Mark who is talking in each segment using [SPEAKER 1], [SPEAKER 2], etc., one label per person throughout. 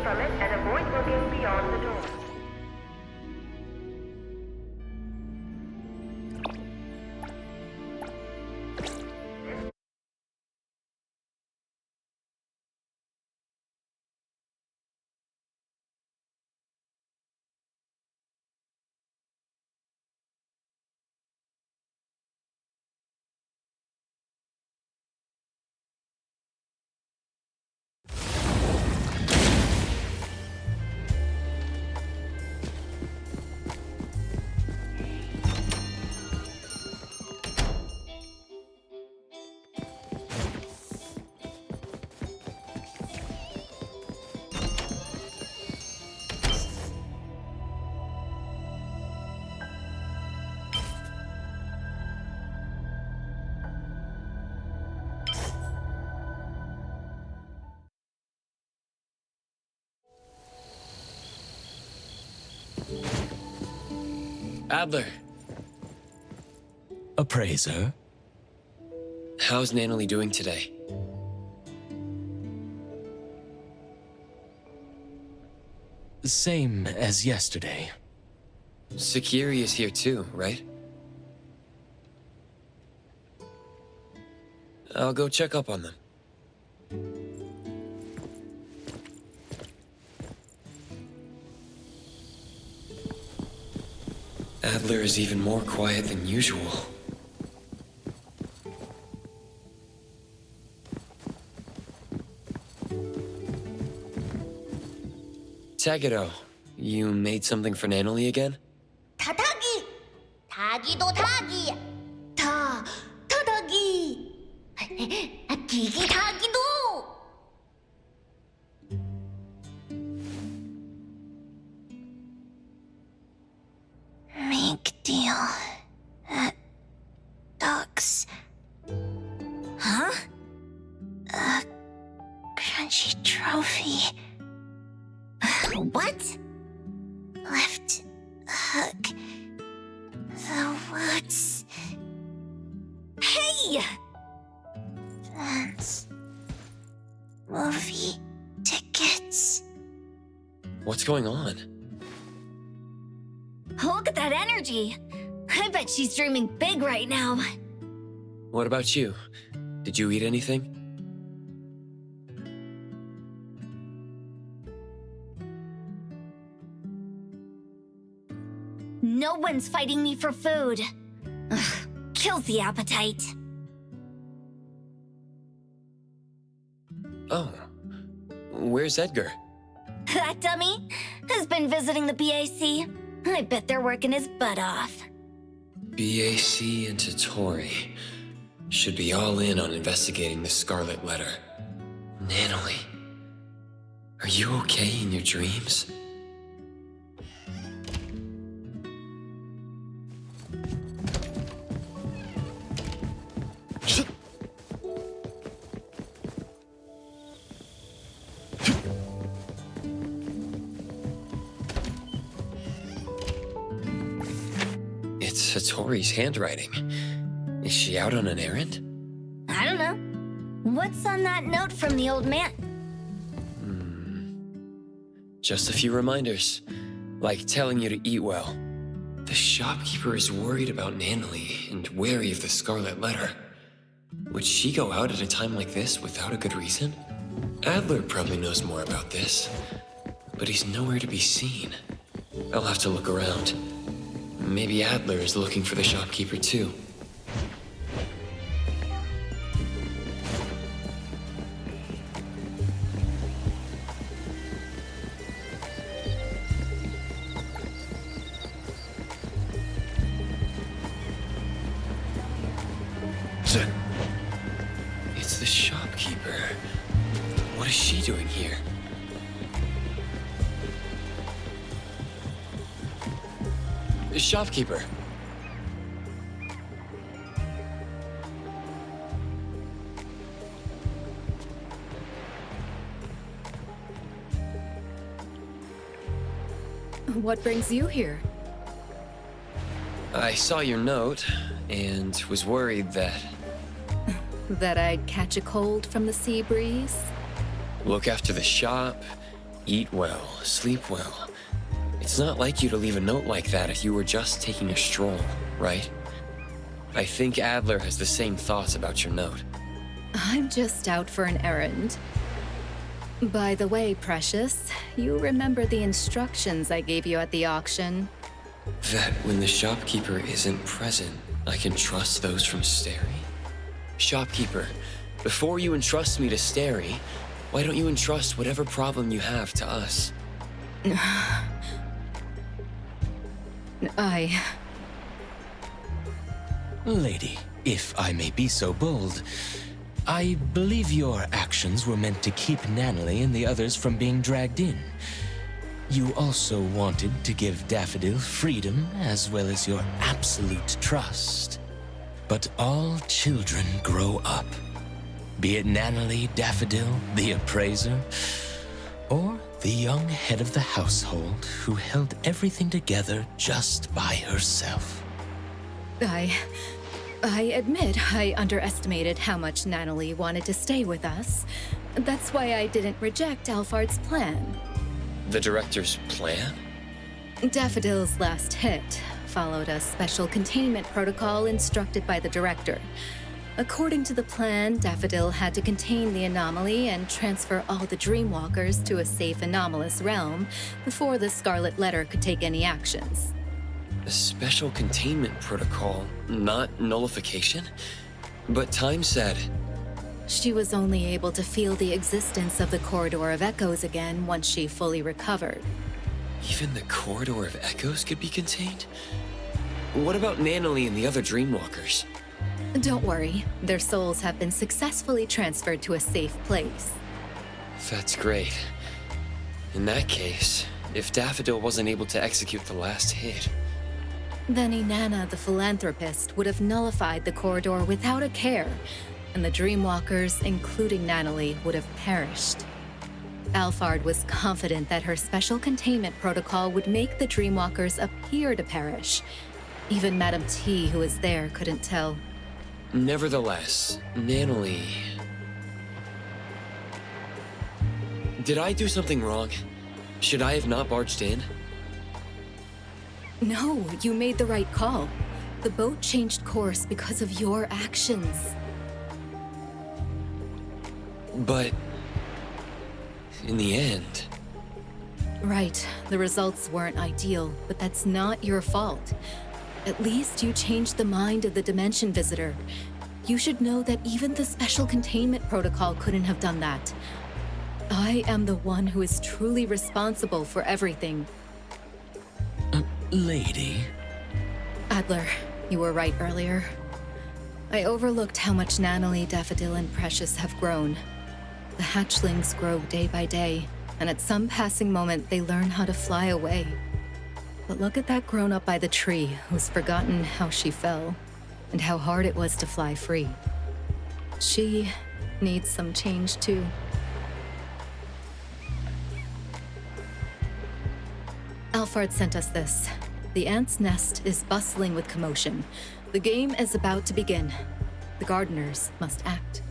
[SPEAKER 1] from it and avoid looking beyond the door.
[SPEAKER 2] Adler.
[SPEAKER 3] Appraiser?
[SPEAKER 2] How's Nanalie doing today?
[SPEAKER 3] Same as yesterday.
[SPEAKER 2] Sakiri is here too, right? I'll go check up on them. Adler is even more quiet than usual. Tagedo, you made something for Nanalie again?
[SPEAKER 4] 타다기! 닭이도 닭이! 타다기! 기기 닭이도! Make deal. Ducks. Huh? A crunchy trophy. What? Left hook. The woods. Hey! Plans. Movie tickets.
[SPEAKER 2] What's going on?
[SPEAKER 4] Look at that energy. I bet she's dreaming big right now.
[SPEAKER 2] What about you? Did you eat anything?
[SPEAKER 4] No one's fighting me for food. Ugh, kills the appetite.
[SPEAKER 2] Oh. Where's Edgar?
[SPEAKER 4] That dummy has been visiting the BAC. I bet they're working his butt off.
[SPEAKER 2] BAC and Totori should be all in on investigating the Scarlet Letter. Nanalie, are you okay in your dreams? It's Satori's handwriting. Is she out on an errand?
[SPEAKER 4] I don't know. What's on that note from the old man?
[SPEAKER 2] Just a few reminders, like telling you to eat well. The shopkeeper is worried about Nanalie and wary of the Scarlet Letter. Would she go out at a time like this without a good reason? Adler probably knows more about this, but he's nowhere to be seen. I'll have to look around. Maybe Adler is looking for the shopkeeper too. It's the shopkeeper. What is she doing here? The shopkeeper.
[SPEAKER 5] What brings you here?
[SPEAKER 2] I saw your note and was worried that...
[SPEAKER 5] That I'd catch a cold from the sea breeze?
[SPEAKER 2] Look after the shop, Eat well, sleep well. It's not like you to leave a note like that if you were just taking a stroll, right? I think Adler has the same thoughts about your note.
[SPEAKER 5] I'm just out for an errand. By the way, Precious, you remember the instructions I gave you at the auction?
[SPEAKER 2] That when the shopkeeper isn't present, I can trust those from Stary? Shopkeeper, before you entrust me to Stary, why don't you entrust whatever problem you have to us?
[SPEAKER 3] Lady, if I may be so bold, I believe your actions were meant to keep Natalie and the others from being dragged in. You also wanted to give Daffodil freedom as well as your absolute trust. But all children grow up. Be it Natalie Daffodil, the appraiser, or the young head of the household who held everything together just by herself.
[SPEAKER 5] I admit I underestimated how much Natalie wanted to stay with us. That's why I didn't reject Alphard's plan.
[SPEAKER 2] The director's plan?
[SPEAKER 5] Daffodil's last hit followed a special containment protocol instructed by the director. According to the plan, Daffodil had to contain the anomaly and transfer all the Dreamwalkers to a safe anomalous realm before the Scarlet Letter could take any actions.
[SPEAKER 2] A special containment protocol, not nullification? But Time said...
[SPEAKER 5] She was only able to feel the existence of the Corridor of Echoes again once she fully recovered.
[SPEAKER 2] Even the Corridor of Echoes could be contained? What about Natalie and the other Dreamwalkers?
[SPEAKER 5] Don't worry, their souls have been successfully transferred to a safe place.
[SPEAKER 2] That's great. In that case, if Daffodil wasn't able to execute the last hit...
[SPEAKER 5] Then Inanna the Philanthropist would have nullified the corridor without a care, and the Dreamwalkers, including Natalie, would have perished. Alphard was confident that her special containment protocol would make the Dreamwalkers appear to perish. Even Madame T, who was there, couldn't tell.
[SPEAKER 2] Nevertheless, Natalie... Did I do something wrong? Should I have not barged in?
[SPEAKER 5] No, you made the right call. The boat changed course because of your actions.
[SPEAKER 2] But... in the end...
[SPEAKER 5] Right, the results weren't ideal, but that's not your fault. At least you changed the mind of the Dimension Visitor. You should know that even the Special Containment Protocol couldn't have done that. I am the one who is truly responsible for everything.
[SPEAKER 3] Lady?
[SPEAKER 5] Adler, you were right earlier. I overlooked how much Natalie, Daffodil, and Precious have grown. The hatchlings grow day by day, and at some passing moment they learn how to fly away. But look at that grown-up by the tree who's forgotten how she fell, and how hard it was to fly free. She needs some change too. Alphard sent us this. The ant's nest is bustling with commotion. The game is about to begin. The gardeners must act.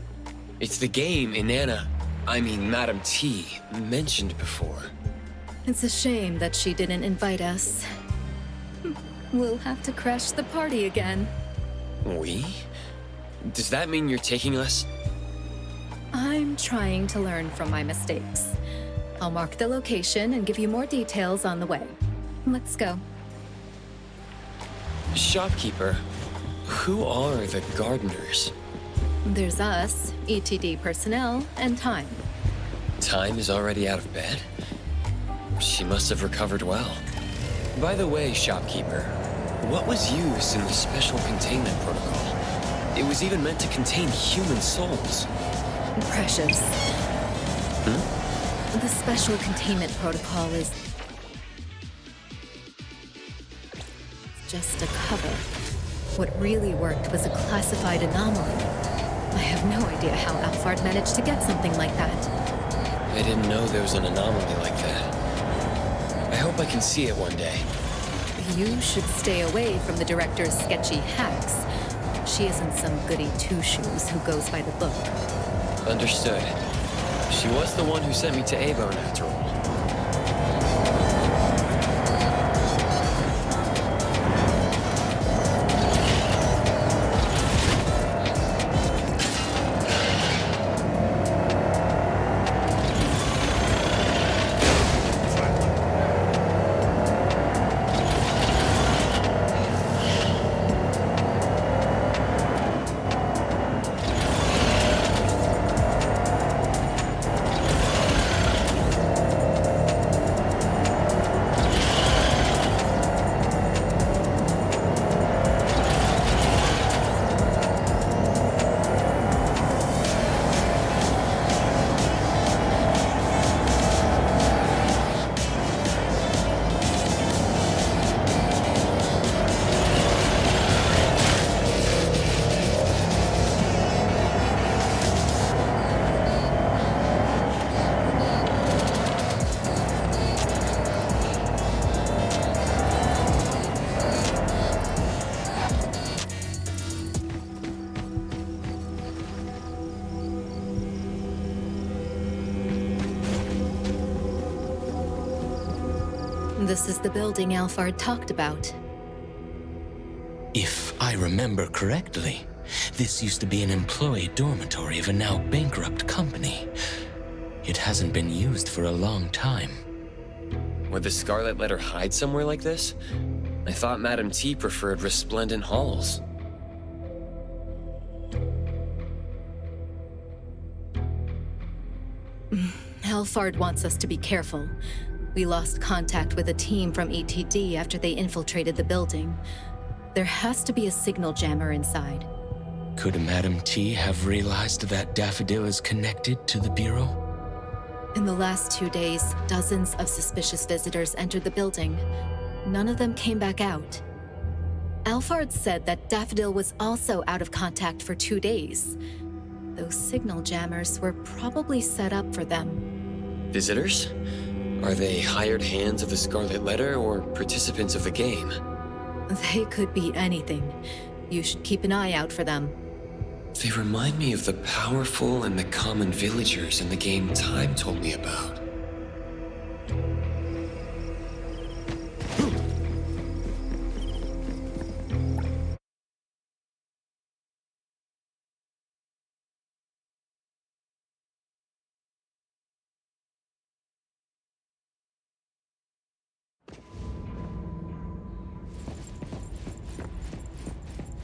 [SPEAKER 2] It's the game Madame T, mentioned before.
[SPEAKER 5] It's a shame that she didn't invite us. We'll have to crash the party again.
[SPEAKER 2] We? Does that mean you're taking us?
[SPEAKER 5] I'm trying to learn from my mistakes. I'll mark the location and give you more details on the way. Let's go.
[SPEAKER 2] Shopkeeper, who are the gardeners?
[SPEAKER 5] There's us, ETD personnel, and Time.
[SPEAKER 2] Time is already out of bed? She must have recovered well. By the way, Shopkeeper, what was used in the Special Containment Protocol? It was even meant to contain human souls.
[SPEAKER 5] Precious. The Special Containment Protocol is just a cover. What really worked was a classified anomaly. I have no idea how Alphard managed to get something like that.
[SPEAKER 2] I didn't know there was an anomaly like that. I hope I can see it one day.
[SPEAKER 5] You should stay away from the director's sketchy hacks. She isn't some goody two-shoes who goes by the book.
[SPEAKER 2] Understood. She was the one who sent me to Avon after all.
[SPEAKER 5] This is the building Alphard talked about.
[SPEAKER 3] If I remember correctly, this used to be an employee dormitory of a now bankrupt company. It hasn't been used for a long time.
[SPEAKER 2] Would the Scarlet Letter hide somewhere like this? I thought Madame T preferred resplendent halls.
[SPEAKER 5] Alphard wants us to be careful. We lost contact with a team from ETD after they infiltrated the building. There has to be a signal jammer inside.
[SPEAKER 3] Could Madame T have realized that Daffodil is connected to the Bureau?
[SPEAKER 5] In the last 2 days, dozens of suspicious visitors entered the building. None of them came back out. Alphard said that Daffodil was also out of contact for 2 days. Those signal jammers were probably set up for them.
[SPEAKER 2] Visitors? Are they hired hands of the Scarlet Letter or participants of the game?
[SPEAKER 5] They could be anything. You should keep an eye out for them.
[SPEAKER 2] They remind me of the powerful and the common villagers in the game Time told me about.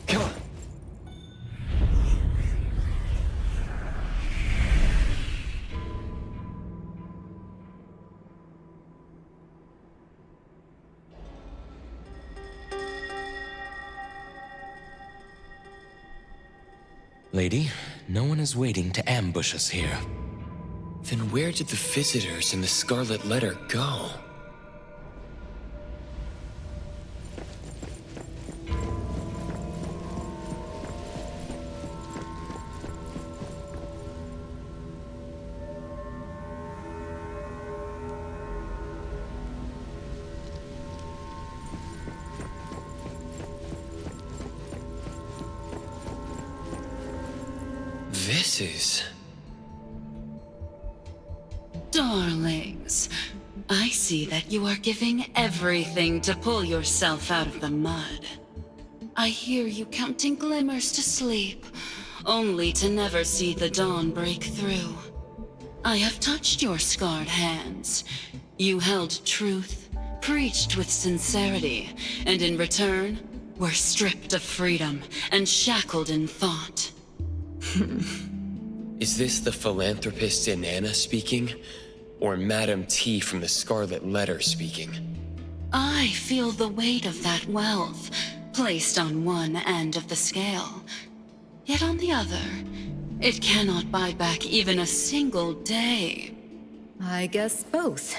[SPEAKER 2] Come on.
[SPEAKER 3] Lady, no one is waiting to ambush us here.
[SPEAKER 2] Then where did the visitors in the Scarlet Letter go? This is...
[SPEAKER 6] Darlings, I see that you are giving everything to pull yourself out of the mud. I hear you counting glimmers to sleep, only to never see the dawn break through. I have touched your scarred hands. You held truth, preached with sincerity, and in return, were stripped of freedom and shackled in thought.
[SPEAKER 2] Is this the philanthropist Inanna speaking? Or Madame T from the Scarlet Letter speaking?
[SPEAKER 6] I feel the weight of that wealth, placed on one end of the scale. Yet on the other, it cannot buy back even a single day.
[SPEAKER 5] I guess both.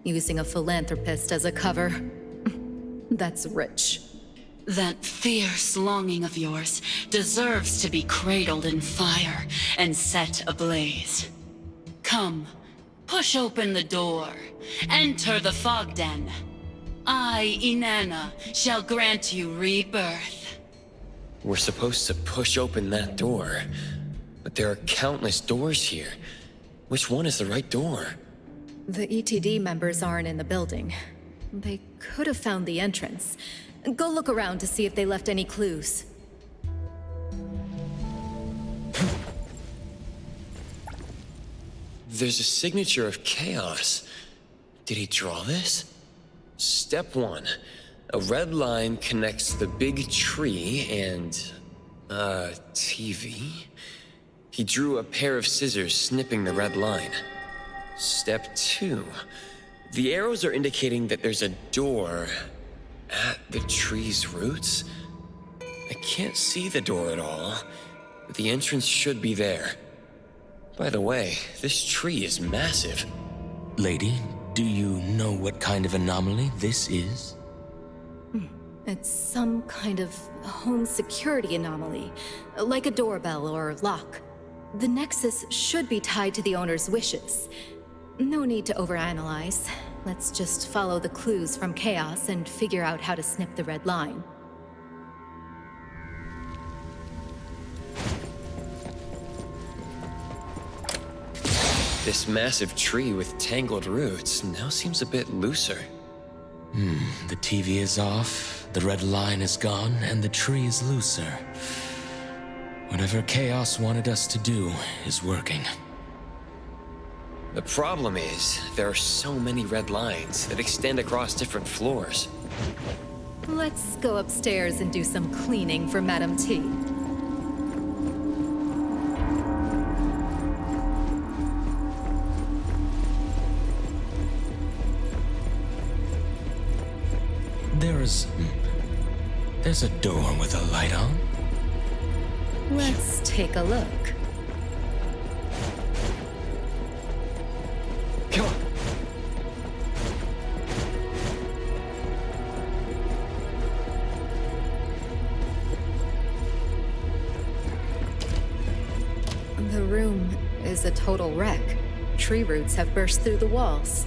[SPEAKER 5] Using a philanthropist as a cover. That's rich.
[SPEAKER 6] That fierce longing of yours deserves to be cradled in fire and set ablaze. Come, push open the door. Enter the fog den. I, Inanna, shall grant you rebirth.
[SPEAKER 2] We're supposed to push open that door, but there are countless doors here. Which one is the right door?
[SPEAKER 5] The ETD members aren't in the building. They could have found the entrance. Go look around to see if they left any clues.
[SPEAKER 2] There's a signature of chaos. Did he draw this? Step 1. A red line connects the big tree and... TV? He drew a pair of scissors snipping the red line. Step 2. The arrows are indicating that there's a door... at the tree's roots? I can't see the door at all, but the entrance should be there. By the way, this tree is massive.
[SPEAKER 3] Lady, do you know what kind of anomaly this is?
[SPEAKER 5] It's some kind of home security anomaly, like a doorbell or lock. The nexus should be tied to the owner's wishes. No need to overanalyze. Let's just follow the clues from Chaos and figure out how to snip the red line.
[SPEAKER 2] This massive tree with tangled roots now seems a bit looser.
[SPEAKER 3] The TV is off, the red line is gone, and the tree is looser. Whatever Chaos wanted us to do is working.
[SPEAKER 2] The problem is, there are so many red lines that extend across different floors.
[SPEAKER 5] Let's go upstairs and do some cleaning for Madam T.
[SPEAKER 3] There's a door with a light on.
[SPEAKER 5] Let's take a look.
[SPEAKER 2] Come on.
[SPEAKER 5] The room is a total wreck. Tree roots have burst through the walls.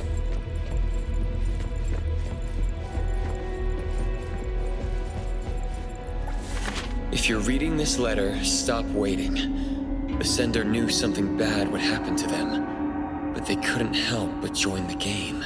[SPEAKER 2] If you're reading this letter, stop waiting. The sender knew something bad would happen to them, but they couldn't help but join the game.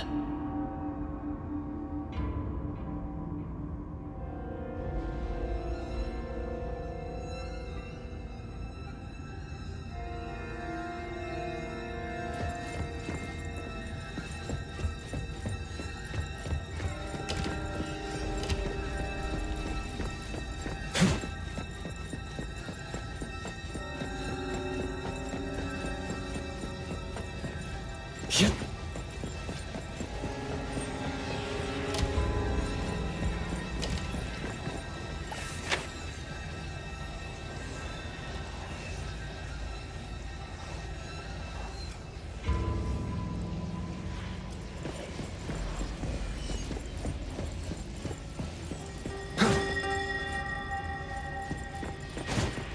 [SPEAKER 2] Yep.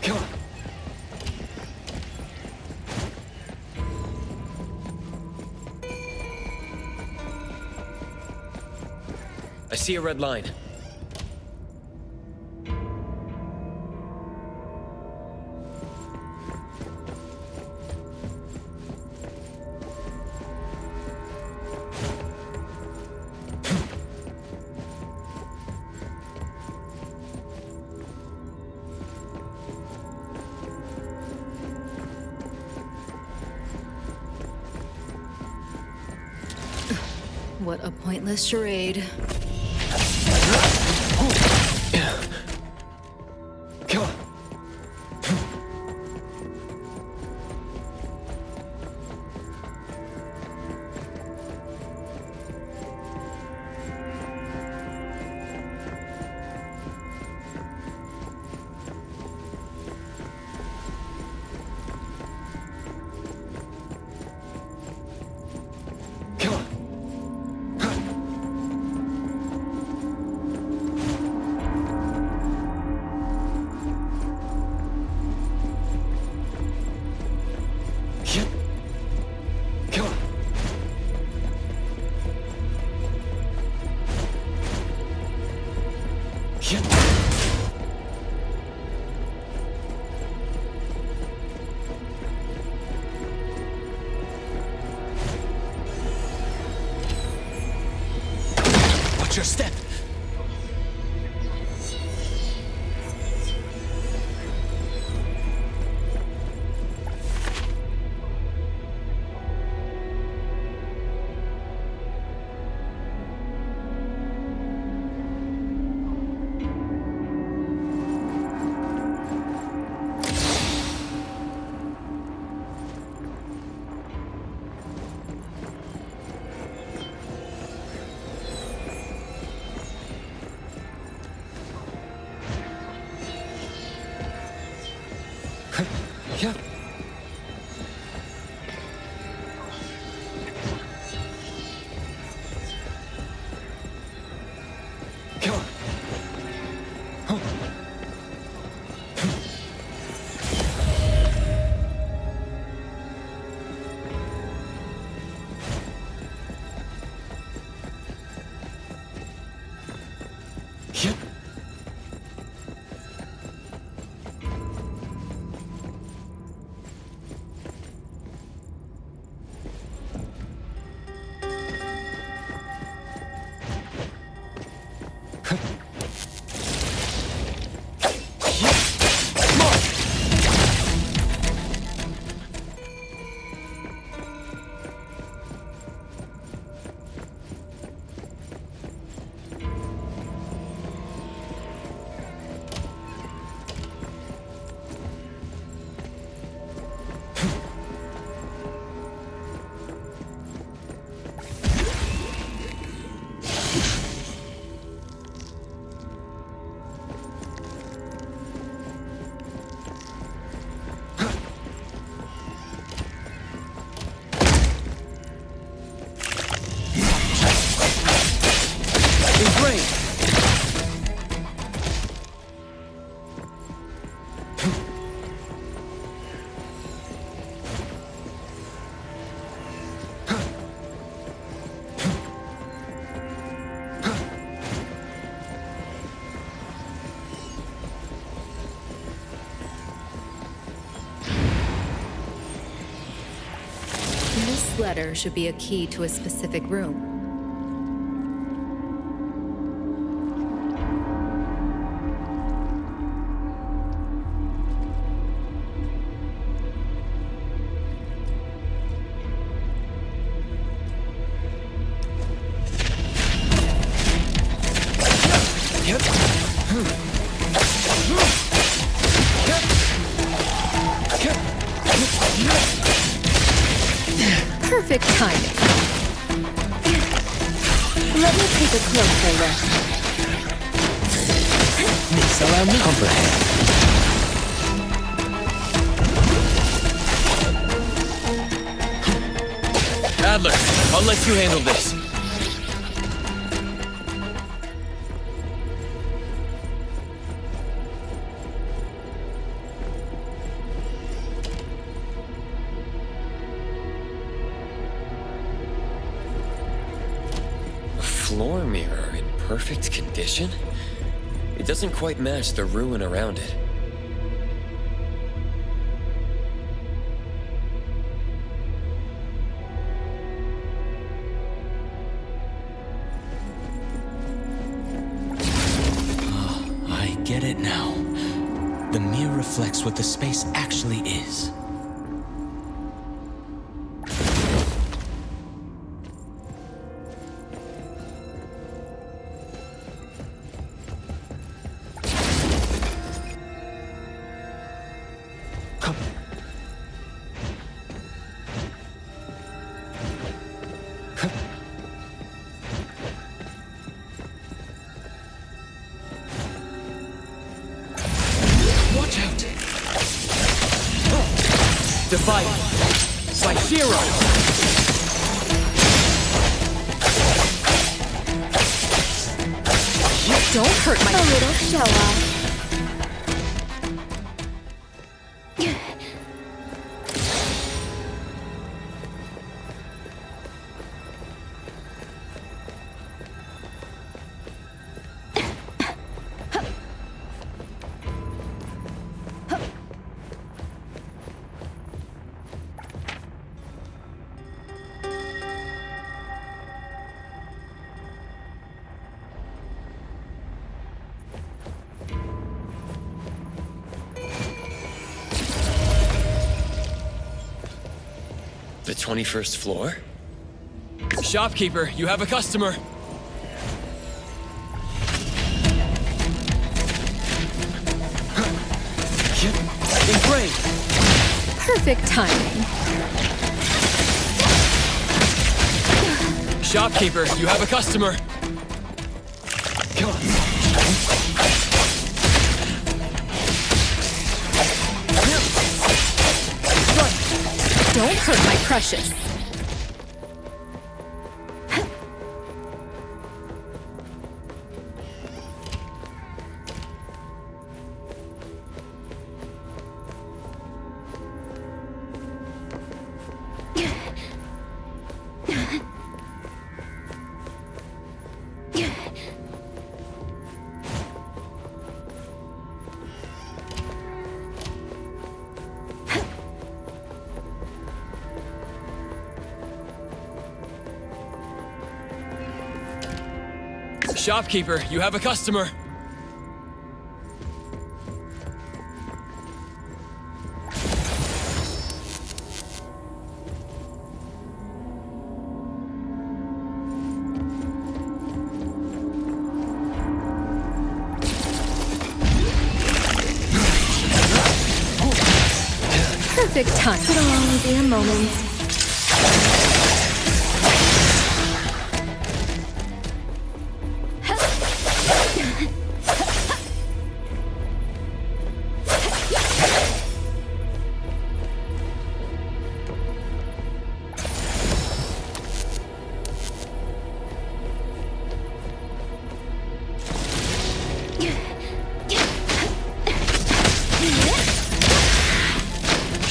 [SPEAKER 2] Come on. I see a red line.
[SPEAKER 5] What a pointless charade.
[SPEAKER 2] Come on. Come on. Yep. Come on. Yep.
[SPEAKER 3] Watch your step!
[SPEAKER 5] letter should be a key to a specific room. Perfect timing. Let me take a closer look.
[SPEAKER 3] This allow me comprehend.
[SPEAKER 2] Adler, I'll let you handle this. Floor mirror in perfect condition? It doesn't quite match the ruin around it.
[SPEAKER 3] Oh, I get it now. The mirror reflects what the space actually is.
[SPEAKER 2] Watch out! Defiant! By Shiro!
[SPEAKER 5] Don't hurt my—
[SPEAKER 4] A little show-off.
[SPEAKER 2] The 21st floor? Shopkeeper, you have a customer! Engraved!
[SPEAKER 5] Perfect timing.
[SPEAKER 2] Shopkeeper, you have a customer!
[SPEAKER 5] Don't hurt my precious.
[SPEAKER 2] Shopkeeper, you have a customer!
[SPEAKER 5] Perfect time.
[SPEAKER 4] It'll only be a moment.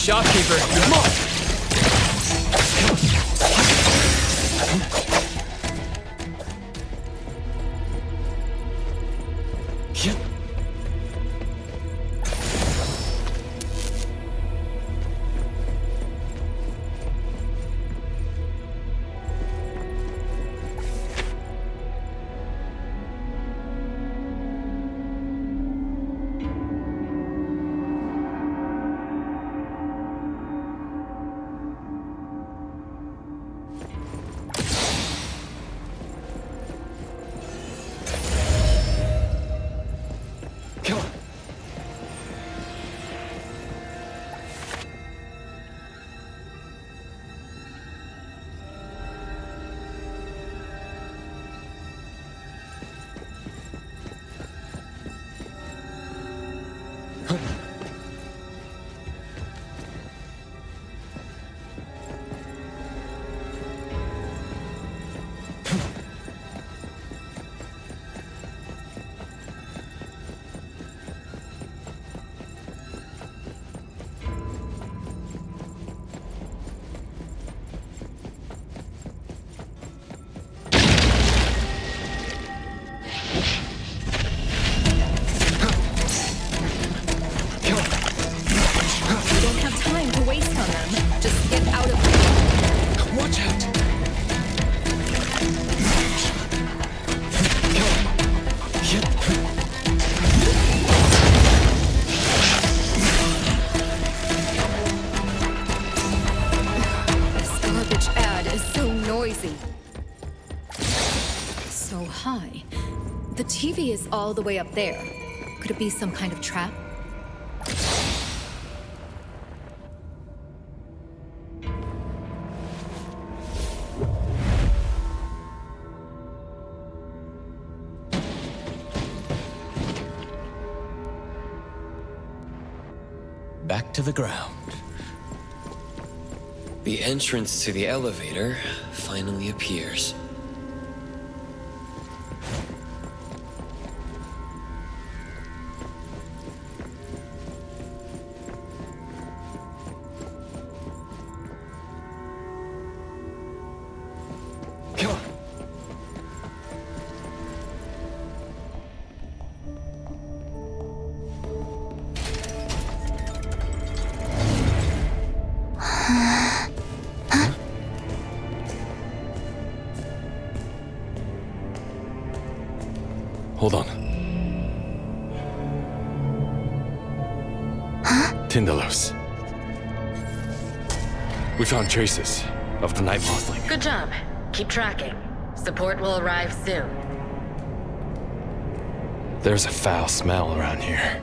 [SPEAKER 2] Shopkeeper, you
[SPEAKER 5] so high. The TV is all the way up there. Could it be some kind of trap?
[SPEAKER 3] Back to the ground.
[SPEAKER 2] The entrance to the elevator finally appears. Come on.
[SPEAKER 7] Hold on. Tindalos. We found traces of the night mothling.
[SPEAKER 8] Good job. Keep tracking. Support will arrive soon.
[SPEAKER 7] There's a foul smell around here.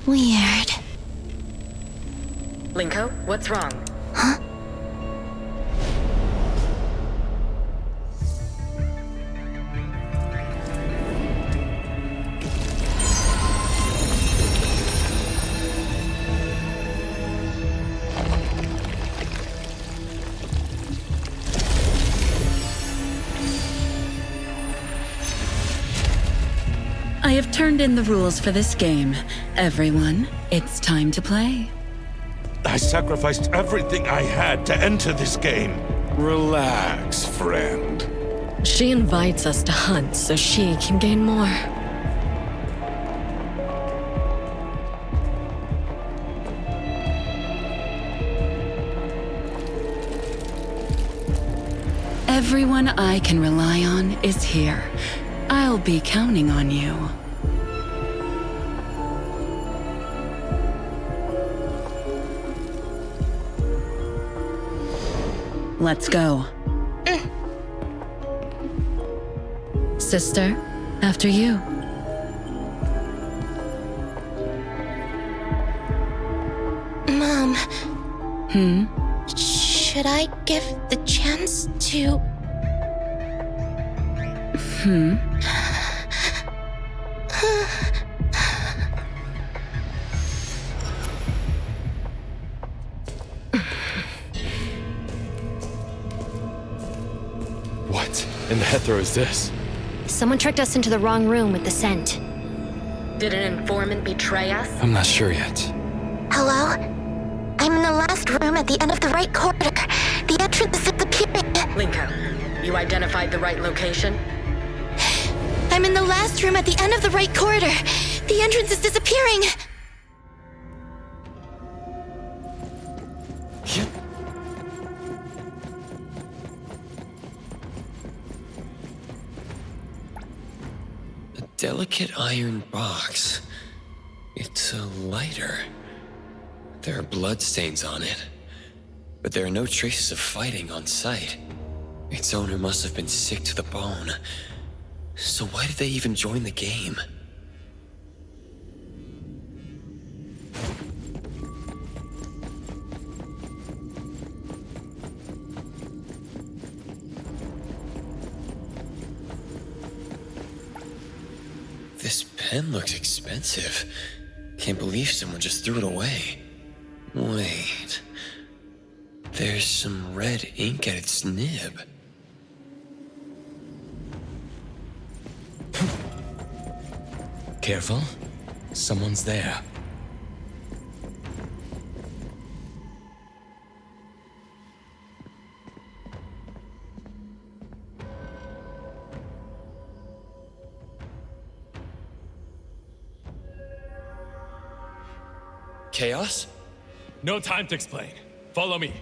[SPEAKER 4] Weird.
[SPEAKER 8] Linko, what's wrong?
[SPEAKER 6] I have turned in the rules for this game. Everyone, it's time to play.
[SPEAKER 9] I sacrificed everything I had to enter this game. Relax, friend.
[SPEAKER 10] She invites us to hunt so she can gain more.
[SPEAKER 6] Everyone I can rely on is here. I'll be counting on you. Let's go.
[SPEAKER 10] Sister, after you.
[SPEAKER 4] Mom. Should I give the chance to...
[SPEAKER 7] What in the Hethro is this?
[SPEAKER 11] Someone tricked us into the wrong room with the scent.
[SPEAKER 8] Did an informant betray us?
[SPEAKER 7] I'm not sure yet.
[SPEAKER 4] Hello? I'm in the last room at the end of the right corridor. The entrance is disappearing.
[SPEAKER 8] Linko, you identified the right location?
[SPEAKER 4] I'm in the last room at the end of the right corridor. The entrance is disappearing.
[SPEAKER 2] A delicate iron box. It's a lighter. There are bloodstains on it, but there are no traces of fighting on site. Its owner must have been sick to the bone. So why did they even join the game? This pen looks expensive. Can't believe someone just threw it away. Wait. There's some red ink at its nib.
[SPEAKER 3] Careful. Someone's there.
[SPEAKER 2] Chaos?
[SPEAKER 7] No time to explain. Follow me.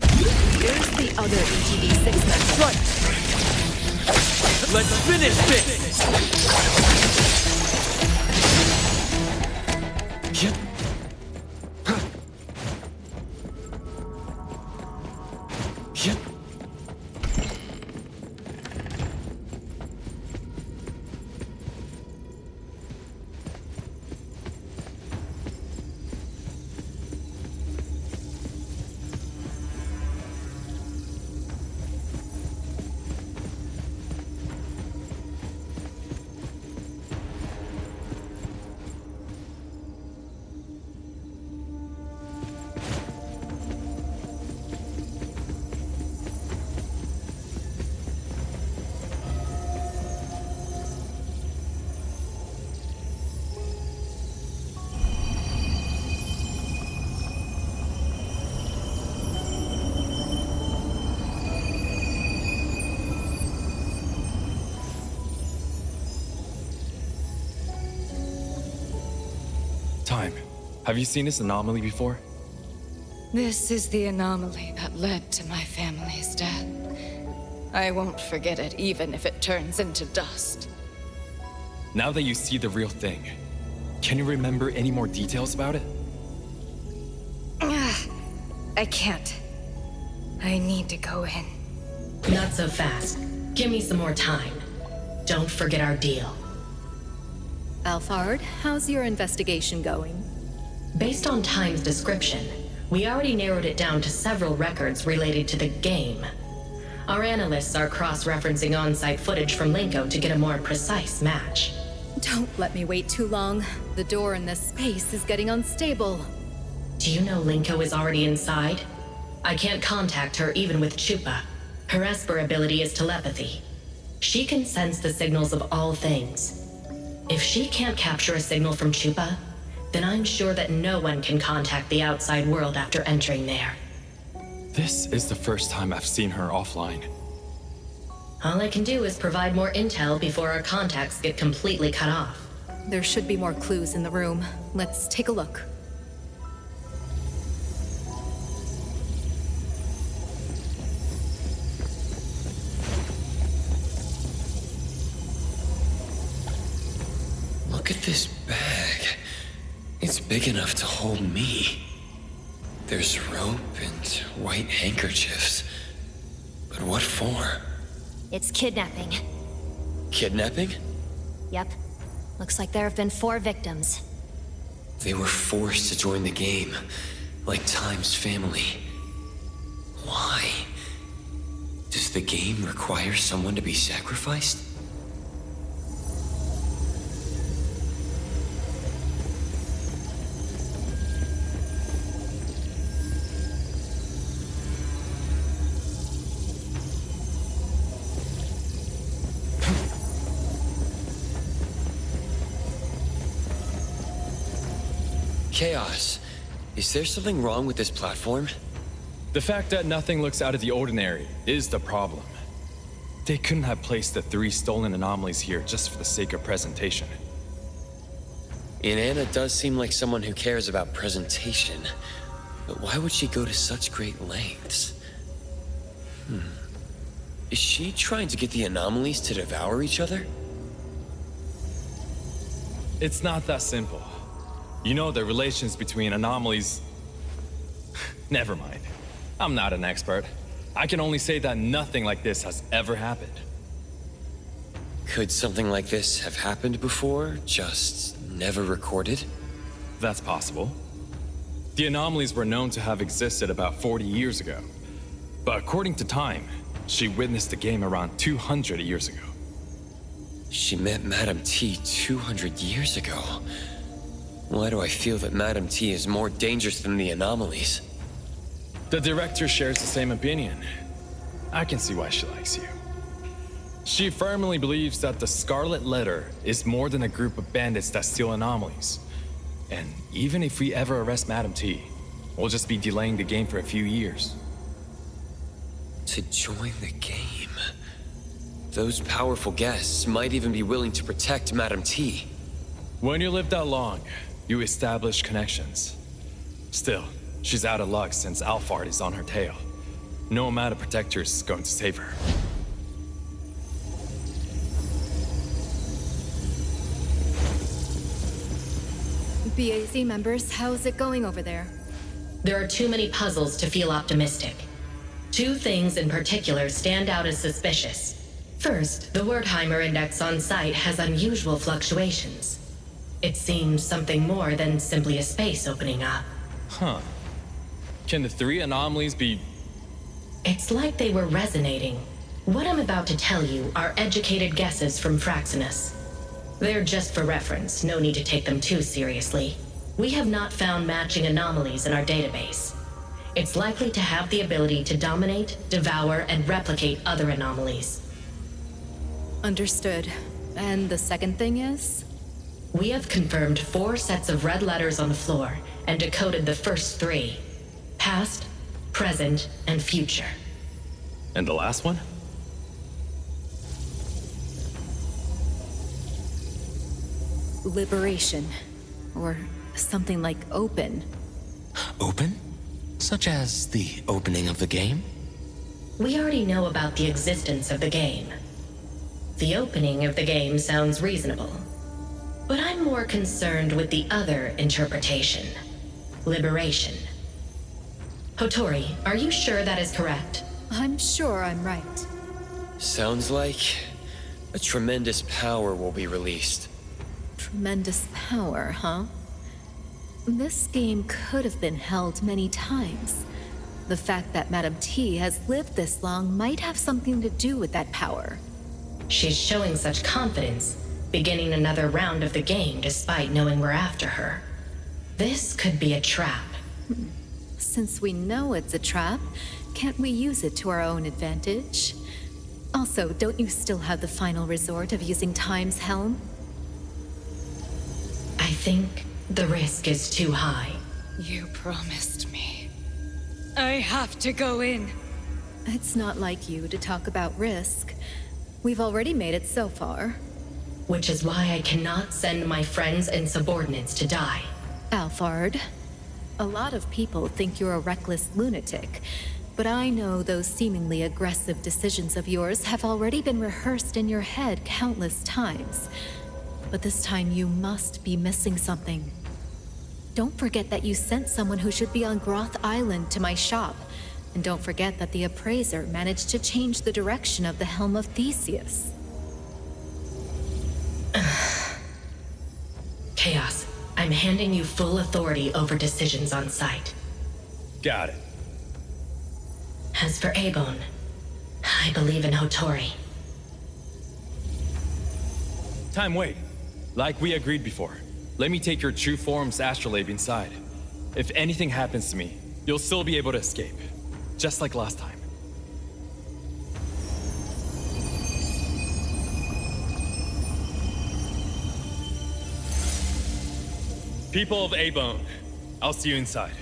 [SPEAKER 5] Here's the other ETB 6 member.
[SPEAKER 7] Let's finish this!
[SPEAKER 2] Yep.
[SPEAKER 7] time. Have you seen this anomaly before?
[SPEAKER 5] This is the anomaly that led to my family's death. I won't forget it, even if it turns into dust.
[SPEAKER 7] Now that you see the real thing, can you remember any more details about it?
[SPEAKER 5] I can't. I need to go in.
[SPEAKER 8] Not so fast. Give me some more time. Don't forget our deal.
[SPEAKER 5] Alphard, how's your investigation going?
[SPEAKER 8] Based on Time's description, we already narrowed it down to several records related to the game. Our analysts are cross-referencing on-site footage from Linko to get a more precise match.
[SPEAKER 5] Don't let me wait too long. The door in this space is getting unstable.
[SPEAKER 8] Do you know Linko is already inside? I can't contact her even with Chupa. Her Esper ability is telepathy. She can sense the signals of all things. If she can't capture a signal from Chupa, then I'm sure that no one can contact the outside world after entering there.
[SPEAKER 7] This is the first time I've seen her offline.
[SPEAKER 8] All I can do is provide more intel before our contacts get completely cut off.
[SPEAKER 5] There should be more clues in the room. Let's take a look.
[SPEAKER 2] Look at this bag. It's big enough to hold me. There's rope and white handkerchiefs. But what for?
[SPEAKER 11] It's kidnapping.
[SPEAKER 2] Kidnapping?
[SPEAKER 11] Yep. Looks like there have been 4 victims.
[SPEAKER 2] They were forced to join the game, like Time's family. Why? Does the game require someone to be sacrificed? Chaos. Is there something wrong with this platform?
[SPEAKER 7] The fact that nothing looks out of the ordinary is the problem. They couldn't have placed the 3 stolen anomalies here just for the sake of presentation.
[SPEAKER 2] Inanna does seem like someone who cares about presentation. But why would she go to such great lengths? Is she trying to get the anomalies to devour each other?
[SPEAKER 7] It's not that simple. You know the relations between anomalies... Never mind. I'm not an expert. I can only say that nothing like this has ever happened.
[SPEAKER 2] Could something like this have happened before, just never recorded?
[SPEAKER 7] That's possible. The anomalies were known to have existed about 40 years ago. But according to Time, she witnessed the game around 200 years ago.
[SPEAKER 2] She met Madame T 200 years ago. Why do I feel that Madame T is more dangerous than the anomalies?
[SPEAKER 7] The director shares the same opinion. I can see why she likes you. She firmly believes that the Scarlet Letter is more than a group of bandits that steal anomalies. And even if we ever arrest Madame T, we'll just be delaying the game for a few years.
[SPEAKER 2] To join the game? Those powerful guests might even be willing to protect Madame T.
[SPEAKER 7] When you live that long, you establish connections. Still, she's out of luck since Alphard is on her tail. No amount of protectors is going to save her.
[SPEAKER 5] BAZ members, how's it going over there?
[SPEAKER 8] There are too many puzzles to feel optimistic. 2 things in particular stand out as suspicious. First, the Wertheimer index on site has unusual fluctuations. It seems something more than simply a space opening up.
[SPEAKER 7] Huh. Can the 3 anomalies be...
[SPEAKER 8] It's like they were resonating. What I'm about to tell you are educated guesses from Fraxinus. They're just for reference, no need to take them too seriously. We have not found matching anomalies in our database. It's likely to have the ability to dominate, devour, and replicate other anomalies.
[SPEAKER 5] Understood. And the second thing is?
[SPEAKER 8] We have confirmed 4 sets of red letters on the floor and decoded the first 3. Past, present, and future.
[SPEAKER 7] And the last one?
[SPEAKER 5] Liberation. Or something like open.
[SPEAKER 3] Open? Such as the opening of the game?
[SPEAKER 8] We already know about the existence of the game. The opening of the game sounds reasonable. But I'm more concerned with the other interpretation. Liberation. Hotori, are you sure that is correct?
[SPEAKER 5] I'm sure I'm right.
[SPEAKER 2] Sounds like a tremendous power will be released.
[SPEAKER 5] Tremendous power, huh? This game could have been held many times. The fact that Madame T has lived this long might have something to do with that power.
[SPEAKER 8] She's showing such confidence, beginning another round of the game despite knowing we're after her. This could be a trap.
[SPEAKER 5] Since we know it's a trap, can't we use it to our own advantage? Also, don't you still have the final resort of using Time's helm?
[SPEAKER 8] I think the risk is too high.
[SPEAKER 6] You promised me. I have to go in.
[SPEAKER 5] It's not like you to talk about risk. We've already made it so far.
[SPEAKER 8] Which is why I cannot send my friends and subordinates to die.
[SPEAKER 5] Alphard, a lot of people think you're a reckless lunatic, but I know those seemingly aggressive decisions of yours have already been rehearsed in your head countless times. But this time you must be missing something. Don't forget that you sent someone who should be on Groth Island to my shop. And don't forget that the appraiser managed to change the direction of the Helm of Theseus.
[SPEAKER 8] Chaos, I'm handing you full authority over decisions on site.
[SPEAKER 7] Got it.
[SPEAKER 8] As for Abon, I believe in Hotori.
[SPEAKER 7] Time, wait. Like we agreed before, let me take your true form's astrolabe inside. If anything happens to me, you'll still be able to escape. Just like last time. People of Abon, I'll see you inside.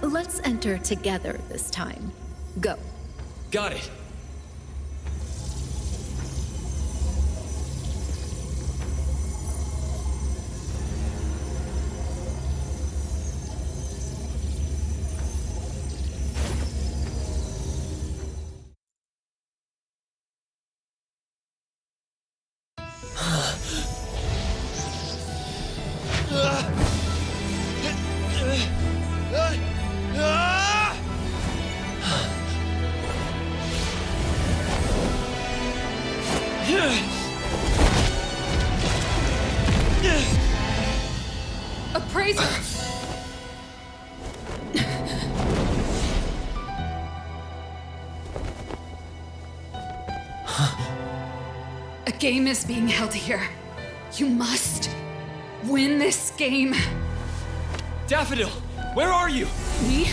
[SPEAKER 5] Let's enter together this time. Go.
[SPEAKER 2] Got it.
[SPEAKER 6] Appraiser! A game is being held here. You must win this game.
[SPEAKER 7] Daffodil, where are you?
[SPEAKER 6] Me?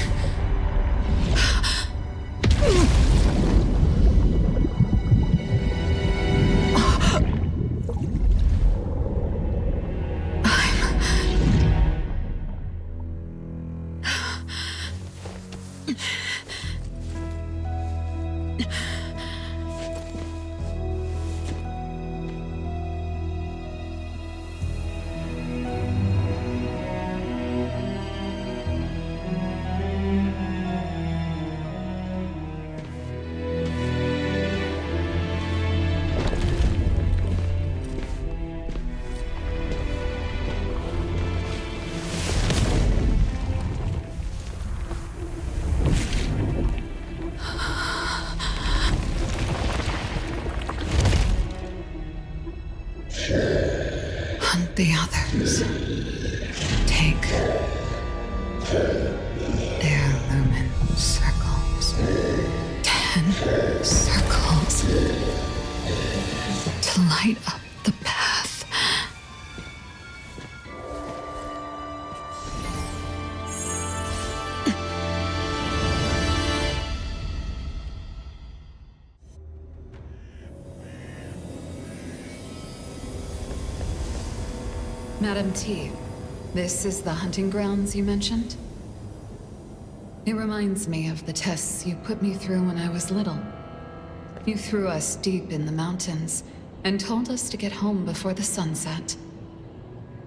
[SPEAKER 6] Hunt the others. Take their lumen circles. 10 circles. To light up the path. Madame T, this is the hunting grounds you mentioned? It reminds me of the tests you put me through when I was little. You threw us deep in the mountains
[SPEAKER 12] and told us to get home before the sunset.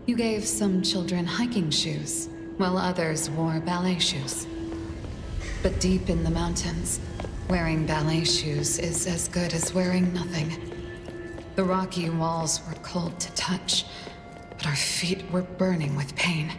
[SPEAKER 12] You gave some children hiking shoes, while others wore ballet shoes. But deep in the mountains, wearing ballet shoes is as good as wearing nothing. The rocky walls were cold to touch, but our feet were burning with pain.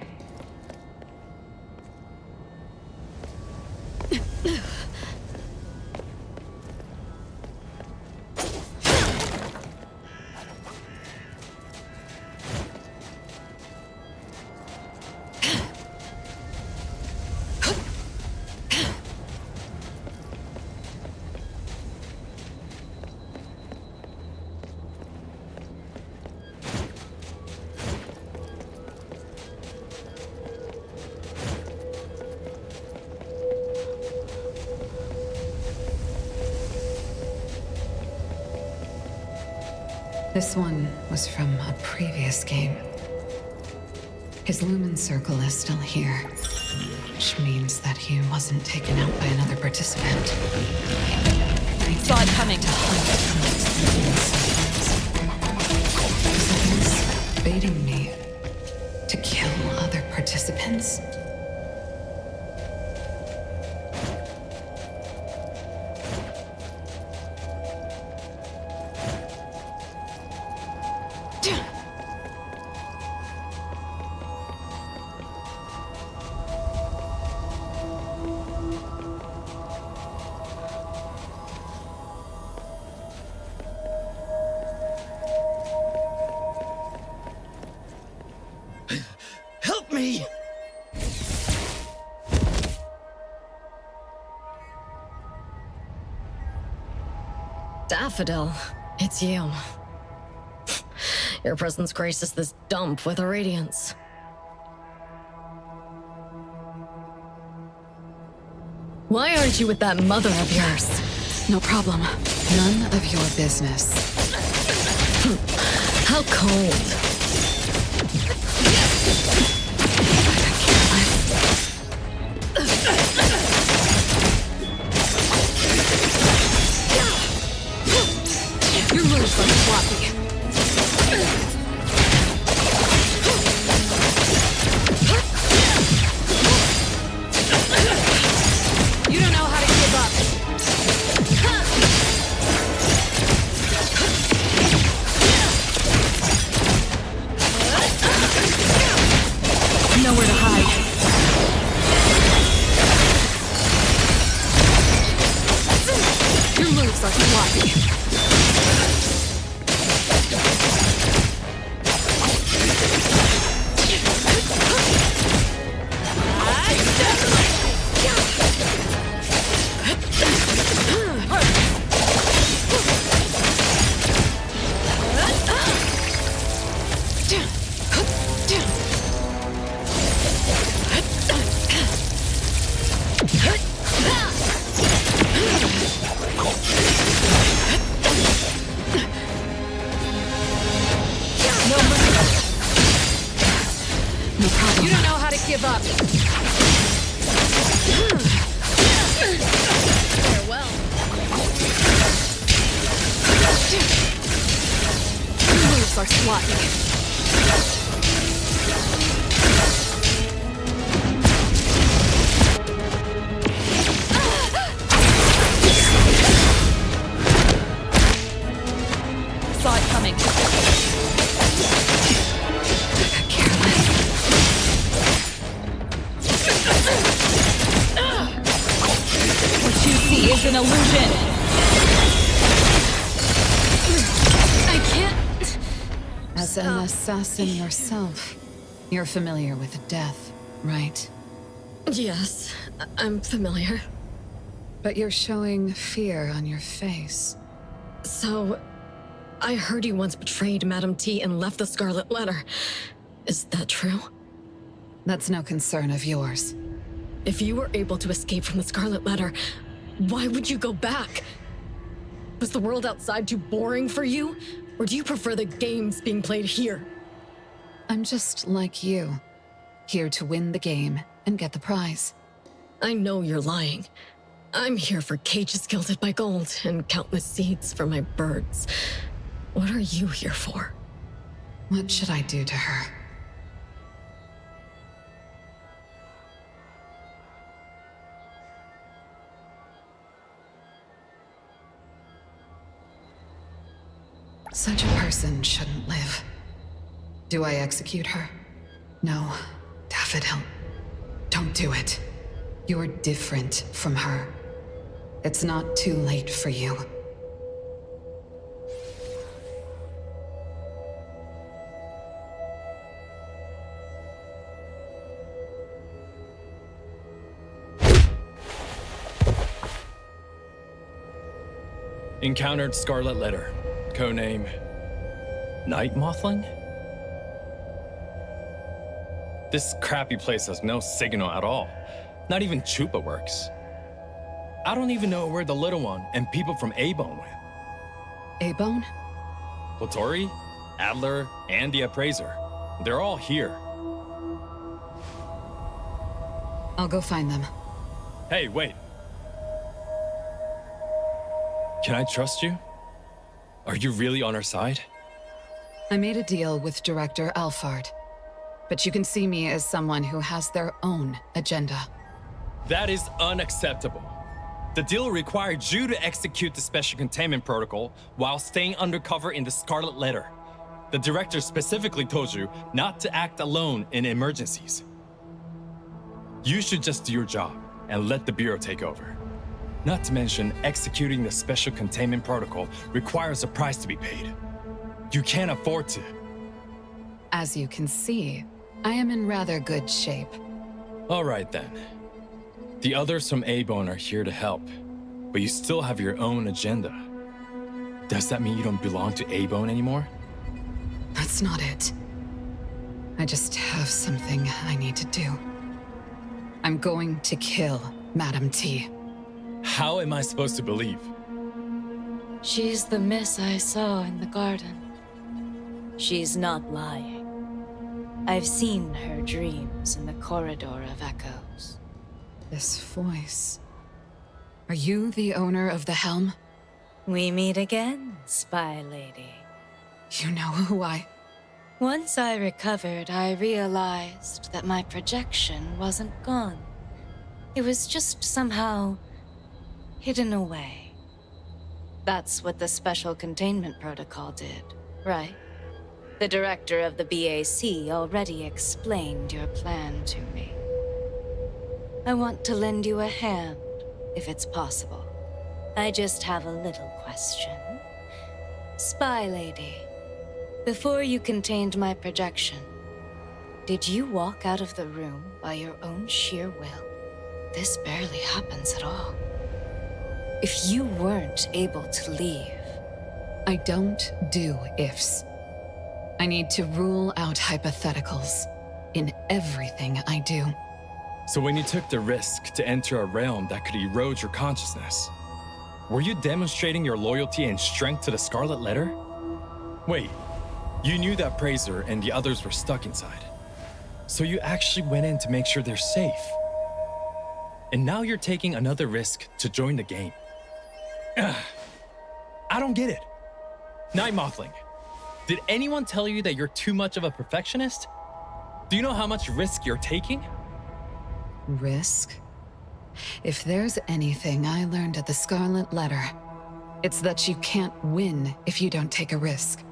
[SPEAKER 12] This one was from a previous game. His lumen circle is still here, which means that he wasn't taken out by another participant. I
[SPEAKER 6] saw it coming.
[SPEAKER 12] Something's baiting me to kill other participants.
[SPEAKER 2] Help me!
[SPEAKER 10] Daffodil, it's you. Your presence graces this dump with a radiance. Why aren't you with that mother of yours?
[SPEAKER 12] No problem. None of your business.
[SPEAKER 10] How cold.
[SPEAKER 12] Your moves are sloppy. You don't know how to give up. Nowhere to hide. Your moves are sloppy. You don't know how to give up.
[SPEAKER 10] Farewell.
[SPEAKER 12] Your moves are sloppy.
[SPEAKER 6] Saw it coming. What you see is an illusion.
[SPEAKER 12] I can't. As an assassin yourself, you're familiar with death, right?
[SPEAKER 10] Yes, I'm familiar.
[SPEAKER 12] But you're showing fear on your face.
[SPEAKER 10] So, I heard you once betrayed Madame T and left the Scarlet Letter. Is that true?
[SPEAKER 12] That's no concern of yours.
[SPEAKER 10] If you were able to escape from the Scarlet Letter, why would you go back? Was the world outside too boring for you? Or do you prefer the games being played here?
[SPEAKER 12] I'm just like you, here to win the game and get the prize.
[SPEAKER 10] I know you're lying. I'm here for cages gilded by gold and countless seeds for my birds. What are you here for?
[SPEAKER 12] What should I do to her? Such a person shouldn't live. Do I execute her? No, Daffodil. Don't do it. You're different from her. It's not too late for you.
[SPEAKER 7] Encountered Scarlet Letter. Codename... Night Mothling? This crappy place has no signal at all. Not even Chupa works. I don't even know where the little one and people from A-Bone went.
[SPEAKER 12] A-Bone?
[SPEAKER 7] Latori, Adler, and the Appraiser. They're all here.
[SPEAKER 12] I'll go find them.
[SPEAKER 7] Hey, wait. Can I trust you? Are you really on our side?
[SPEAKER 12] I made a deal with Director Alfard, but you can see me as someone who has their own agenda.
[SPEAKER 7] That is unacceptable. The deal required you to execute the special containment protocol while staying undercover in the Scarlet Letter. The director specifically told you not to act alone in emergencies. You should just do your job and let the Bureau take over. Not to mention, executing the special containment protocol requires a price to be paid. You can't afford to.
[SPEAKER 12] As you can see, I am in rather good shape.
[SPEAKER 7] All right then. The others from A-Bone are here to help, but you still have your own agenda. Does that mean you don't belong to A-Bone anymore?
[SPEAKER 12] That's not it. I just have something I need to do. I'm going to kill Madam T.
[SPEAKER 7] How am I supposed to believe?
[SPEAKER 13] She's the miss I saw in the garden. She's not lying. I've seen her dreams in the corridor of echoes.
[SPEAKER 12] This voice... Are you the owner of the helm?
[SPEAKER 13] We meet again, spy lady.
[SPEAKER 12] You know who I...
[SPEAKER 13] Once I recovered, I realized that my projection wasn't gone. It was just somehow hidden away. That's what the special containment protocol did, right? The director of the BAC already explained your plan to me. I want to lend you a hand, if it's possible. I just have a little question. Spy lady, before you contained my projection, did you walk out of the room by your own sheer will? This barely happens at all. If you weren't able to leave...
[SPEAKER 12] I don't do ifs. I need to rule out hypotheticals in everything I do.
[SPEAKER 7] So when you took the risk to enter a realm that could erode your consciousness, were you demonstrating your loyalty and strength to the Scarlet Letter? Wait, you knew that Praiser and the others were stuck inside. So you actually went in to make sure they're safe. And now you're taking another risk to join the game. Ugh. I don't get it. Night Mothling, did anyone tell you that you're too much of a perfectionist? Do you know how much risk you're taking?
[SPEAKER 12] Risk? If there's anything I learned at the Scarlet Letter, it's that you can't win if you don't take a risk.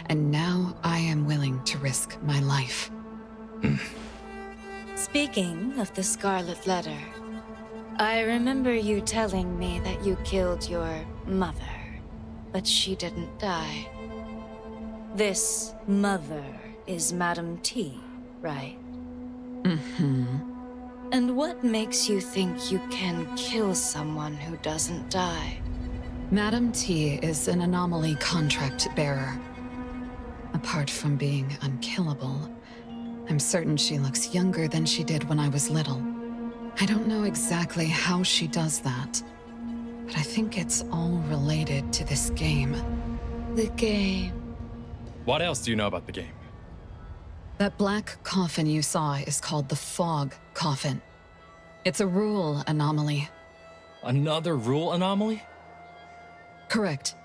[SPEAKER 12] And now I am willing to risk my life.
[SPEAKER 13] Speaking of the Scarlet Letter, I remember you telling me that you killed your mother, but she didn't die. This mother is Madam T, right?
[SPEAKER 12] Mm-hmm.
[SPEAKER 13] And what makes you think you can kill someone who doesn't die?
[SPEAKER 12] Madam T is an anomaly contract bearer. Apart from being unkillable, I'm certain she looks younger than she did when I was little. I don't know exactly how she does that, but I think it's all related to this game.
[SPEAKER 13] The game.
[SPEAKER 7] What else do you know about the game?
[SPEAKER 12] That black coffin you saw is called the Fog Coffin. It's a rule anomaly.
[SPEAKER 7] Another rule anomaly?
[SPEAKER 12] Correct.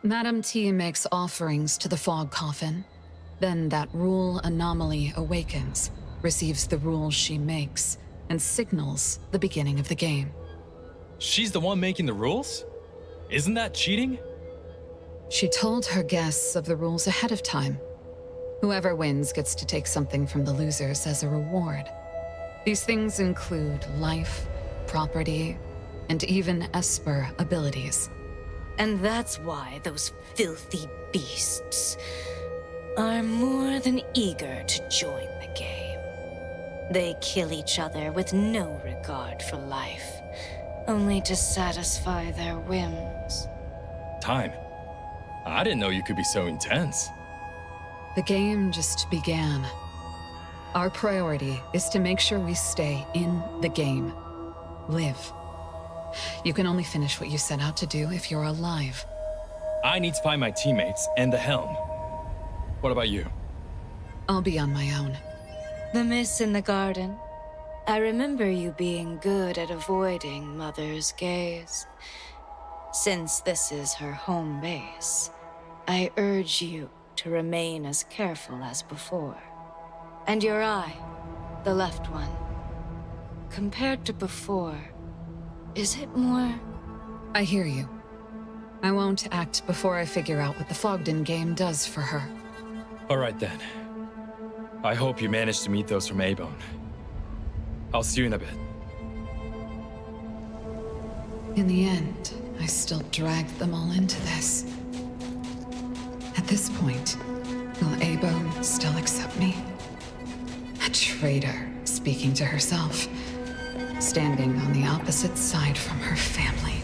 [SPEAKER 12] Madame T makes offerings to the fog coffin. Then that rule anomaly awakens, receives the rules she makes, and signals the beginning of the game.
[SPEAKER 7] She's the one making the rules? Isn't that cheating?
[SPEAKER 12] She told her guests of the rules ahead of time. Whoever wins gets to take something from the losers as a reward. These things include life, property, and even Esper abilities.
[SPEAKER 13] And that's why those filthy beasts are more than eager to join the game. They kill each other with no regard for life, only to satisfy their whims.
[SPEAKER 7] Time. I didn't know you could be so intense.
[SPEAKER 12] The game just began. Our priority is to make sure we stay in the game. Live. You can only finish what you set out to do if you're alive.
[SPEAKER 7] I need to find my teammates and the helm. What about you?
[SPEAKER 12] I'll be on my own.
[SPEAKER 13] The miss in the garden. I remember you being good at avoiding Mother's gaze. Since this is her home base, I urge you to remain as careful as before. And your eye, the left one. Compared to before, is it more...
[SPEAKER 12] I hear you. I won't act before I figure out what the Fogden game does for her.
[SPEAKER 7] All right then. I hope you managed to meet those from A-Bone. I'll see you in a bit.
[SPEAKER 12] In the end, I still dragged them all into this. At this point, will A-Bone still accept me? A traitor speaking to herself, standing on the opposite side from her family.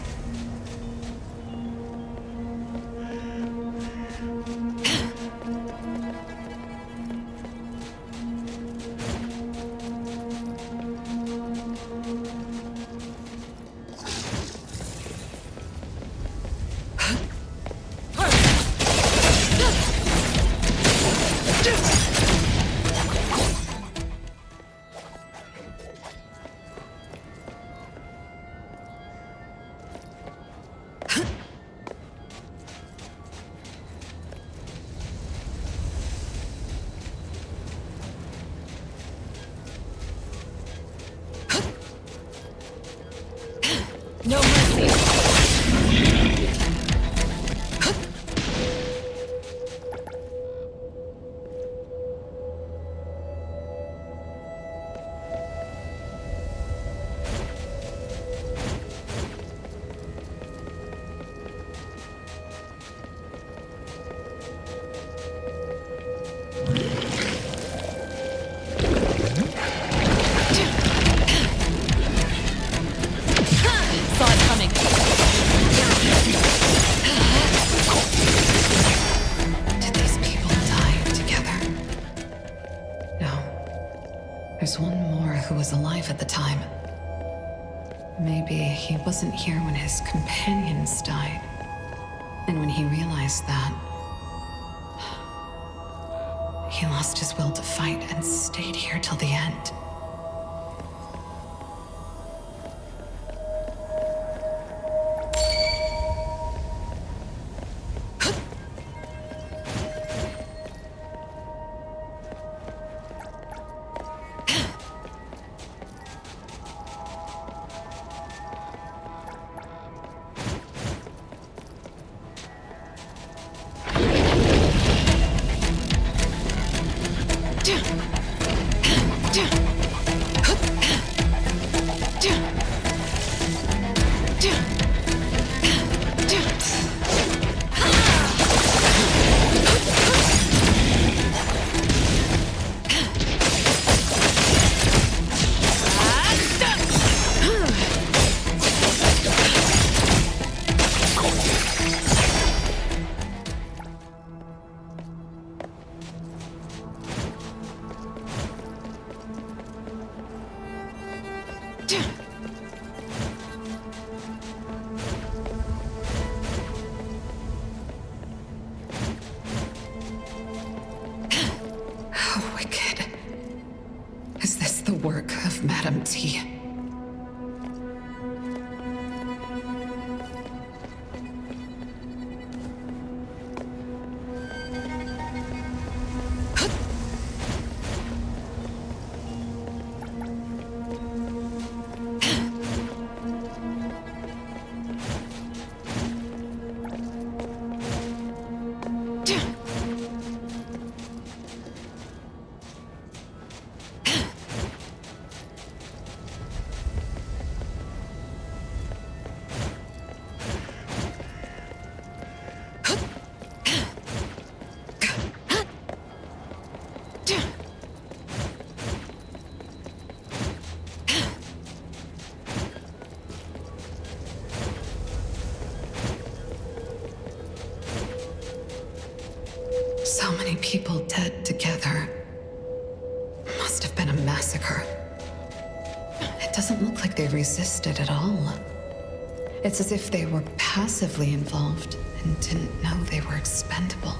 [SPEAKER 13] No mercy.
[SPEAKER 12] There's one more who was alive at the time. Maybe he wasn't here when his companions died. And when he realized that, he lost his will to fight and stayed here till the end. How wicked. Is this the work of Madame T? people dead together. Must have been a massacre. It doesn't look like they resisted at all. It's as if they were passively involved and didn't know they were expendable.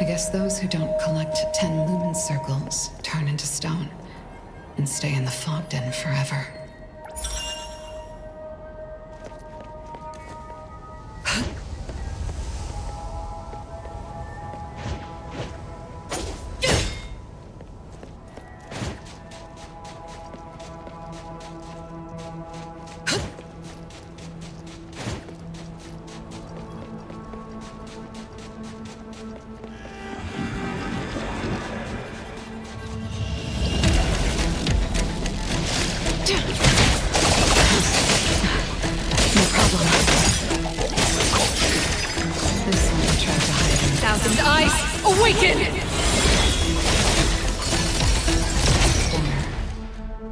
[SPEAKER 12] I guess those who don't collect 10 lumen circles turn into stone and stay in the fog den forever.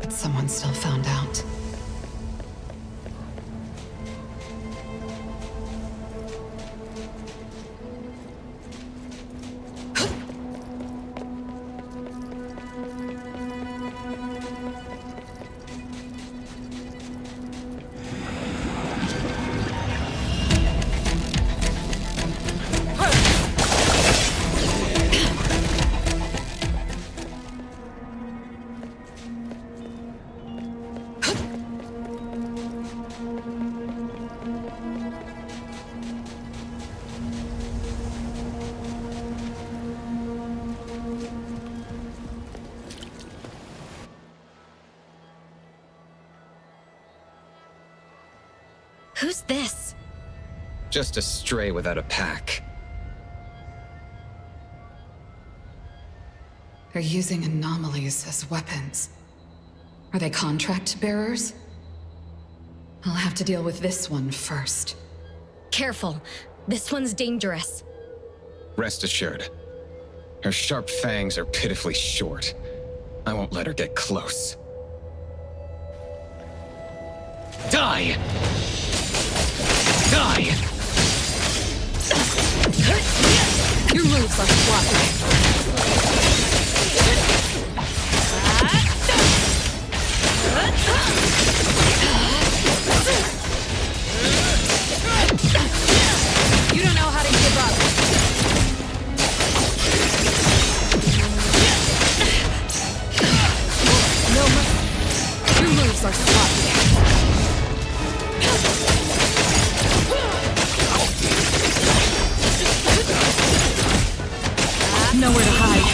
[SPEAKER 12] But someone still found out.
[SPEAKER 10] Who's this?
[SPEAKER 14] Just a stray without a pack.
[SPEAKER 12] They're using anomalies as weapons. Are they contract bearers? I'll have to deal with this one first.
[SPEAKER 10] Careful. This one's dangerous.
[SPEAKER 14] Rest assured. Her sharp fangs are pitifully short. I won't let her get close. Die! Die!
[SPEAKER 10] Your moves are sloppy. You don't know how to give up. No, your moves are sloppy. Nowhere to hide.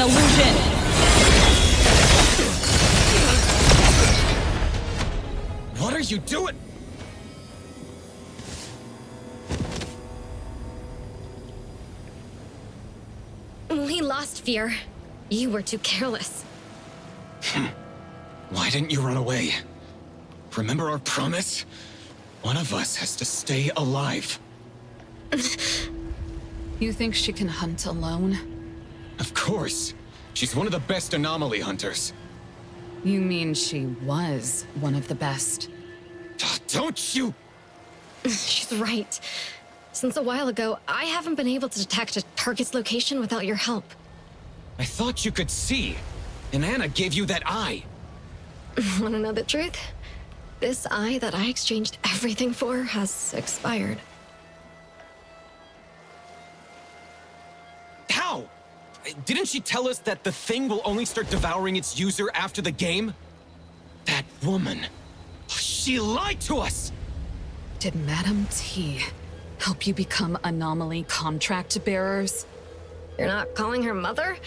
[SPEAKER 15] illusion!
[SPEAKER 14] What are you doing?
[SPEAKER 10] We lost fear. You were too careless.
[SPEAKER 14] Why didn't you run away? Remember our promise? One of us has to stay alive.
[SPEAKER 12] You think she can hunt alone?
[SPEAKER 14] Of course. She's one of the best anomaly hunters.
[SPEAKER 12] You mean she was one of the best?
[SPEAKER 14] Don't you?
[SPEAKER 10] She's right. Since a while ago, I haven't been able to detect a target's location without your help.
[SPEAKER 14] I thought you could see. And Anna gave you that eye.
[SPEAKER 10] Wanna know the truth? This eye that I exchanged everything for has expired.
[SPEAKER 14] How? Didn't she tell us that the thing will only start devouring its user after the game? That woman. She lied to us!
[SPEAKER 12] Did Madame T help you become anomaly contract bearers?
[SPEAKER 10] You're not calling her mother?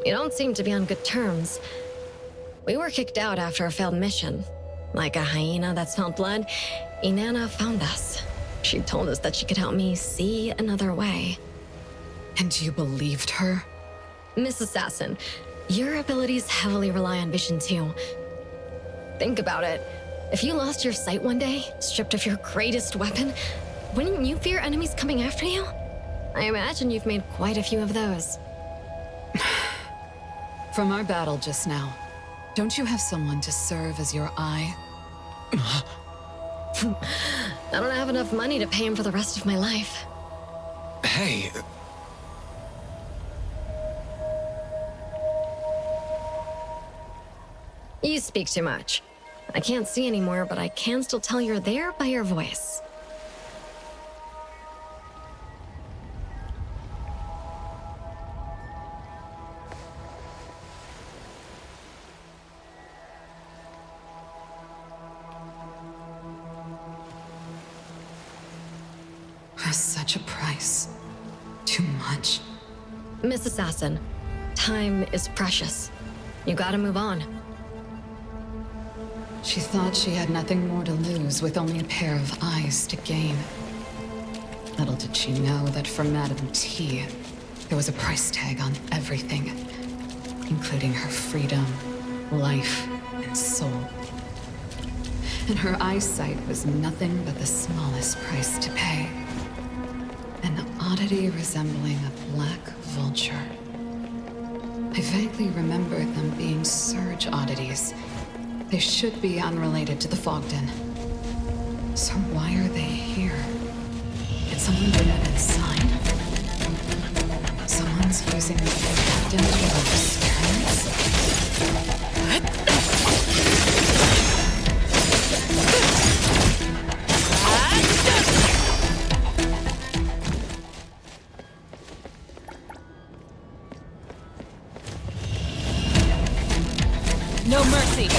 [SPEAKER 10] You don't seem to be on good terms. We were kicked out after a failed mission. Like a hyena that smelled blood, Inanna found us. She told us that she could help me see another way.
[SPEAKER 12] And you believed her?
[SPEAKER 10] Miss Assassin, your abilities heavily rely on vision too. Think about it. If you lost your sight one day, stripped of your greatest weapon, wouldn't you fear enemies coming after you? I imagine you've made quite a few of those.
[SPEAKER 12] From our battle just now, don't you have someone to serve as your eye?
[SPEAKER 10] I don't have enough money to pay him for the rest of my life.
[SPEAKER 14] Hey...
[SPEAKER 10] You speak too much. I can't see anymore, but I can still tell you're there by your voice.
[SPEAKER 12] Such a price. Too much.
[SPEAKER 10] Miss Assassin, time is precious. You gotta move on.
[SPEAKER 12] She thought she had nothing more to lose with only a pair of eyes to gain. Little did she know that for Madame T, there was a price tag on everything, including her freedom, life, and soul. And her eyesight was nothing but the smallest price to pay. An oddity resembling a black vulture. I vaguely remember them being surge oddities. They should be unrelated to the Fogden. So why are they here? Did someone bring them inside? Someone's using the Fogden to run experiments?
[SPEAKER 15] No mercy!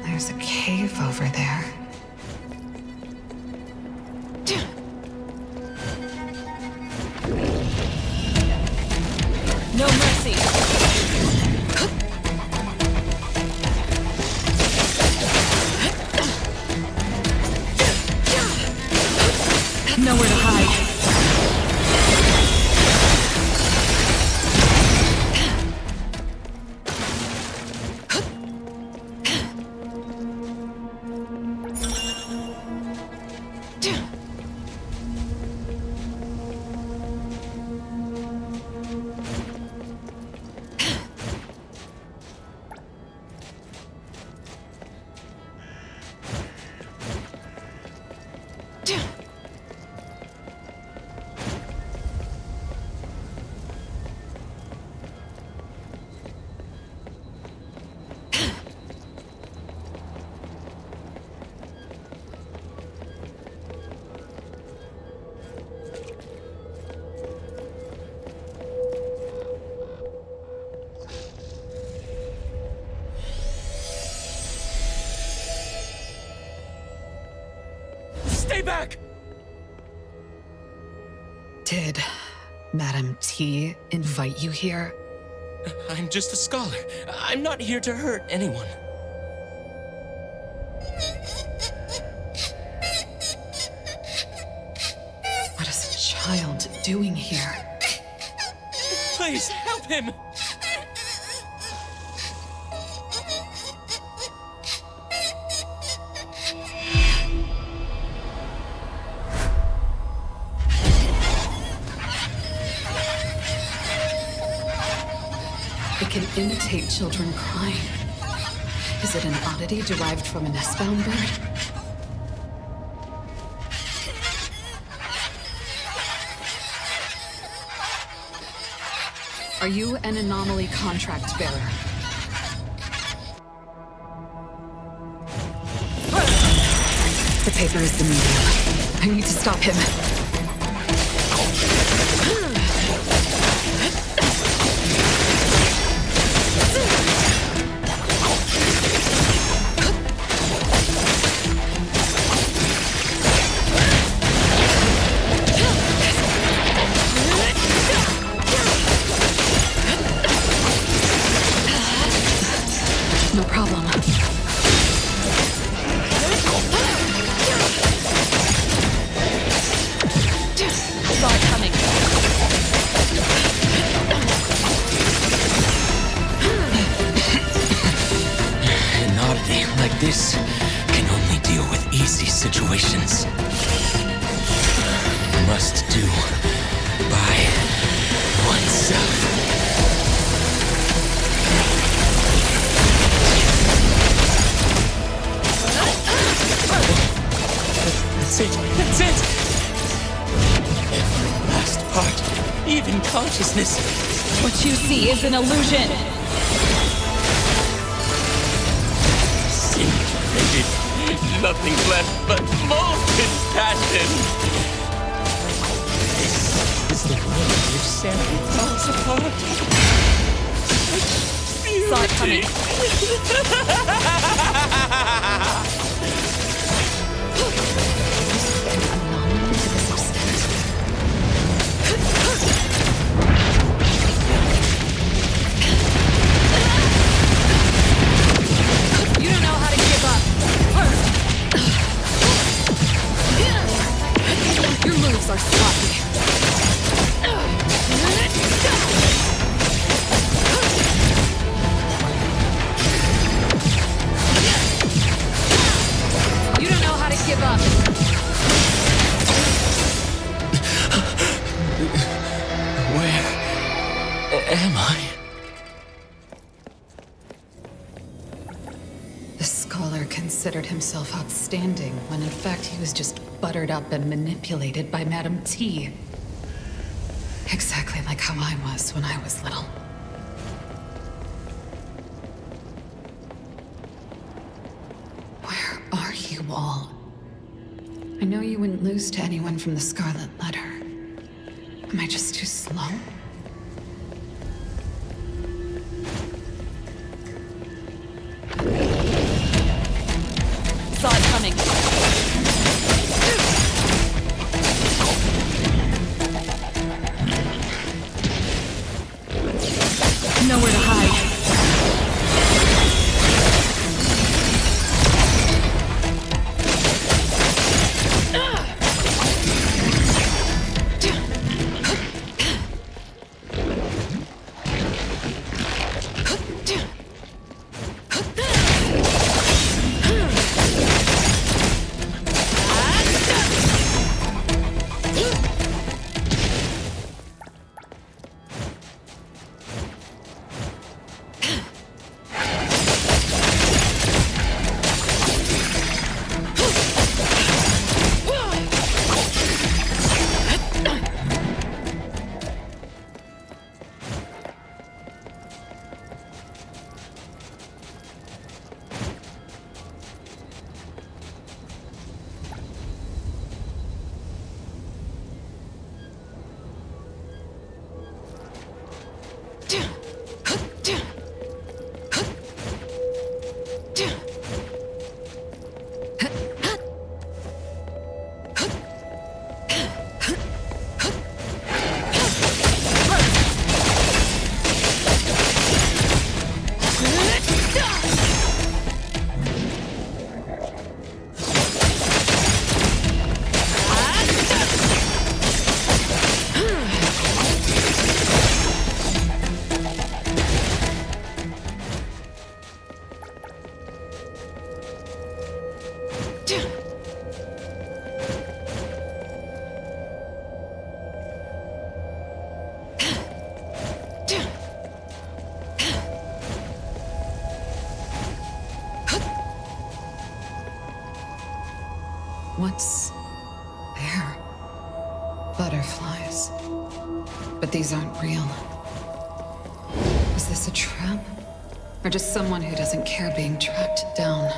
[SPEAKER 12] There's a cave over there.
[SPEAKER 15] No mercy. Nowhere to hide.
[SPEAKER 14] Stay back!
[SPEAKER 12] Did Madam T invite you here?
[SPEAKER 3] I'm just a scholar. I'm not here to hurt anyone.
[SPEAKER 12] What is a child doing here?
[SPEAKER 3] Please, help him!
[SPEAKER 12] It can imitate children crying. Is it an oddity derived from a nest-bound bird? Are you an anomaly contract bearer? The paper is the medium. I need to stop him. No problem.
[SPEAKER 15] Saw it coming.
[SPEAKER 3] An oddity like this can only deal with easy situations. Must do by oneself. That's it! That's it! Every last part, even consciousness.
[SPEAKER 15] What you see is an illusion.
[SPEAKER 3] Disintegrated. Nothing left but molten passion. This is the world in which sanity falls apart.
[SPEAKER 15] Saw it coming. You don't know how to give up.
[SPEAKER 12] himself outstanding, when in fact he was just buttered up and manipulated by Madame T. Exactly like how I was when I was little. Where are you all? I know you wouldn't lose to anyone from the Scarlet Letter. Am I just too slow?
[SPEAKER 15] Saw it coming. Nowhere to hide.
[SPEAKER 12] What's there? Butterflies. But these aren't real. Is this a trap? Or just someone who doesn't care being tracked down?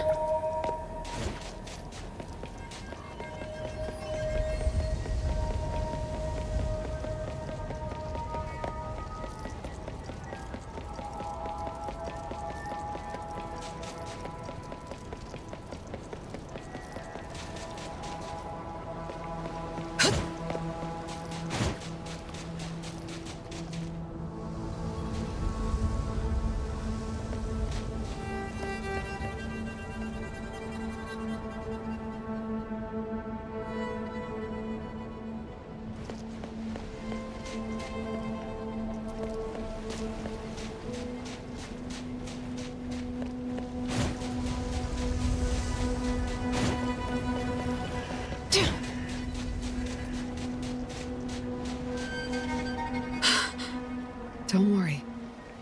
[SPEAKER 12] Don't worry.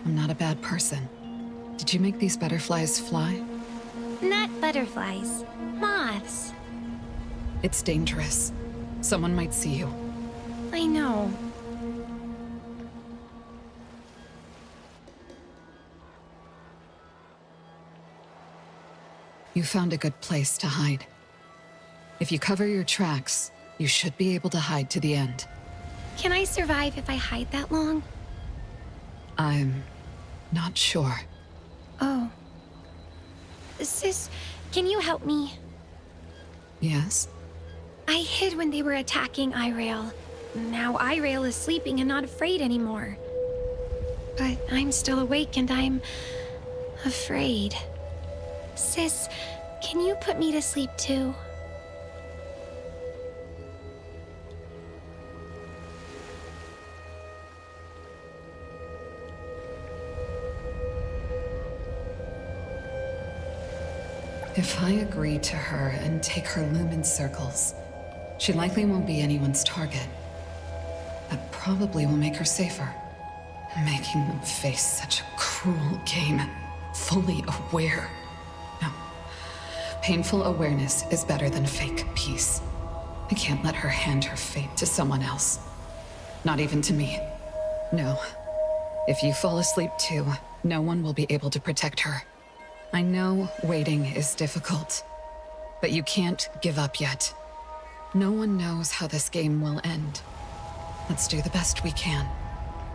[SPEAKER 12] I'm not a bad person. Did you make these butterflies fly?
[SPEAKER 4] Not butterflies. Moths.
[SPEAKER 12] It's dangerous. Someone might see you.
[SPEAKER 4] I know.
[SPEAKER 12] You found a good place to hide. If you cover your tracks, you should be able to hide to the end.
[SPEAKER 4] Can I survive if I hide that long?
[SPEAKER 12] I'm not sure.
[SPEAKER 4] Oh. Sis, can you help me?
[SPEAKER 12] Yes?
[SPEAKER 4] I hid when they were attacking Irail. Now Irail is sleeping and not afraid anymore. But I'm still awake and I'm afraid. Sis, can you put me to sleep too?
[SPEAKER 12] If I agree to her and take her lumen circles, she likely won't be anyone's target. That probably will make her safer. Making them face such a cruel game, fully aware. No. Painful awareness is better than fake peace. I can't let her hand her fate to someone else. Not even to me. No. If you fall asleep too, no one will be able to protect her. I know waiting is difficult, but you can't give up yet. No one knows how this game will end. Let's do the best we can.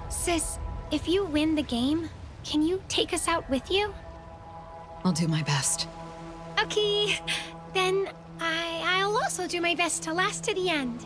[SPEAKER 4] Sis, if you win the game, can you take us out with you?
[SPEAKER 12] I'll do my best.
[SPEAKER 4] Okay, then I'll also do my best to last to the end.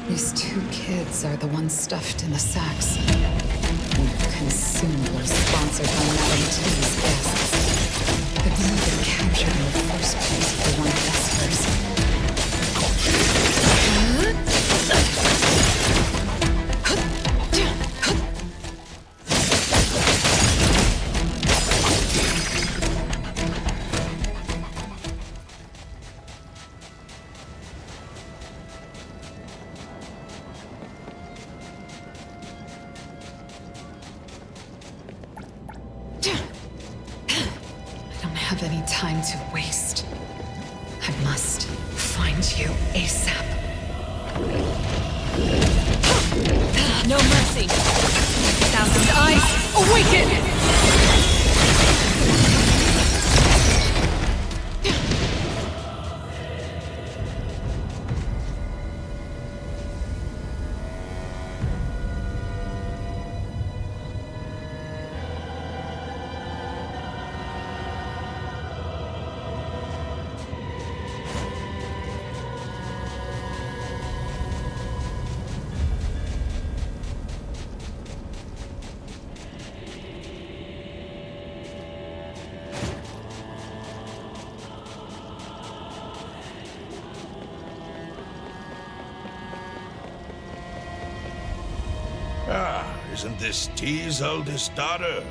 [SPEAKER 12] These two kids are the ones stuffed in the sacks. Consumables sponsored by Madame T's guests. They wouldn't have been captured in the first place if they weren't Vespers. To waste. I must find you ASAP.
[SPEAKER 15] No mercy. Thousand eyes, awaken!
[SPEAKER 9] Isn't this T's oldest daughter?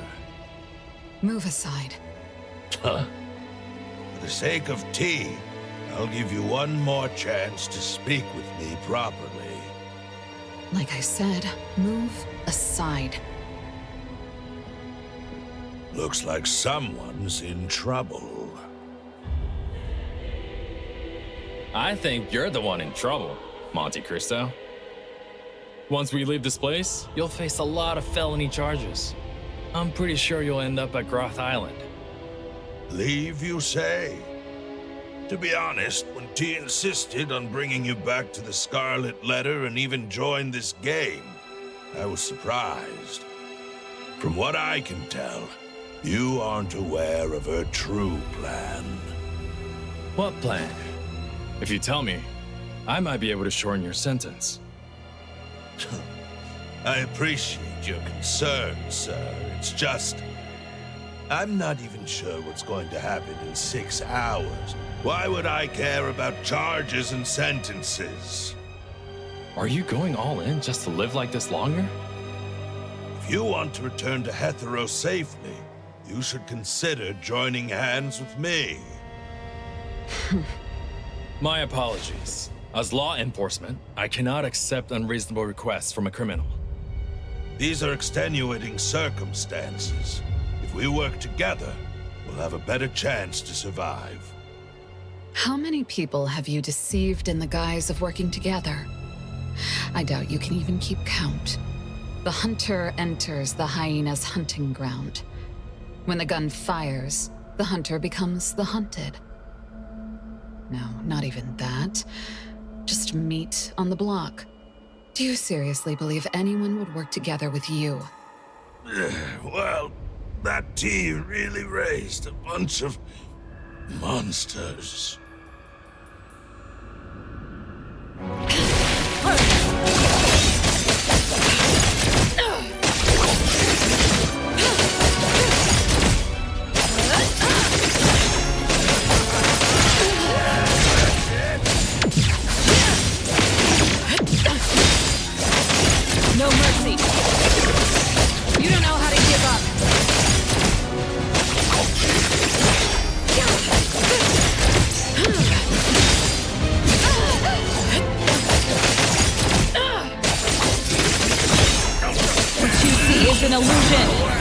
[SPEAKER 12] Move aside.
[SPEAKER 9] Huh? For the sake of T, I'll give you one more chance to speak with me properly.
[SPEAKER 12] Like I said, move aside.
[SPEAKER 9] Looks like someone's in trouble.
[SPEAKER 7] I think you're the one in trouble, Monte Cristo. Once we leave this place, you'll face a lot of felony charges. I'm pretty sure you'll end up at Groth Island.
[SPEAKER 9] Leave, you say? To be honest, when T insisted on bringing you back to the Scarlet Letter and even joined this game, I was surprised. From what I can tell, you aren't aware of her true plan.
[SPEAKER 7] What plan? If you tell me, I might be able to shorten your sentence.
[SPEAKER 9] I appreciate your concern, sir. It's just... I'm not even sure what's going to happen in 6 hours. Why would I care about charges and sentences?
[SPEAKER 7] Are you going all in just to live like this longer?
[SPEAKER 9] If you want to return to Hetero safely, you should consider joining hands with me.
[SPEAKER 7] My apologies. As law enforcement, I cannot accept unreasonable requests from a criminal.
[SPEAKER 9] These are extenuating circumstances. If we work together, we'll have a better chance to survive.
[SPEAKER 12] How many people have you deceived in the guise of working together? I doubt you can even keep count. The hunter enters the hyena's hunting ground. When the gun fires, the hunter becomes the hunted. No, not even that. Just meet on the block. Do you seriously believe anyone would work together with you?
[SPEAKER 9] Well, that T really raised a bunch of monsters.
[SPEAKER 15] is an illusion!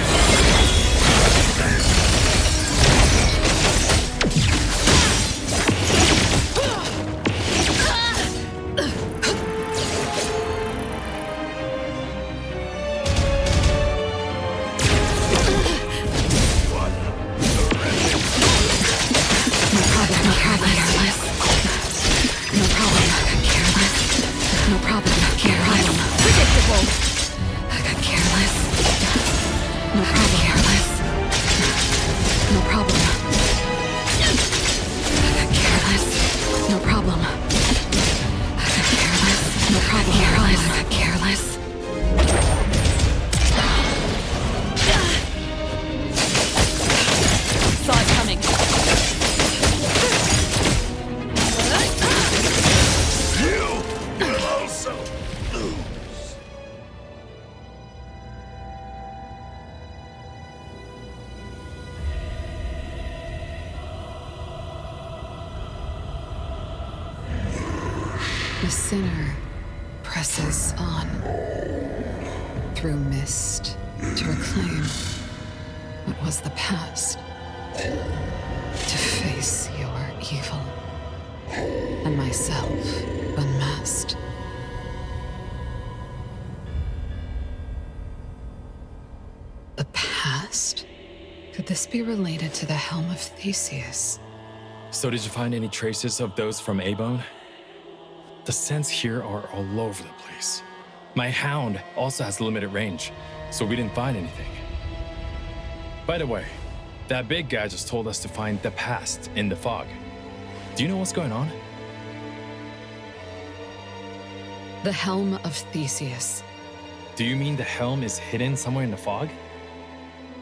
[SPEAKER 12] The sinner presses on through mist to reclaim what was the past, to face your evil, and myself unmasked. The past? Could this be related to the Helm of Theseus?
[SPEAKER 7] So did you find any traces of those from A-Bone? The scents here are all over the place. My hound also has limited range, so we didn't find anything. By the way, that big guy just told us to find the past in the fog. Do you know what's going on?
[SPEAKER 12] The Helm of Theseus.
[SPEAKER 7] Do you mean the helm is hidden somewhere in the fog?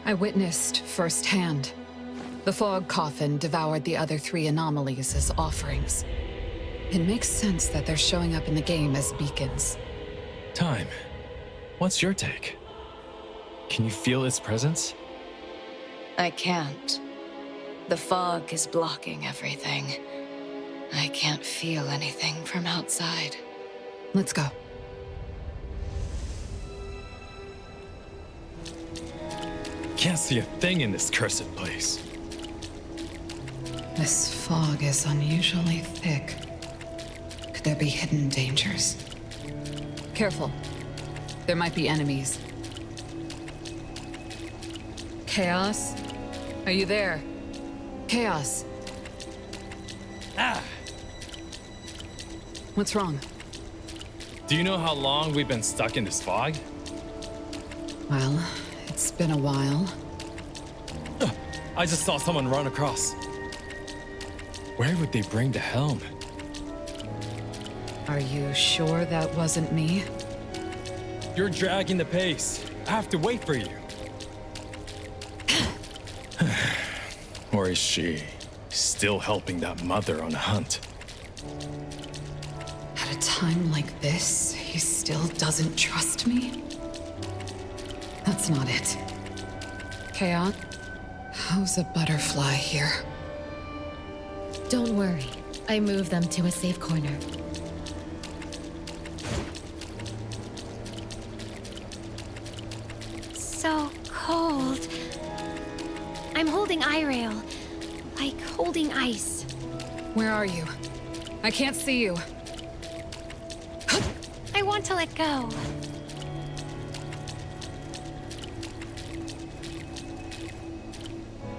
[SPEAKER 12] I witnessed firsthand. The fog coffin devoured the other 3 anomalies as offerings. It makes sense that they're showing up in the game as beacons.
[SPEAKER 7] Time. What's your take? Can you feel its presence?
[SPEAKER 13] I can't. The fog is blocking everything. I can't feel anything from outside.
[SPEAKER 12] Let's go.
[SPEAKER 7] Can't see a thing in this cursed place.
[SPEAKER 12] This fog is unusually thick. Could there be hidden dangers? Careful. There might be enemies. Chaos? Are you there? Chaos.
[SPEAKER 7] Ah!
[SPEAKER 12] What's wrong?
[SPEAKER 7] Do you know how long we've been stuck in this fog?
[SPEAKER 12] Well, it's been a while.
[SPEAKER 7] I just saw someone run across. Where would they bring the helm?
[SPEAKER 12] Are you sure that wasn't me?
[SPEAKER 7] You're dragging the pace. I have to wait for you. Or is she still helping that mother on the hunt?
[SPEAKER 12] At a time like this, he still doesn't trust me? That's not it. Chaos, how's a butterfly here?
[SPEAKER 10] Don't worry. I moved them to a safe corner.
[SPEAKER 4] So cold. I'm holding I-rail, like holding ice.
[SPEAKER 12] Where are you? I can't see you.
[SPEAKER 4] I want to let go.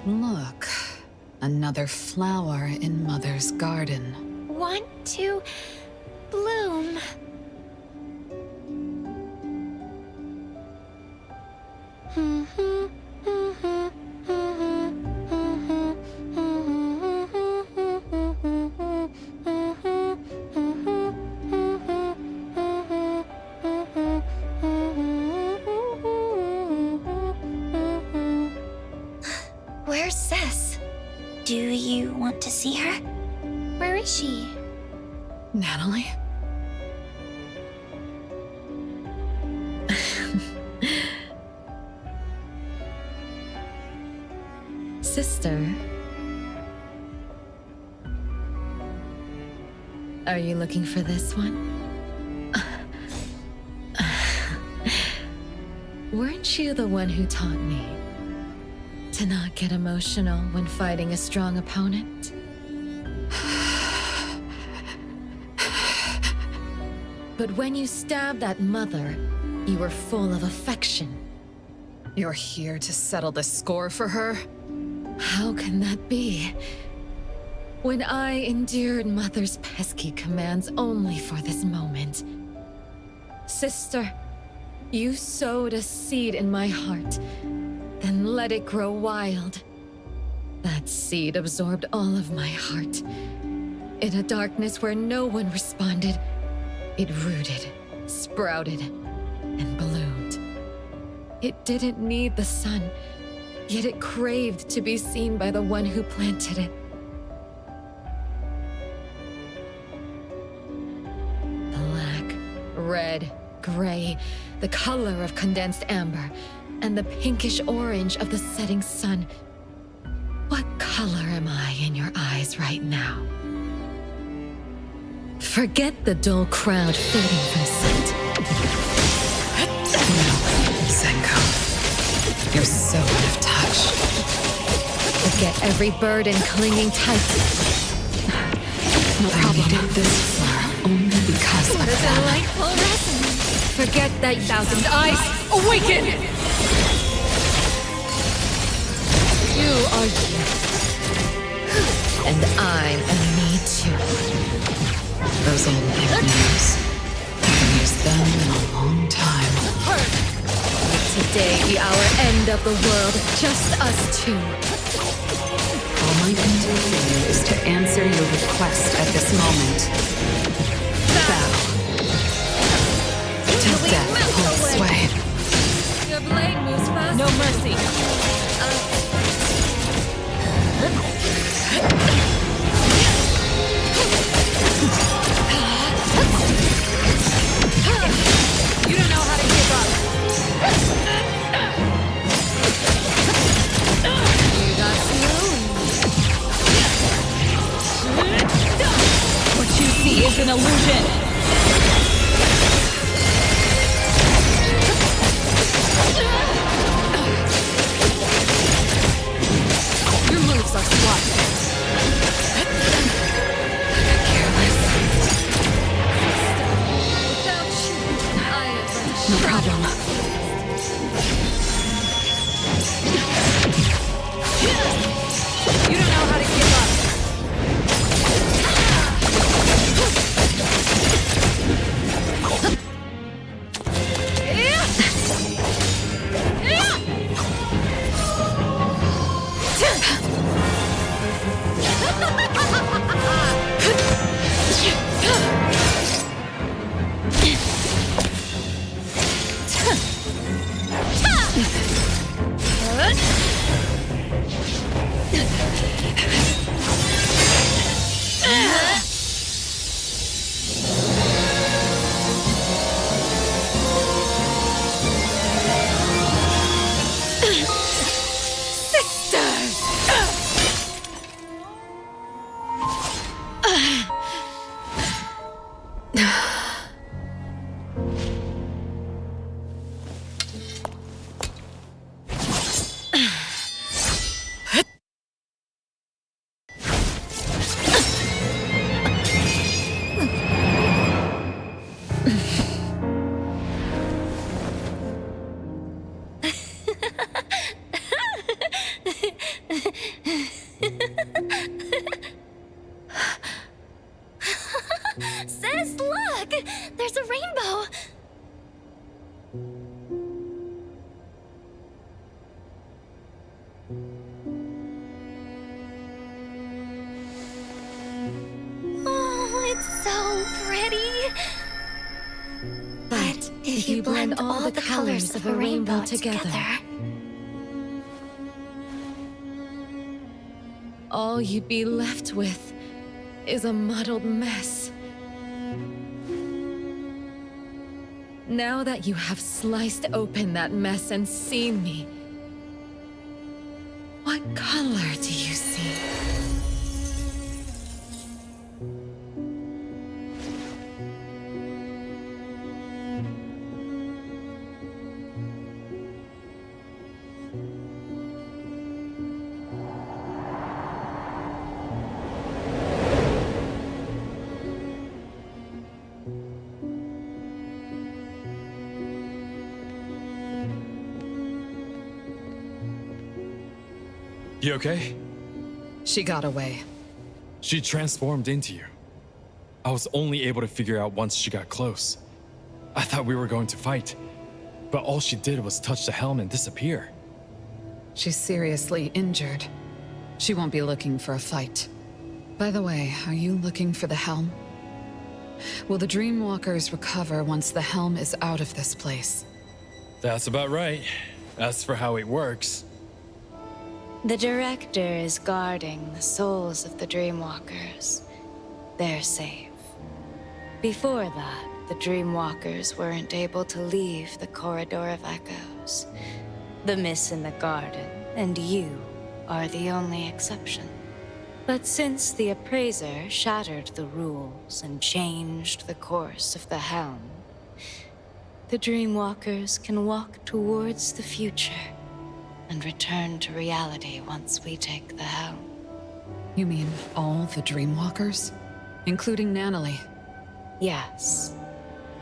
[SPEAKER 12] Look, another flower in Mother's garden.
[SPEAKER 4] Want to bloom.
[SPEAKER 11] Where's Cess? Do you want to see her?
[SPEAKER 4] Where is she?
[SPEAKER 12] Natalie?
[SPEAKER 10] Sister? Are you looking for this one?
[SPEAKER 8] Weren't you the one who taught me to not get emotional when fighting a strong opponent? But when you stabbed that mother, you were full of affection.
[SPEAKER 12] You're here to settle the score for her?
[SPEAKER 8] How can that be? When I endured Mother's pesky commands only for this moment. Sister, you sowed a seed in my heart, then let it grow wild. That seed absorbed all of my heart. In a darkness where no one responded, it rooted, sprouted, and bloomed. It didn't need the sun, yet it craved to be seen by the one who planted it. Black, red, gray, the color of condensed amber, and the pinkish orange of the setting sun. What color am I in your eyes right now? Forget the dull crowd fading from sight.
[SPEAKER 12] No, Senko. You're so out of touch.
[SPEAKER 8] Forget every burden clinging tight.
[SPEAKER 12] No problem. I made it this far only because
[SPEAKER 8] What
[SPEAKER 12] of
[SPEAKER 8] a
[SPEAKER 12] that.
[SPEAKER 8] delightful resonance. Forget that
[SPEAKER 15] Thousand eyes, awaken!
[SPEAKER 8] you are you. And I'm a me too.
[SPEAKER 12] Those old nicknames. Haven't used them in a long time.
[SPEAKER 8] Today be our end of the world, just us two.
[SPEAKER 12] All I can do for you is to answer your request at this moment. Bow. Till death pulls sway.
[SPEAKER 8] Your blade moves fast.
[SPEAKER 15] No mercy. You don't know how to give up.
[SPEAKER 8] You got slow.
[SPEAKER 15] What you see is an illusion.
[SPEAKER 8] Your moves are sloppy.
[SPEAKER 12] No problem.
[SPEAKER 15] You don't know how to give up.
[SPEAKER 11] Sis, look! There's a rainbow! Oh, it's so pretty!
[SPEAKER 8] But if you blend all the colors of a rainbow together, all you'd be left with is a muddled mess. Now that you have sliced open that mess and seen me, what color do you see?
[SPEAKER 7] You okay?
[SPEAKER 12] She got away.
[SPEAKER 7] She transformed into you. I was only able to figure out once she got close. I thought we were going to fight, but all she did was touch the helm and disappear.
[SPEAKER 12] She's seriously injured. She won't be looking for a fight. By the way, are you looking for the helm? Will the Dreamwalkers recover once the helm is out of this place?
[SPEAKER 7] That's about right. As for how it works...
[SPEAKER 13] The Director is guarding the souls of the Dreamwalkers. They're safe. Before that, the Dreamwalkers weren't able to leave the Corridor of Echoes. The Miss in the Garden and you are the only exception. But since the Appraiser shattered the rules and changed the course of the helm, the Dreamwalkers can walk towards the future and return to reality once we take the helm.
[SPEAKER 12] You mean all the Dreamwalkers? Including Natalie?
[SPEAKER 13] Yes.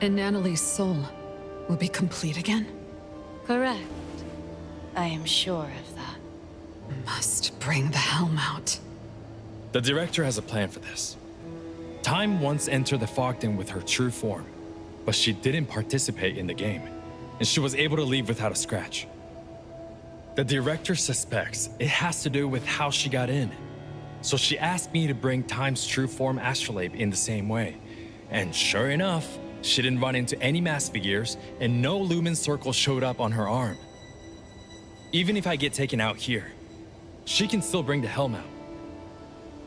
[SPEAKER 12] And Natalie's soul will be complete again?
[SPEAKER 13] Correct. I am sure of that.
[SPEAKER 12] Must bring the helm out.
[SPEAKER 7] The Director has a plan for this. Time once entered the Fogden with her true form, but she didn't participate in the game, and she was able to leave without a scratch. The Director suspects it has to do with how she got in, so she asked me to bring Time's true form astrolabe in the same way. And sure enough, she didn't run into any mass figures, and no lumen circle showed up on her arm. Even if I get taken out here, she can still bring the helm out.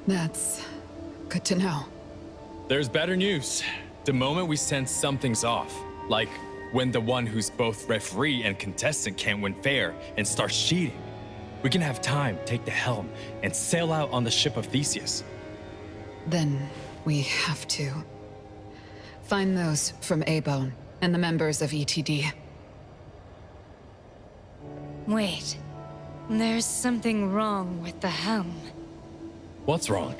[SPEAKER 12] That's good to know.
[SPEAKER 7] There's better news. The moment we sense something's off, like when the one who's both referee and contestant can't win fair and starts cheating, we can have Time take the helm and sail out on the ship of Theseus.
[SPEAKER 12] Then we have to find those from A-Bone and the members of ETD.
[SPEAKER 13] Wait. There's something wrong with the helm.
[SPEAKER 7] What's wrong?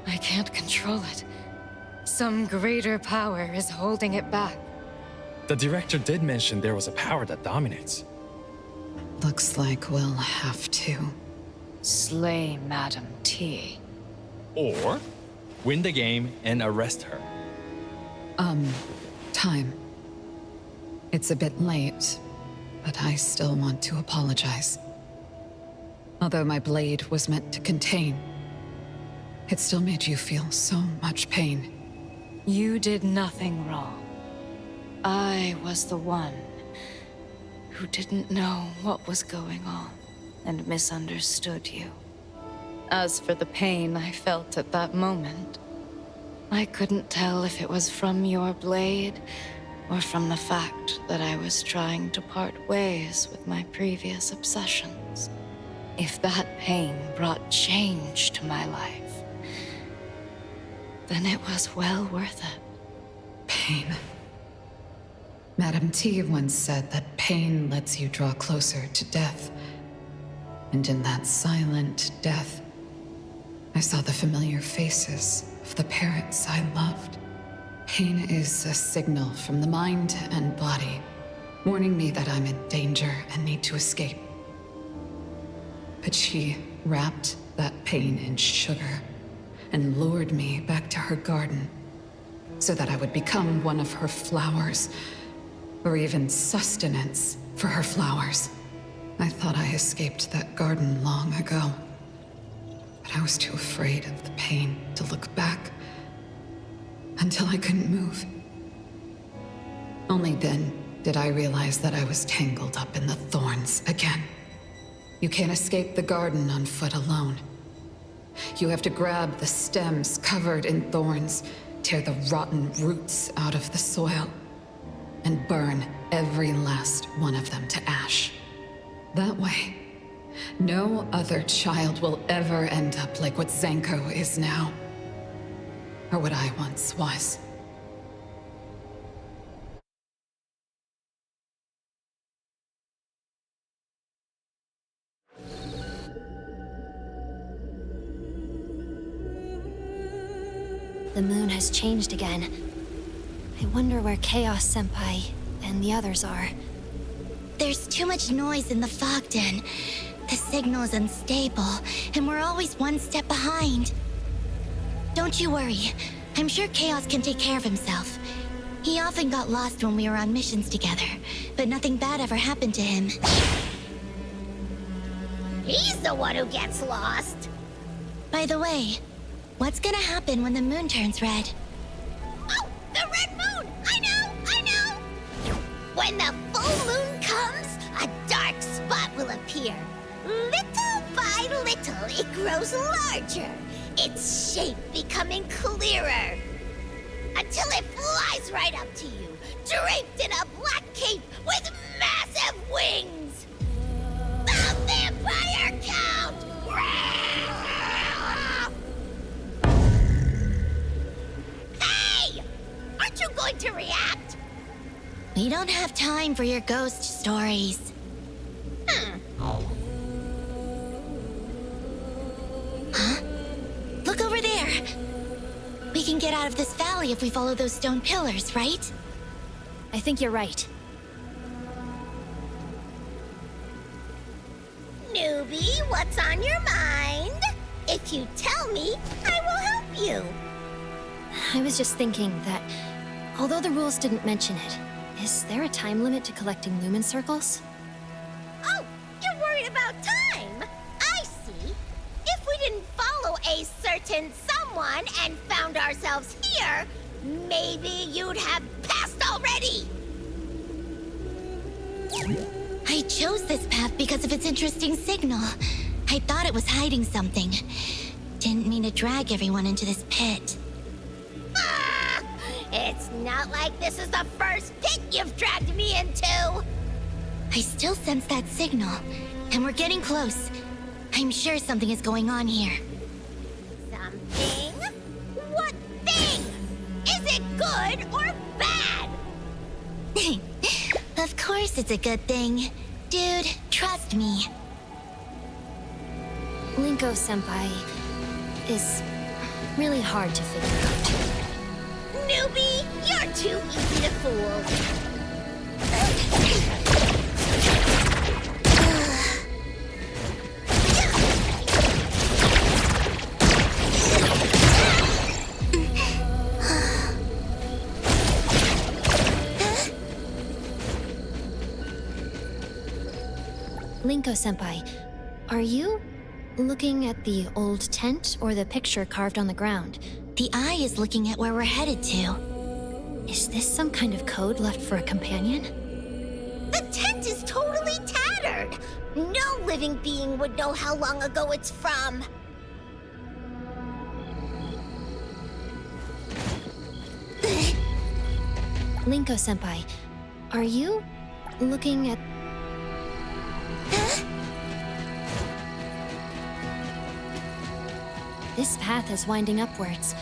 [SPEAKER 13] I can't control it. Some greater power is holding it back.
[SPEAKER 7] The Director did mention there was a power that dominates.
[SPEAKER 12] Looks like we'll have to
[SPEAKER 13] slay Madam T.
[SPEAKER 7] Or win the game and arrest her.
[SPEAKER 12] Time. It's a bit late, but I still want to apologize. Although my blade was meant to contain, it still made you feel so much pain.
[SPEAKER 13] You did nothing wrong. I was the one who didn't know what was going on and misunderstood you. As for the pain I felt at that moment, I couldn't tell if it was from your blade or from the fact that I was trying to part ways with my previous obsessions. If that pain brought change to my life, then it was well worth it.
[SPEAKER 12] Pain. Madam T once said that pain lets you draw closer to death. And in that silent death, I saw the familiar faces of the parents I loved. Pain is a signal from the mind and body, warning me that I'm in danger and need to escape. But she wrapped that pain in sugar and lured me back to her garden so that I would become one of her flowers, or even sustenance for her flowers. I thought I escaped that garden long ago, but I was too afraid of the pain to look back until I couldn't move. Only then did I realize that I was tangled up in the thorns again. You can't escape the garden on foot alone. You have to grab the stems covered in thorns, tear the rotten roots out of the soil, and burn every last one of them to ash. That way, no other child will ever end up like what Zanko is now, or what I once was.
[SPEAKER 11] The moon has changed again. I wonder where Chaos Senpai and the others are.
[SPEAKER 16] There's too much noise in the fog den. The signal is unstable, and we're always one step behind. Don't you worry. I'm sure Chaos can take care of himself. He often got lost when we were on missions together, but nothing bad ever happened to him.
[SPEAKER 17] He's the one who gets lost.
[SPEAKER 16] By the way, what's gonna happen when the moon turns red?
[SPEAKER 17] Oh, the red moon! I know! When the full moon comes, a dark spot will appear. Little by little, it grows larger, its shape becoming clearer. Until it flies right up to you, draped in a black cape with massive wings. The Vampire Count! Hey! Aren't you going to react?
[SPEAKER 16] We don't have time for your ghost stories. Huh? Look over there! We can get out of this valley if we follow those stone pillars, right?
[SPEAKER 11] I think you're right.
[SPEAKER 17] Newbie, what's on your mind? If you tell me, I will help you.
[SPEAKER 11] I was just thinking that, although the rules didn't mention it, is there a time limit to collecting lumen circles?
[SPEAKER 17] Oh, you're worried about time. I see. If we didn't follow a certain someone and found ourselves here, maybe you'd have passed already.
[SPEAKER 16] I chose this path because of its interesting signal. I thought it was hiding something. Didn't mean to drag everyone into this pit.
[SPEAKER 17] It's not like this is the first pit you've dragged me into.
[SPEAKER 16] I still sense that signal, and we're getting close. I'm sure something is going on here.
[SPEAKER 17] Something? What thing? Is it good or bad?
[SPEAKER 16] Of course it's a good thing. Dude, trust me.
[SPEAKER 11] Linko-senpai is really hard to figure out.
[SPEAKER 17] Newbie, you're too easy to fool.
[SPEAKER 11] Linko-senpai, are you looking at the old tent or the picture carved on the ground?
[SPEAKER 16] The eye is looking at where we're headed to.
[SPEAKER 11] Is this some kind of code left for a companion?
[SPEAKER 17] The tent is totally tattered. No living being would know how long ago it's from.
[SPEAKER 11] Linko-senpai, are you looking at... This path is winding upwards.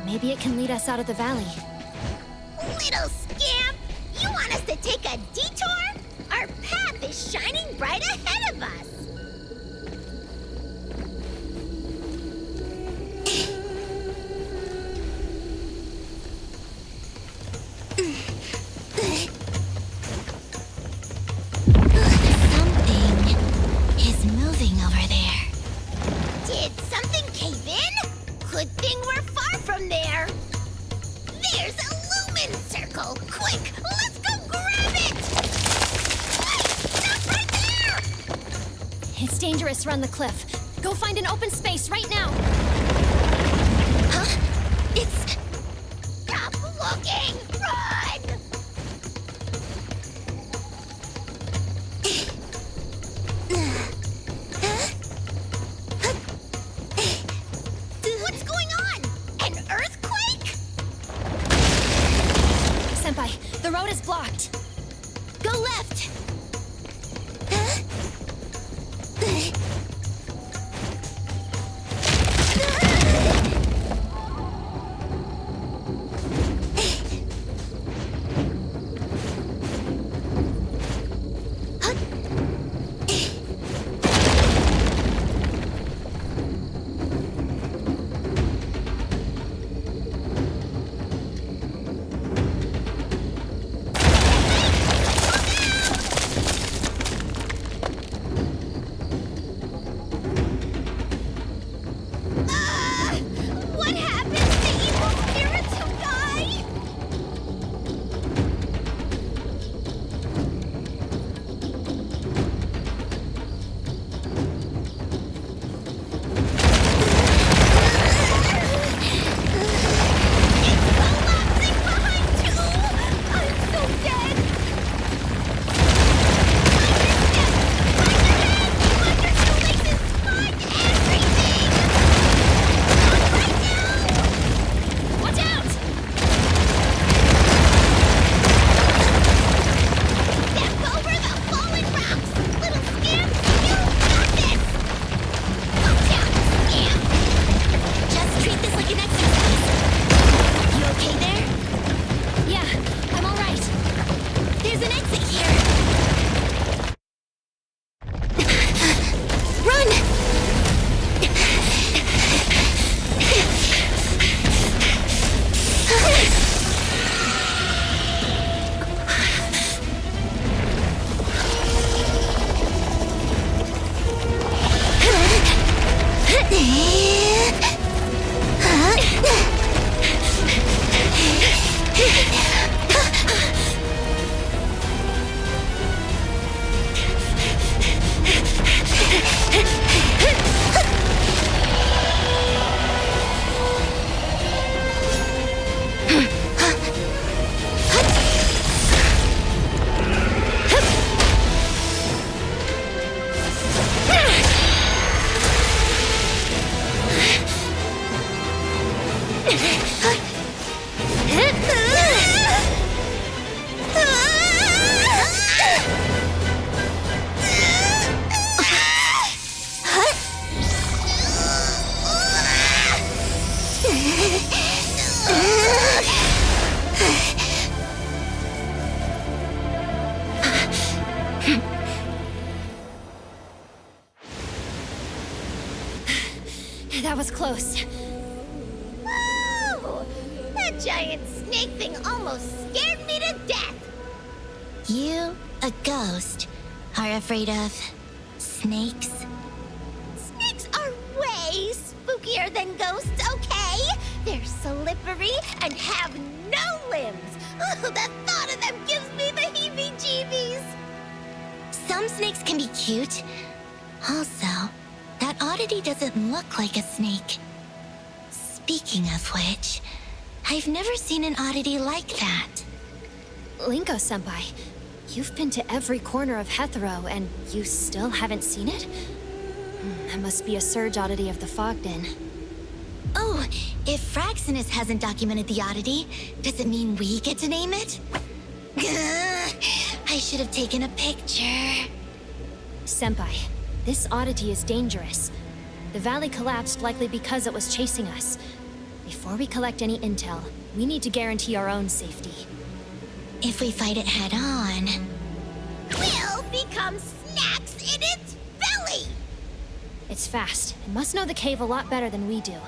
[SPEAKER 11] Maybe it can lead us out of the valley.
[SPEAKER 17] Little scamp! You want us to take a detour? Our path is shining bright ahead of us.
[SPEAKER 16] Something is moving over there.
[SPEAKER 17] Did something cave in? Good thing we're far from there. There's a lumen circle. Quick, let's go grab it! Wait, stop right there!
[SPEAKER 11] It's dangerous around the cliff. Go find an open space right now.
[SPEAKER 16] Huh? It's...
[SPEAKER 17] Stop looking! Run! What's going on? An earthquake?
[SPEAKER 11] Senpai, the road is blocked.
[SPEAKER 16] Go left!
[SPEAKER 11] That was close.
[SPEAKER 17] Oh! That giant snake thing almost scared me to death! You, a ghost, are afraid of snakes? Snakes are way spookier than ghosts, okay? They're slippery and have no limbs. Oh, the thought of them gives me the heebie-jeebies. Some snakes can be cute. Also, that oddity doesn't look like a snake. Speaking of which, I've never seen an oddity like that.
[SPEAKER 11] Linko-senpai, you've been to every corner of Hetero, and you still haven't seen it? That must be a surge oddity of the Fog Den.
[SPEAKER 16] Oh, if Fraxinus hasn't documented the oddity, does it mean we get to name it? I should have taken a picture.
[SPEAKER 11] Senpai, this oddity is dangerous. The valley collapsed likely because it was chasing us. Before we collect any intel, we need to guarantee our own safety.
[SPEAKER 16] If we fight it head-on...
[SPEAKER 17] We'll become snacks in its belly!
[SPEAKER 11] It's fast. It must know the cave a lot better than we do.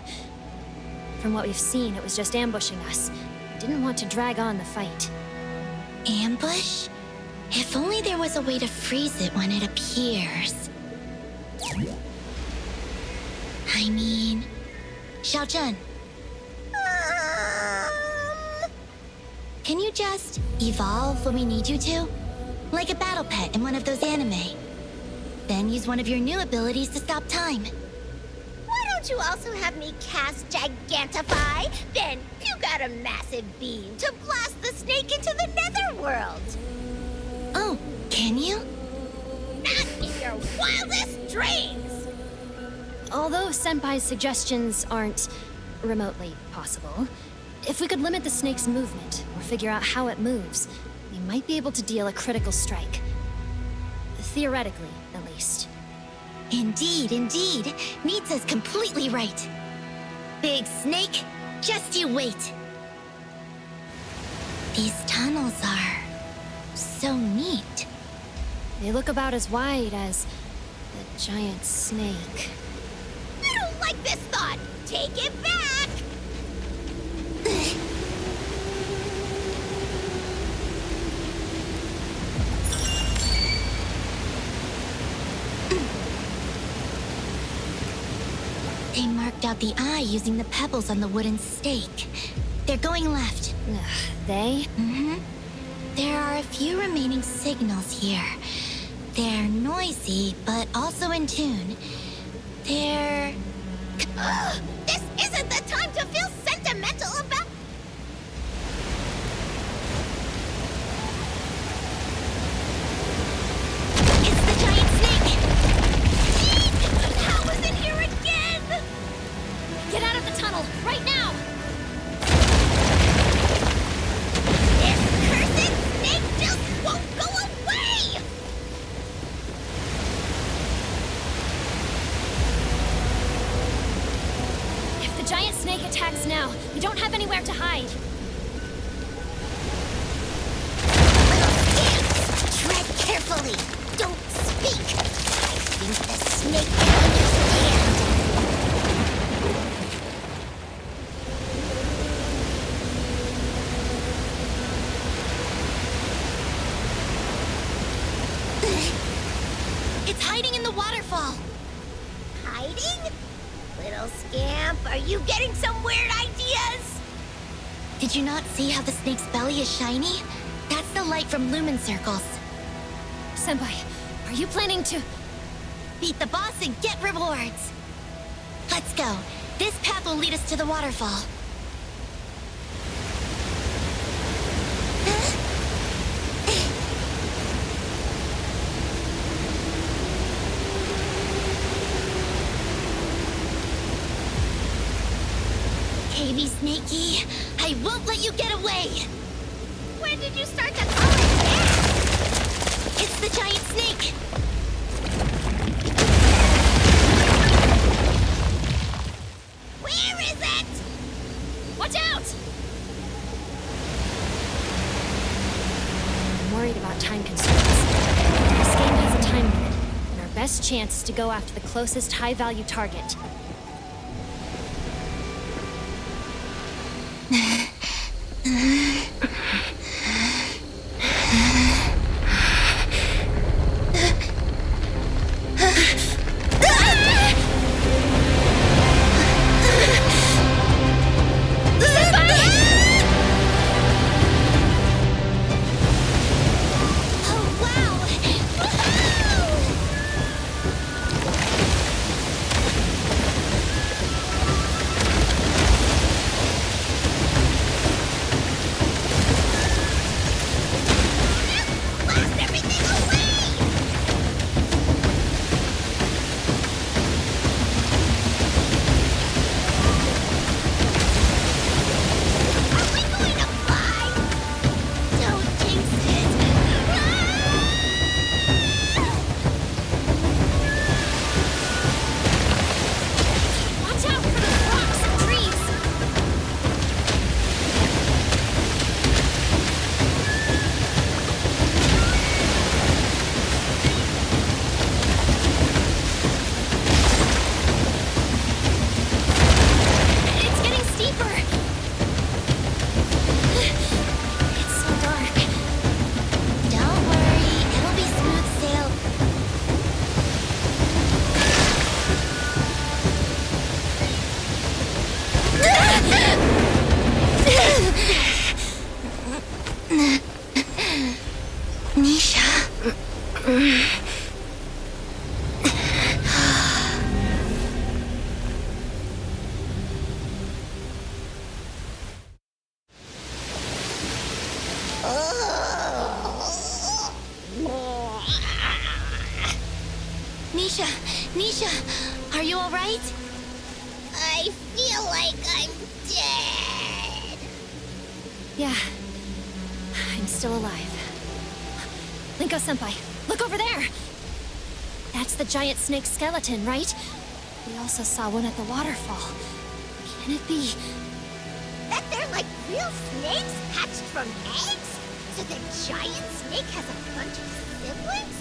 [SPEAKER 11] From what we've seen, it was just ambushing us. It didn't want to drag on the fight.
[SPEAKER 16] Ambush? If only there was a way to freeze it when it appears. I mean... Xiaojun. Can you just evolve when we need you to? Like a battle pet in one of those anime. Then use one of your new abilities to stop time.
[SPEAKER 17] Why don't you also have me cast Gigantify? Then you got a massive beam to blast the snake into the netherworld.
[SPEAKER 16] Oh, can you?
[SPEAKER 17] Not in your wildest dreams!
[SPEAKER 11] Although Senpai's suggestions aren't remotely possible, if we could limit the snake's movement, or figure out how it moves, we might be able to deal a critical strike. Theoretically, at least.
[SPEAKER 16] Indeed, indeed. Nitsa's completely right. Big Snake, just you wait. These tunnels are... so neat.
[SPEAKER 11] They look about as wide as the giant snake.
[SPEAKER 17] I don't like this thought! Take it back!
[SPEAKER 16] They marked out the eye using the pebbles on the wooden stake. They're going left.
[SPEAKER 11] They?
[SPEAKER 16] Mm-hmm. There are a few remaining signals here. They're noisy, but also in tune. They're...
[SPEAKER 17] This isn't the time to feel sentimental about...
[SPEAKER 16] It's the giant snake!
[SPEAKER 17] How is it here again?
[SPEAKER 11] Get out of the tunnel, right now!
[SPEAKER 17] This cursed snake just won't go away!
[SPEAKER 11] If the giant snake attacks now, we don't have anywhere to hide.
[SPEAKER 17] Tread carefully. Don't speak. I think the snake can understand.
[SPEAKER 16] It's hiding in the waterfall.
[SPEAKER 17] Hiding? Little scamp, are you getting some weird ideas?
[SPEAKER 16] Did you not see how the snake's belly is shiny? That's the light from lumen circles.
[SPEAKER 11] Senpai, are you planning to...
[SPEAKER 16] Beat the boss and get rewards. Let's go. This path will lead us to the waterfall. KB Snakey, I won't let you get away!
[SPEAKER 17] When did you start to call it that?
[SPEAKER 16] It's the giant snake!
[SPEAKER 17] Where is it?
[SPEAKER 11] Watch out! I'm worried about time constraints. best chance is to go after the closest high-value target.
[SPEAKER 16] Nisha, are you alright? I feel like I'm dead.
[SPEAKER 11] Yeah, I'm still alive. Linko-senpai, look over there! That's the giant snake skeleton, right? We also saw one at the waterfall. Can it be?
[SPEAKER 17] That they're like real snakes hatched from eggs? So the giant snake has a bunch of siblings?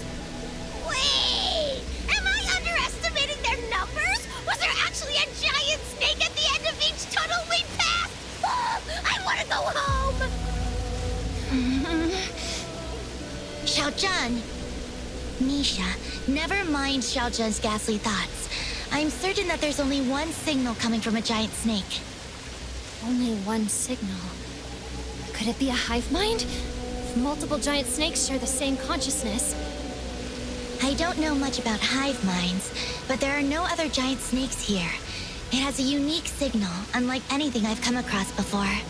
[SPEAKER 17] Wait! Am I underestimating their numbers? Was there actually a giant snake at the end of each tunnel we passed? Oh, I want to go home!
[SPEAKER 16] Xiaozhen. Nisha, never mind Xiaozhen's ghastly thoughts. I'm certain that there's only one signal coming from a giant snake.
[SPEAKER 11] Only one signal. Could it be a hive mind? If multiple giant snakes share the same consciousness.
[SPEAKER 16] I don't know much about hive minds, but there are no other giant snakes here. It has a unique signal, unlike anything I've come across before.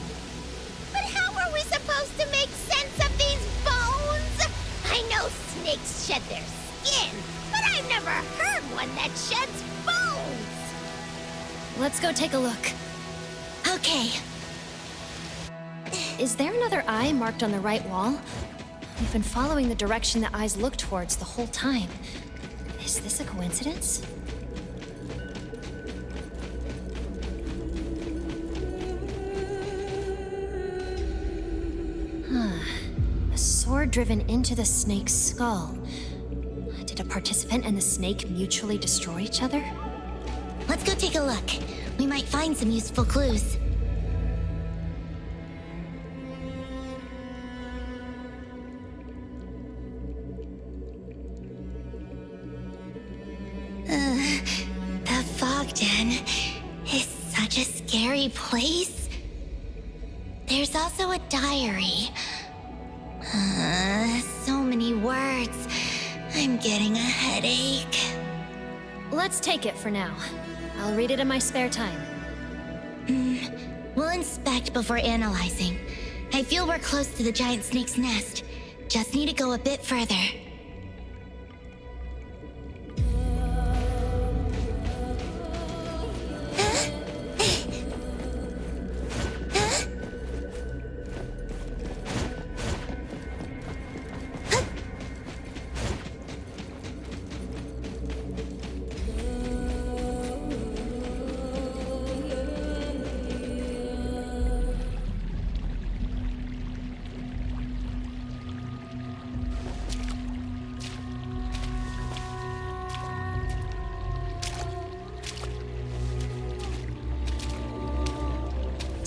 [SPEAKER 17] But how are we supposed to make sense of these bones? I know snakes shed their skin, but I've never heard one that sheds bones.
[SPEAKER 11] Let's go take a look.
[SPEAKER 16] Okay.
[SPEAKER 11] Is there another eye marked on the right wall? We've been following the direction the eyes look towards the whole time. Is this a coincidence? A sword driven into the snake's skull. Did a participant and the snake mutually destroy each other?
[SPEAKER 16] Let's go take a look. We might find some useful clues. The fog den is such a scary place. There's also a diary. So many words. I'm getting a headache.
[SPEAKER 11] Let's take it for now. I'll read it in my spare time.
[SPEAKER 16] We'll inspect before analyzing. I feel we're close to the giant snake's nest. Just need to go a bit further.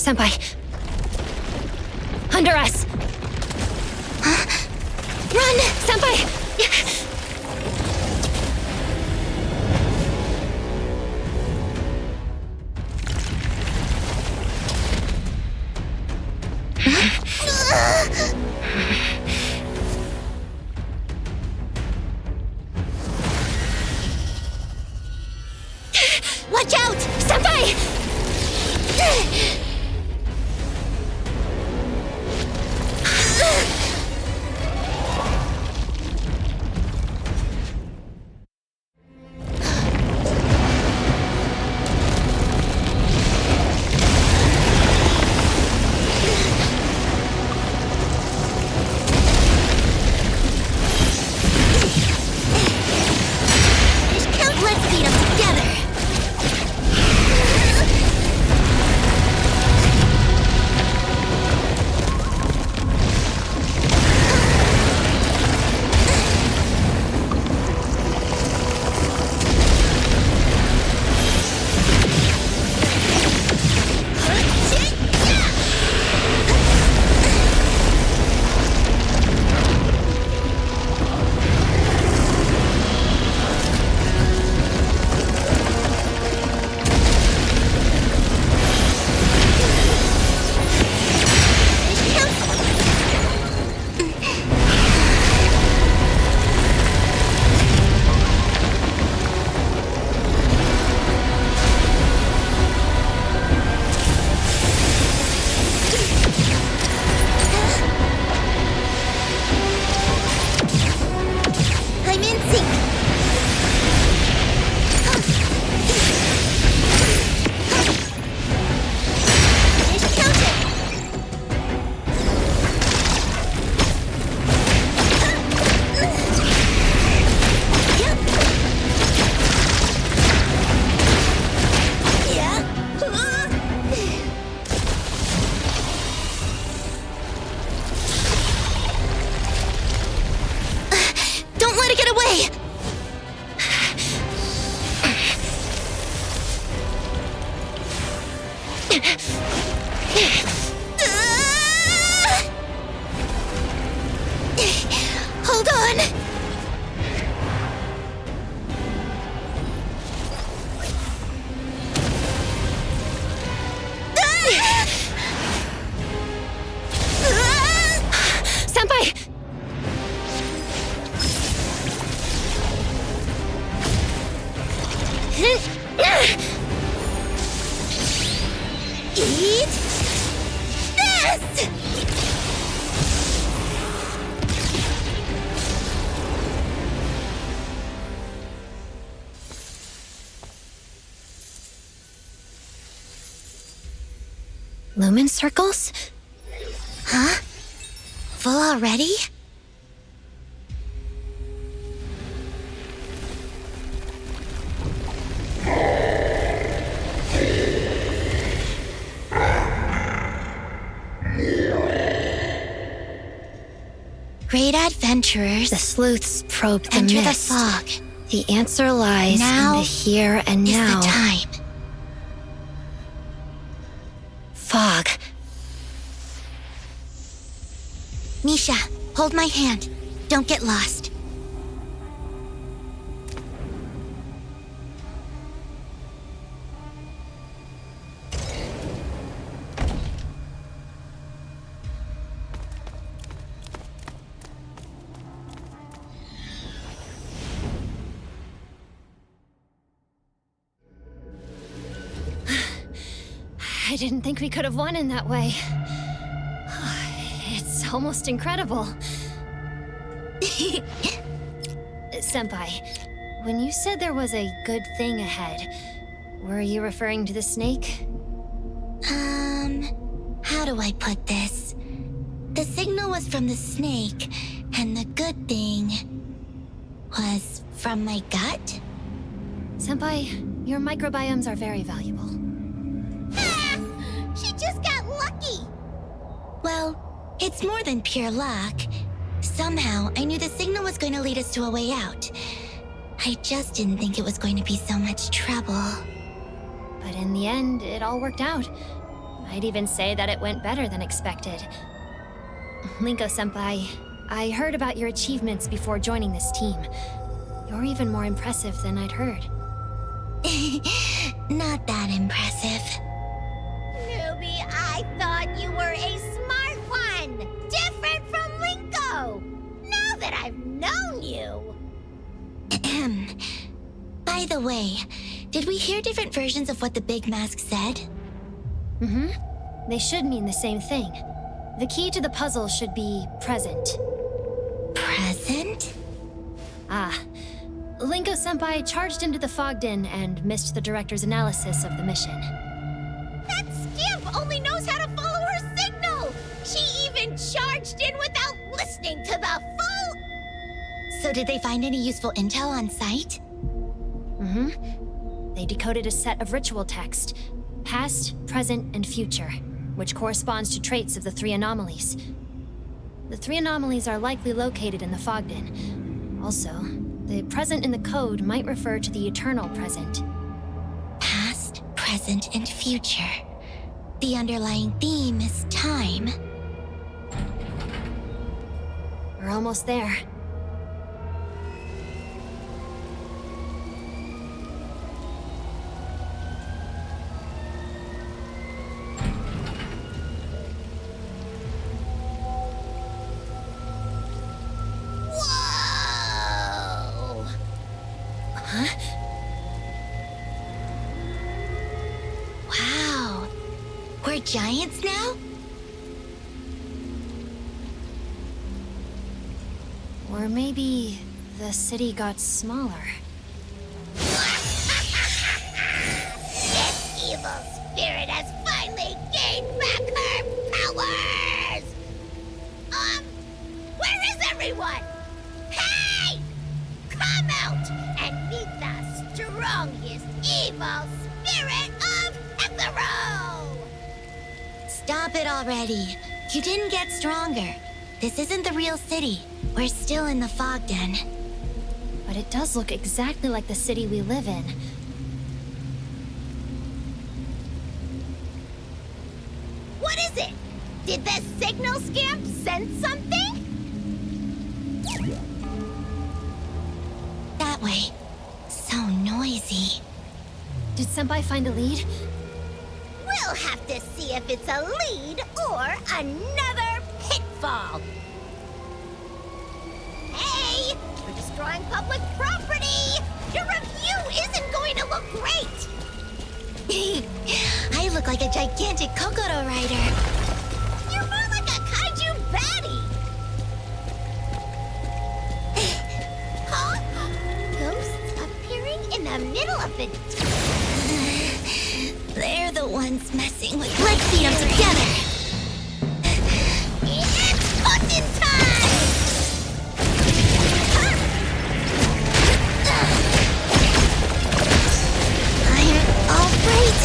[SPEAKER 10] Senpai. Under us! Run! Senpai!
[SPEAKER 16] Watch out!
[SPEAKER 10] Senpai!
[SPEAKER 16] Let's beat them together! I'm in sync. Don't let it get away! Hold on!
[SPEAKER 10] Senpai!
[SPEAKER 16] Eat this!
[SPEAKER 10] Lumen circles?
[SPEAKER 16] Huh? Full already? Great adventurers.
[SPEAKER 10] The sleuths probe the
[SPEAKER 16] Enter
[SPEAKER 10] mist.
[SPEAKER 16] the fog.
[SPEAKER 10] The answer lies
[SPEAKER 16] Now
[SPEAKER 10] in the here and
[SPEAKER 16] is
[SPEAKER 10] now.
[SPEAKER 16] the time.
[SPEAKER 10] Fog.
[SPEAKER 16] Misha, hold my hand. Don't get lost.
[SPEAKER 10] I didn't think we could have won in that way. It's almost incredible. Senpai, when you said there was a good thing ahead, were you referring to the snake?
[SPEAKER 16] How do I put this? The signal was from the snake, and the good thing was from my gut?
[SPEAKER 10] Senpai, your microbiomes are very valuable.
[SPEAKER 16] She just got lucky! Well, it's more than pure luck. Somehow, I knew the signal was going to lead us to a way out. I just didn't think it was going to be so much trouble.
[SPEAKER 10] But in the end, it all worked out.
[SPEAKER 11] I'd even say that it went better than expected. Linko-senpai, I heard about your achievements before joining this team. You're even more impressive than I'd heard.
[SPEAKER 16] Not that impressive.
[SPEAKER 17] Newbie, I thought you were a smart one! Different from Linko! Now that I've known you!
[SPEAKER 16] By the way, did we hear different versions of what the Big Mask said?
[SPEAKER 11] Mm-hmm. They should mean the same thing. The key to the puzzle should be present.
[SPEAKER 16] Present?
[SPEAKER 11] Ah. Linko-senpai charged into the fog den and missed the director's analysis of the mission.
[SPEAKER 17] That scamp only knows how to follow her signal! She even charged in without listening to the full...
[SPEAKER 16] So did they find any useful intel on site?
[SPEAKER 11] Mm-hmm. They decoded a set of ritual text. Past, present, and future, which corresponds to traits of the 3 anomalies. The 3 anomalies are likely located in the fog den. Also, the present in the code might refer to the eternal present.
[SPEAKER 16] Past, present, and future. The underlying theme is time.
[SPEAKER 11] We're almost there.
[SPEAKER 16] Wow. We're giants now?
[SPEAKER 11] Or maybe the city got smaller.
[SPEAKER 17] This evil spirit has finally gained back her powers! Where is everyone? Hey! Come out and meet the strongest evil spirit of Ethero!
[SPEAKER 16] Stop it already. You didn't get stronger. This isn't the real city. We're still in the fog den.
[SPEAKER 11] But it does look exactly like the city we live in.
[SPEAKER 17] What is it? Did the signal scamp sense something?
[SPEAKER 16] That way. So noisy.
[SPEAKER 11] Did Senpai find a lead?
[SPEAKER 17] We'll have to see if it's a lead or another pitfall. Hey! You're destroying public property! Your review isn't going to look great!
[SPEAKER 16] I look like a gigantic Kokoro rider.
[SPEAKER 17] You're more like a kaiju baddie! Huh? Ghosts appearing in the middle of the...
[SPEAKER 16] They're the ones messing with... Let's beat them together!
[SPEAKER 17] It's hunting time!
[SPEAKER 16] I'm all right.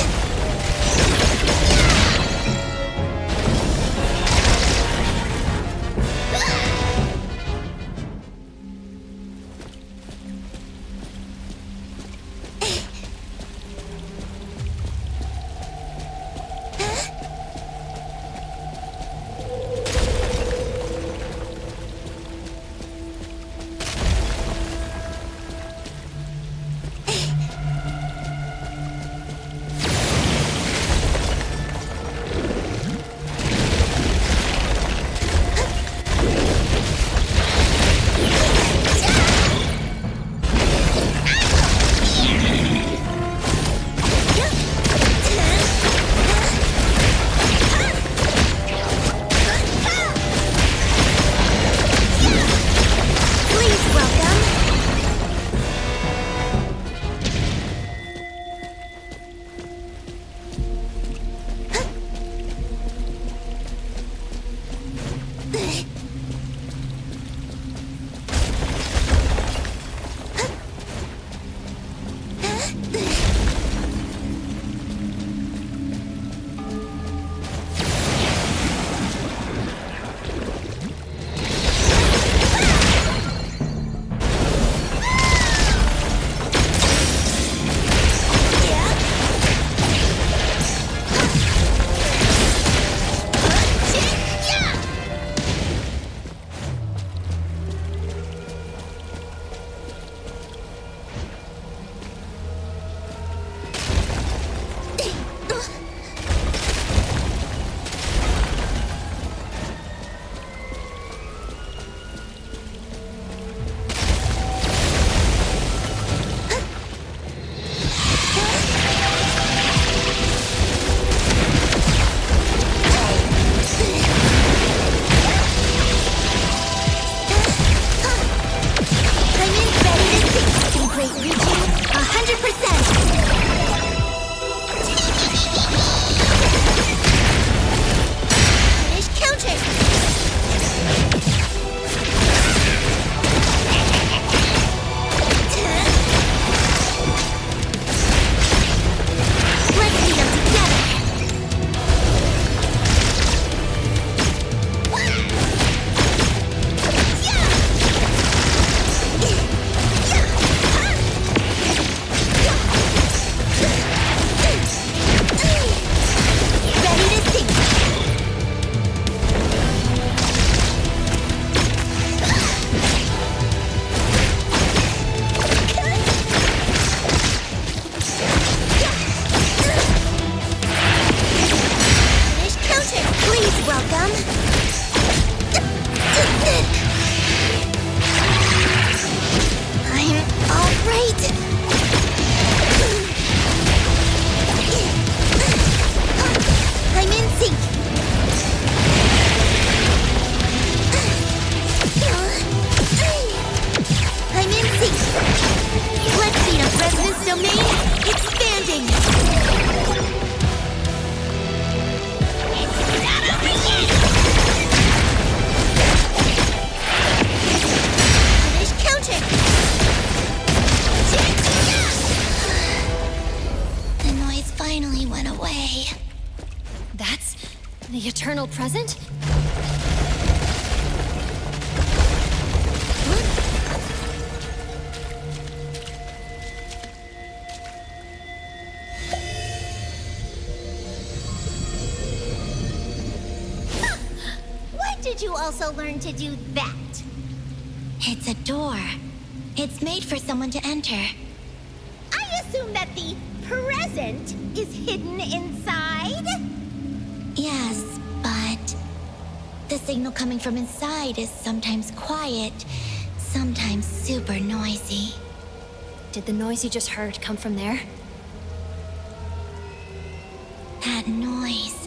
[SPEAKER 16] domain expanding.
[SPEAKER 17] It's not over yet!
[SPEAKER 16] Finish counter. The noise finally went away.
[SPEAKER 10] That's the eternal present?
[SPEAKER 17] When did you also learn to do that?
[SPEAKER 16] It's a door. It's made for someone to enter.
[SPEAKER 17] I assume that the present is hidden inside?
[SPEAKER 16] Yes, but the signal coming from inside is sometimes quiet, sometimes super noisy.
[SPEAKER 10] Did the noise you just heard come from there?
[SPEAKER 16] That noise.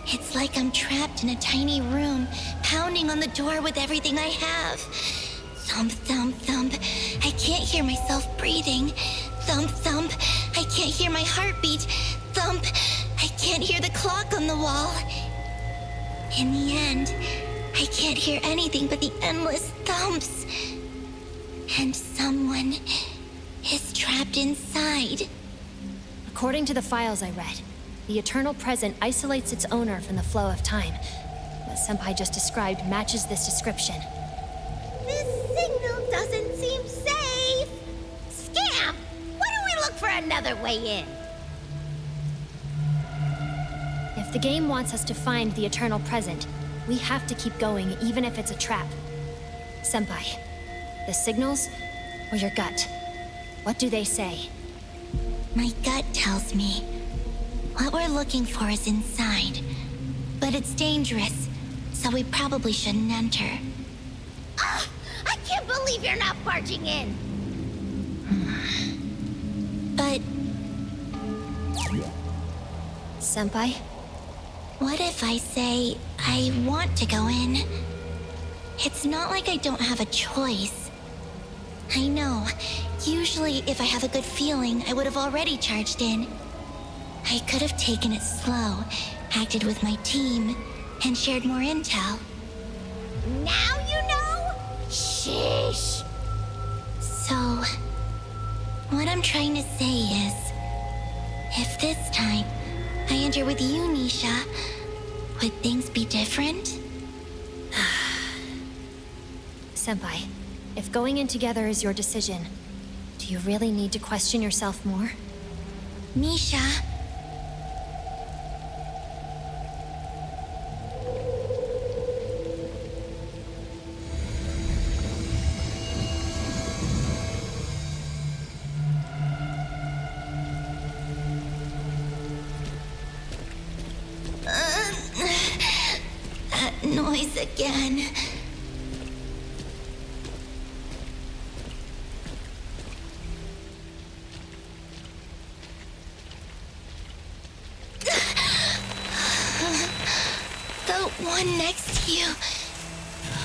[SPEAKER 16] It's like I'm trapped in a tiny room, pounding on the door with everything I have. Thump, thump, thump. I can't hear myself breathing. Thump, thump. I can't hear my heartbeat. Thump. I can't hear the clock on the wall. In the end, I can't hear anything but the endless thumps. And someone is trapped inside.
[SPEAKER 10] According to the files I read, the eternal present isolates its owner from the flow of time. What Senpai just described matches this description.
[SPEAKER 17] This signal doesn't seem safe. Scamp, why don't we look for another way in?
[SPEAKER 10] If the game wants us to find the eternal present, we have to keep going even if it's a trap. Senpai, the signals or your gut? What do they say?
[SPEAKER 16] My gut tells me what we're looking for is inside, but it's dangerous, so we probably shouldn't enter.
[SPEAKER 17] Ah, I can't believe you're not barging in.
[SPEAKER 16] But
[SPEAKER 10] Senpai?
[SPEAKER 16] What if I say I want to go in? It's not like I don't have a choice. I know. Usually, if I have a good feeling, I would have already charged in. I could have taken it slow, acted with my team, and shared more intel.
[SPEAKER 17] Now you know? Sheesh.
[SPEAKER 16] So, what I'm trying to say is, if this time I enter with you, Nisha, would things be different?
[SPEAKER 10] Senpai, if going in together is your decision, do you really need to question yourself more?
[SPEAKER 16] Nisha. That noise again. The one next to you.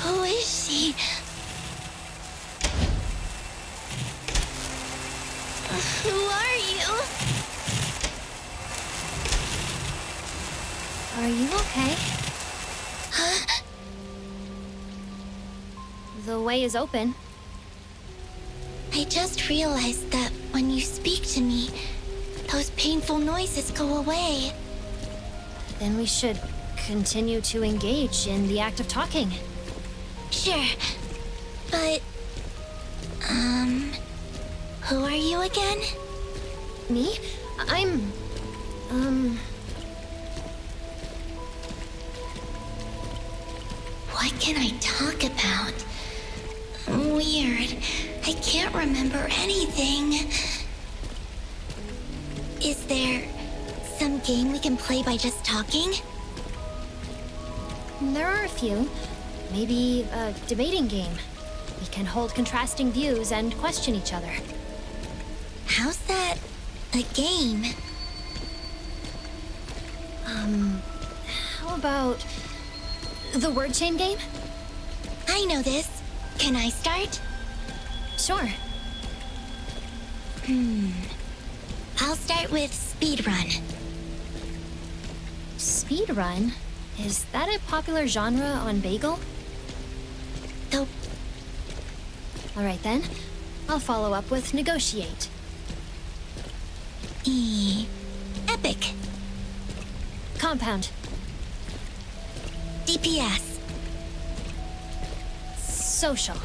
[SPEAKER 16] Who is she? Who are you?
[SPEAKER 10] Are you okay?
[SPEAKER 16] Huh?
[SPEAKER 10] The way is open.
[SPEAKER 16] I just realized that when you speak to me, those painful noises go away.
[SPEAKER 10] Then we should continue to engage in the act of talking.
[SPEAKER 16] Sure. But, who are you again?
[SPEAKER 10] Me? I'm...
[SPEAKER 16] What can I talk about? Weird. I can't remember anything. Is there some game we can play by just talking?
[SPEAKER 10] There are a few. Maybe a debating game. We can hold contrasting views and question each other.
[SPEAKER 16] How's that a game?
[SPEAKER 10] How about the word chain game?
[SPEAKER 16] I know this. Can I start?
[SPEAKER 10] Sure.
[SPEAKER 16] I'll start with speedrun.
[SPEAKER 11] Speedrun? Is that a popular genre on Bagel?
[SPEAKER 16] Nope.
[SPEAKER 11] Alright then. I'll follow up with negotiate.
[SPEAKER 16] Epic.
[SPEAKER 11] Compound.
[SPEAKER 16] DPS.
[SPEAKER 11] Social.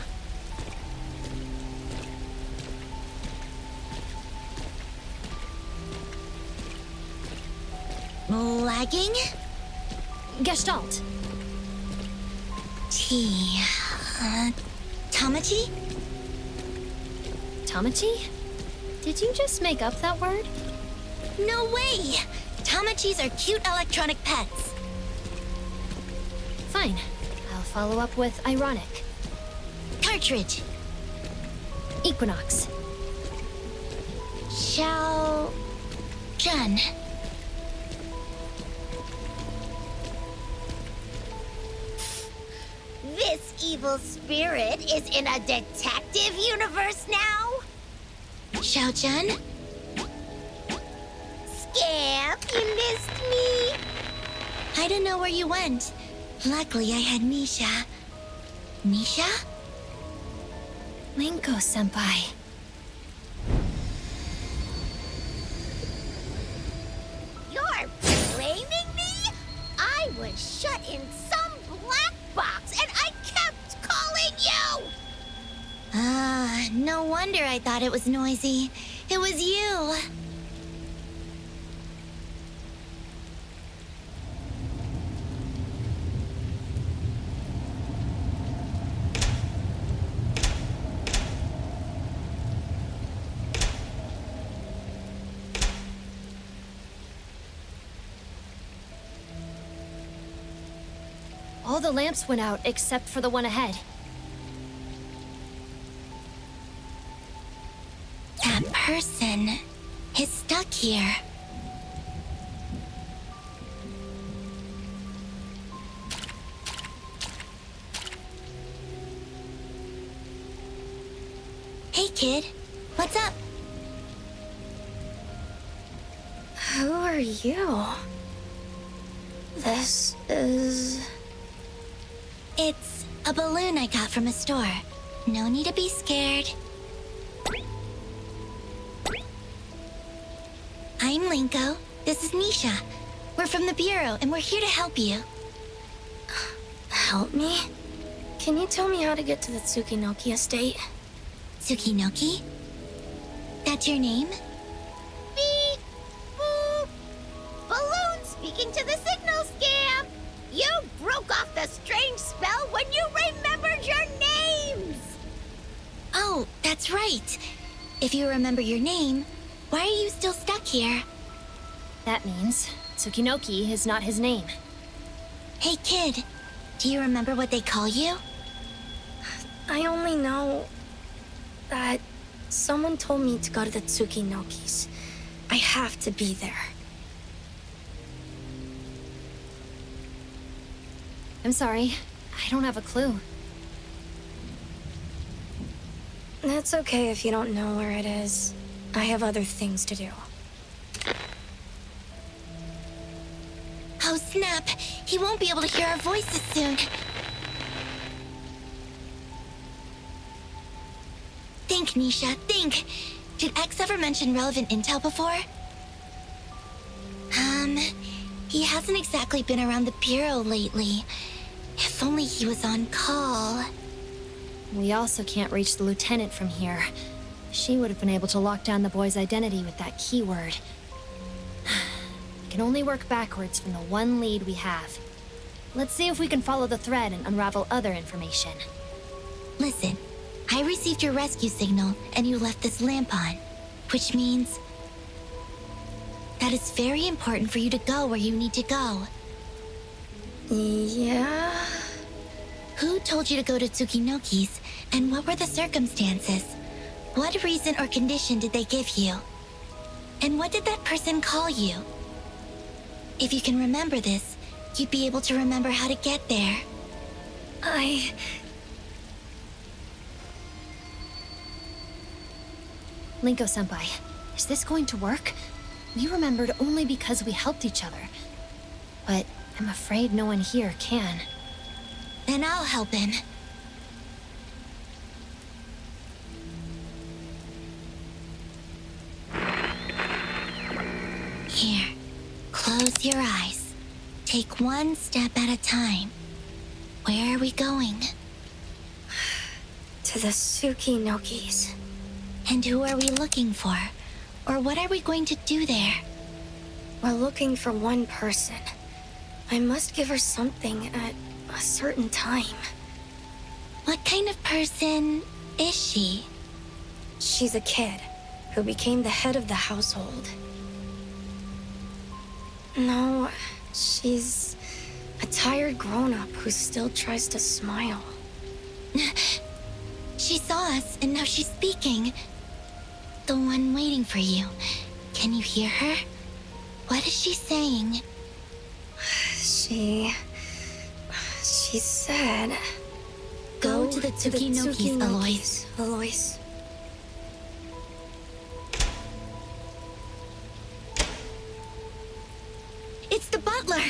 [SPEAKER 16] Lagging?
[SPEAKER 11] Gestalt.
[SPEAKER 16] Tamachi?
[SPEAKER 11] Tamachi? Did you just make up that word?
[SPEAKER 16] No way! Tamachis are cute electronic pets.
[SPEAKER 11] Fine. I'll follow up with ironic.
[SPEAKER 16] Cartridge.
[SPEAKER 11] Equinox.
[SPEAKER 16] Xiao... Jun. This evil spirit is in a detective universe now? Xiao Jun? Scamp, you missed me? I don't know where you went. Luckily, I had Nisha. Nisha?
[SPEAKER 11] Linko-senpai.
[SPEAKER 17] You're blaming me? I was shut in some black box and I kept calling you!
[SPEAKER 16] No wonder I thought it was noisy. It was you.
[SPEAKER 11] All the lamps went out except for the one ahead.
[SPEAKER 16] That person is stuck here. Hey, kid. What's up?
[SPEAKER 4] Who are you? This is...
[SPEAKER 16] It's a balloon I got from a store. No need to be scared. I'm Linko. This is Nisha. We're from the Bureau, and we're here to help you.
[SPEAKER 4] Help me? Can you tell me how to get to the Tsukinoki estate?
[SPEAKER 16] Tsukinoki? That's your name?
[SPEAKER 17] Beep! Boop! Balloon speaking to the signal scam! You broke off the strange spell when you remembered your names!
[SPEAKER 16] Oh, that's right. If you remember your name, why are you still stuck here?
[SPEAKER 11] That means Tsukinoki is not his name.
[SPEAKER 16] Hey, kid. Do you remember what they call you?
[SPEAKER 4] I only know that someone told me to go to the Tsukinokis. I have to be there.
[SPEAKER 11] I'm sorry. I don't have a clue.
[SPEAKER 4] That's okay if you don't know where it is. I have other things to do.
[SPEAKER 16] Oh, snap. He won't be able to hear our voices soon. Think, Nisha, think. Did X ever mention relevant intel before? He hasn't exactly been around the Bureau lately. If only he was on call.
[SPEAKER 11] We also can't reach the lieutenant from here. She would have been able to lock down the boy's identity with that keyword. We can only work backwards from the one lead we have. Let's see if we can follow the thread and unravel other information.
[SPEAKER 16] Listen, I received your rescue signal and you left this lamp on, which means that it's very important for you to go where you need to go.
[SPEAKER 4] Yeah?
[SPEAKER 16] Who told you to go to Tsukinoki's, and what were the circumstances? What reason or condition did they give you? And what did that person call you? If you can remember this, you'd be able to remember how to get there.
[SPEAKER 11] Linko-senpai, Is this going to work? We remembered only because we helped each other. But I'm afraid no one here can.
[SPEAKER 16] Then I'll help him. Here, close your eyes. Take one step at a time. Where are we going?
[SPEAKER 4] To the Tsukinokis.
[SPEAKER 16] And who are we looking for? Or what are we going to do there?
[SPEAKER 4] We're looking for one person. I must give her something at a certain time.
[SPEAKER 16] What kind of person is she?
[SPEAKER 4] She's a kid who became the head of the household. No, she's a tired grown-up who still tries to smile.
[SPEAKER 16] She saw us, and now she's speaking. The one waiting for you. Can you hear her? What is she saying?
[SPEAKER 4] She said...
[SPEAKER 16] Go to the Tsukinokis, Alois.
[SPEAKER 4] Alois.
[SPEAKER 16] It's the butler!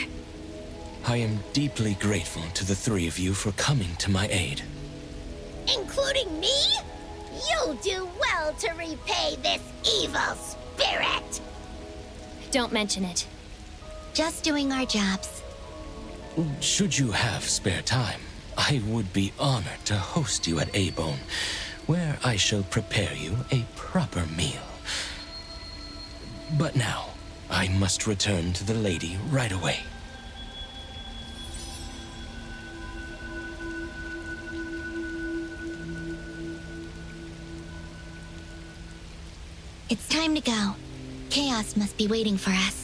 [SPEAKER 3] I am deeply grateful to the three of you for coming to my aid.
[SPEAKER 17] Including me? You'll do well to repay this evil spirit!
[SPEAKER 11] Don't mention it.
[SPEAKER 16] Just doing our jobs.
[SPEAKER 3] Should you have spare time, I would be honored to host you at Abone, where I shall prepare you a proper meal. But now, I must return to the lady right away.
[SPEAKER 16] It's time to go. Chaos must be waiting for us.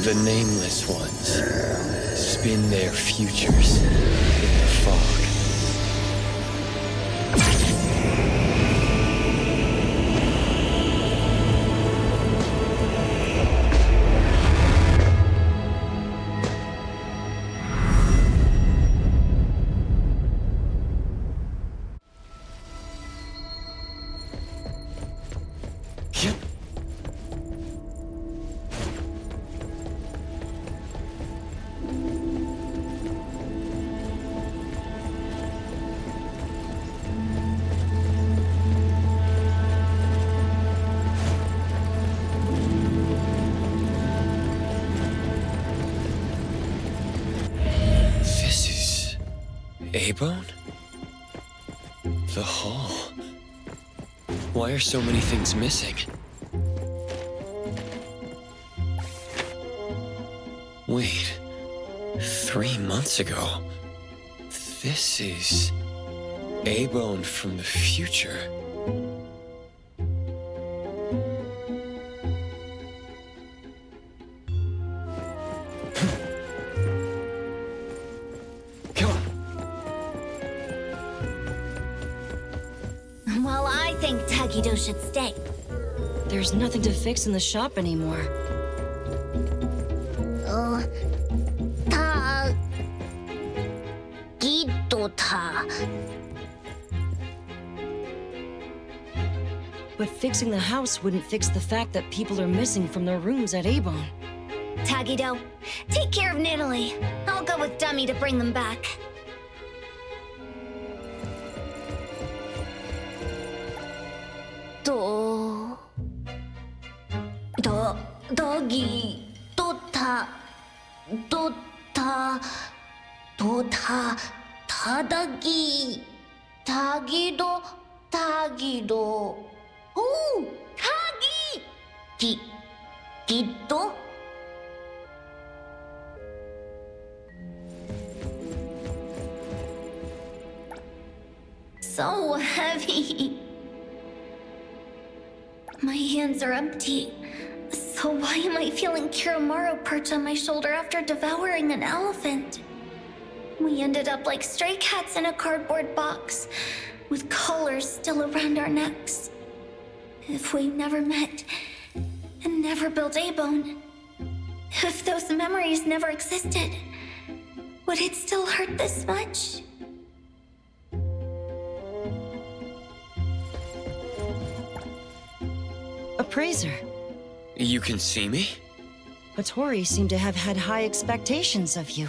[SPEAKER 2] The nameless ones spin their futures in the fog. Abone? The hall. Why are so many things missing? Wait, 3 months ago? This is Abone from the future.
[SPEAKER 16] Well, I think Tagido should stay.
[SPEAKER 18] There's nothing to fix in the shop anymore. But fixing the house wouldn't fix the fact that people are missing from their rooms at Abone.
[SPEAKER 16] Tagido, take care of Nidalee. I'll go with Dummy to bring them back.
[SPEAKER 17] Doggy. Dota. Tadagi. Tagido. Oh, Tagi. Giddo? So heavy. My hands are empty. So why am I feeling Kiramaru perch on my shoulder after devouring an elephant? We ended up like stray cats in a cardboard box, with collars still around our necks. If we never met, and never built A-Bone, if those memories never existed, would it still hurt this much?
[SPEAKER 18] Appraiser.
[SPEAKER 2] You can see me?
[SPEAKER 18] Hattori seemed to have had high expectations of you.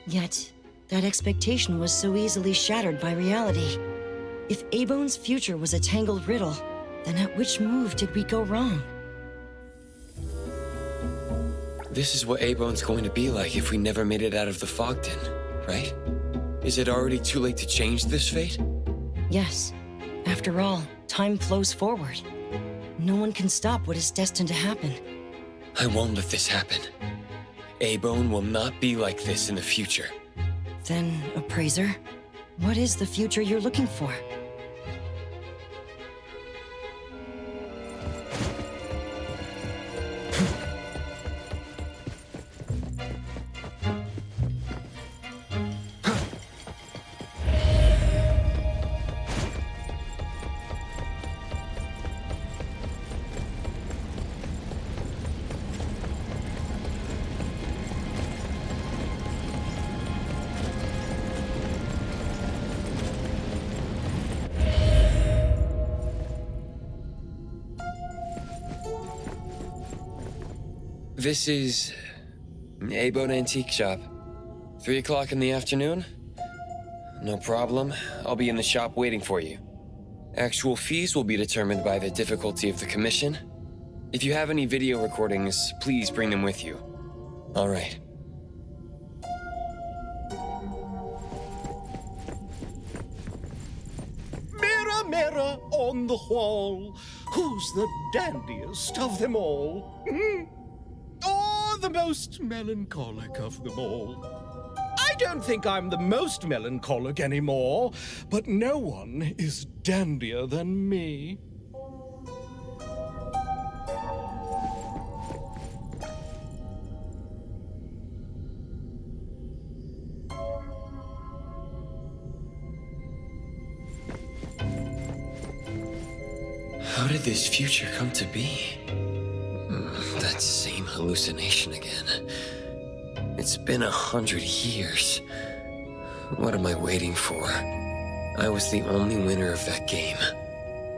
[SPEAKER 18] Yet, that expectation was so easily shattered by reality. If A-Bone's future was a tangled riddle, then at which move did we go wrong?
[SPEAKER 2] This is what A-Bone's going to be like if we never made it out of the fog den, right? Is it already too late to change this fate?
[SPEAKER 18] Yes. After all, time flows forward. No one can stop what is destined to happen.
[SPEAKER 2] I won't let this happen. A-Bone will not be like this in the future.
[SPEAKER 18] Then, Appraiser, what is the future you're looking for?
[SPEAKER 2] This is A-Bone Antique Shop. 3 o'clock in the afternoon? No problem. I'll be in the shop waiting for you. Actual fees will be determined by the difficulty of the commission. If you have any video recordings, please bring them with you. All right.
[SPEAKER 19] Mirror, mirror on the wall, who's the dandiest of them all? Or the most melancholic of them all? I don't think I'm the most melancholic anymore, but no one is dandier than me.
[SPEAKER 2] How did this future come to be? That same hallucination again. It's been 100 years. What am I waiting for? I was the only winner of that game.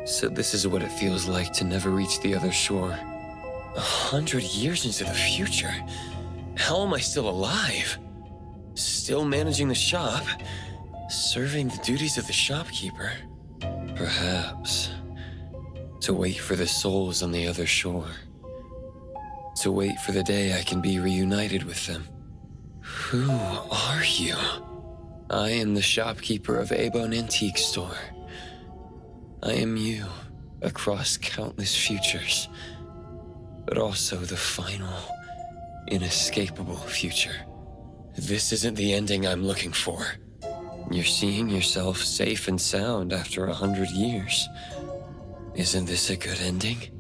[SPEAKER 2] So this is what it feels like to never reach the other shore. 100 years into the future? How am I still alive? Still managing the shop? Serving the duties of the shopkeeper? Perhaps. To wait for the souls on the other shore. To wait for the day I can be reunited with them. Who are you? I am the shopkeeper of A-Bone Antique Store. I am you, across countless futures, but also the final, inescapable future. This isn't the ending I'm looking for. You're seeing yourself safe and sound after 100 years. Isn't this a good ending?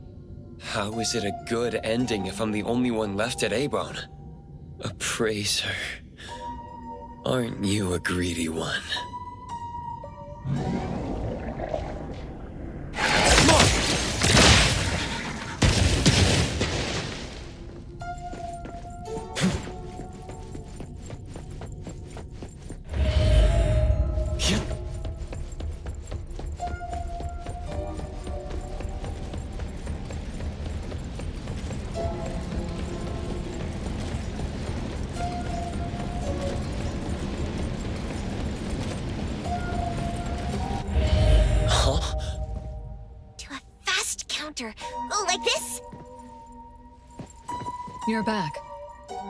[SPEAKER 2] How is it a good ending if I'm the only one left at A-Bone? Appraiser. Aren't you a greedy one?
[SPEAKER 17] future. Like this?
[SPEAKER 12] You're back.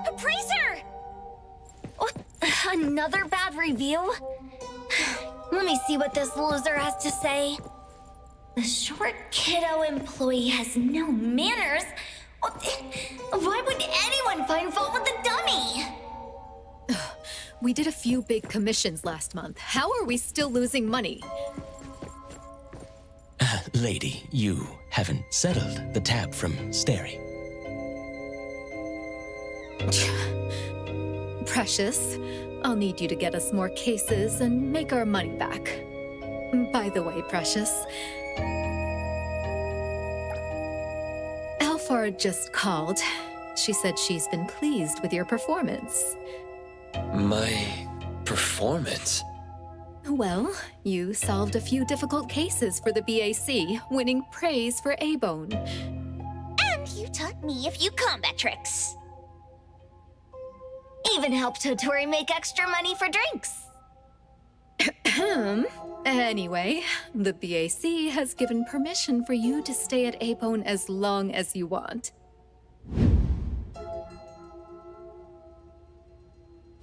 [SPEAKER 11] Appraiser! Another bad review? Let me see what this loser has to say. The short kiddo employee has no manners. Why would anyone find fault with the dummy?
[SPEAKER 5] We did a few big commissions last month. How are we still losing money?
[SPEAKER 3] Lady, you haven't settled the tab from Steri.
[SPEAKER 5] Precious, I'll need you to get us more cases and make our money back. By the way, Precious, Alphard just called. She said she's been pleased with your performance.
[SPEAKER 2] My performance?
[SPEAKER 5] Well, you solved a few difficult cases for the BAC, winning praise for A-Bone.
[SPEAKER 17] And you taught me a few combat tricks.
[SPEAKER 11] Even helped Totori make extra money for drinks.
[SPEAKER 5] Anyway, the BAC has given permission for you to stay at A-Bone as long as you want.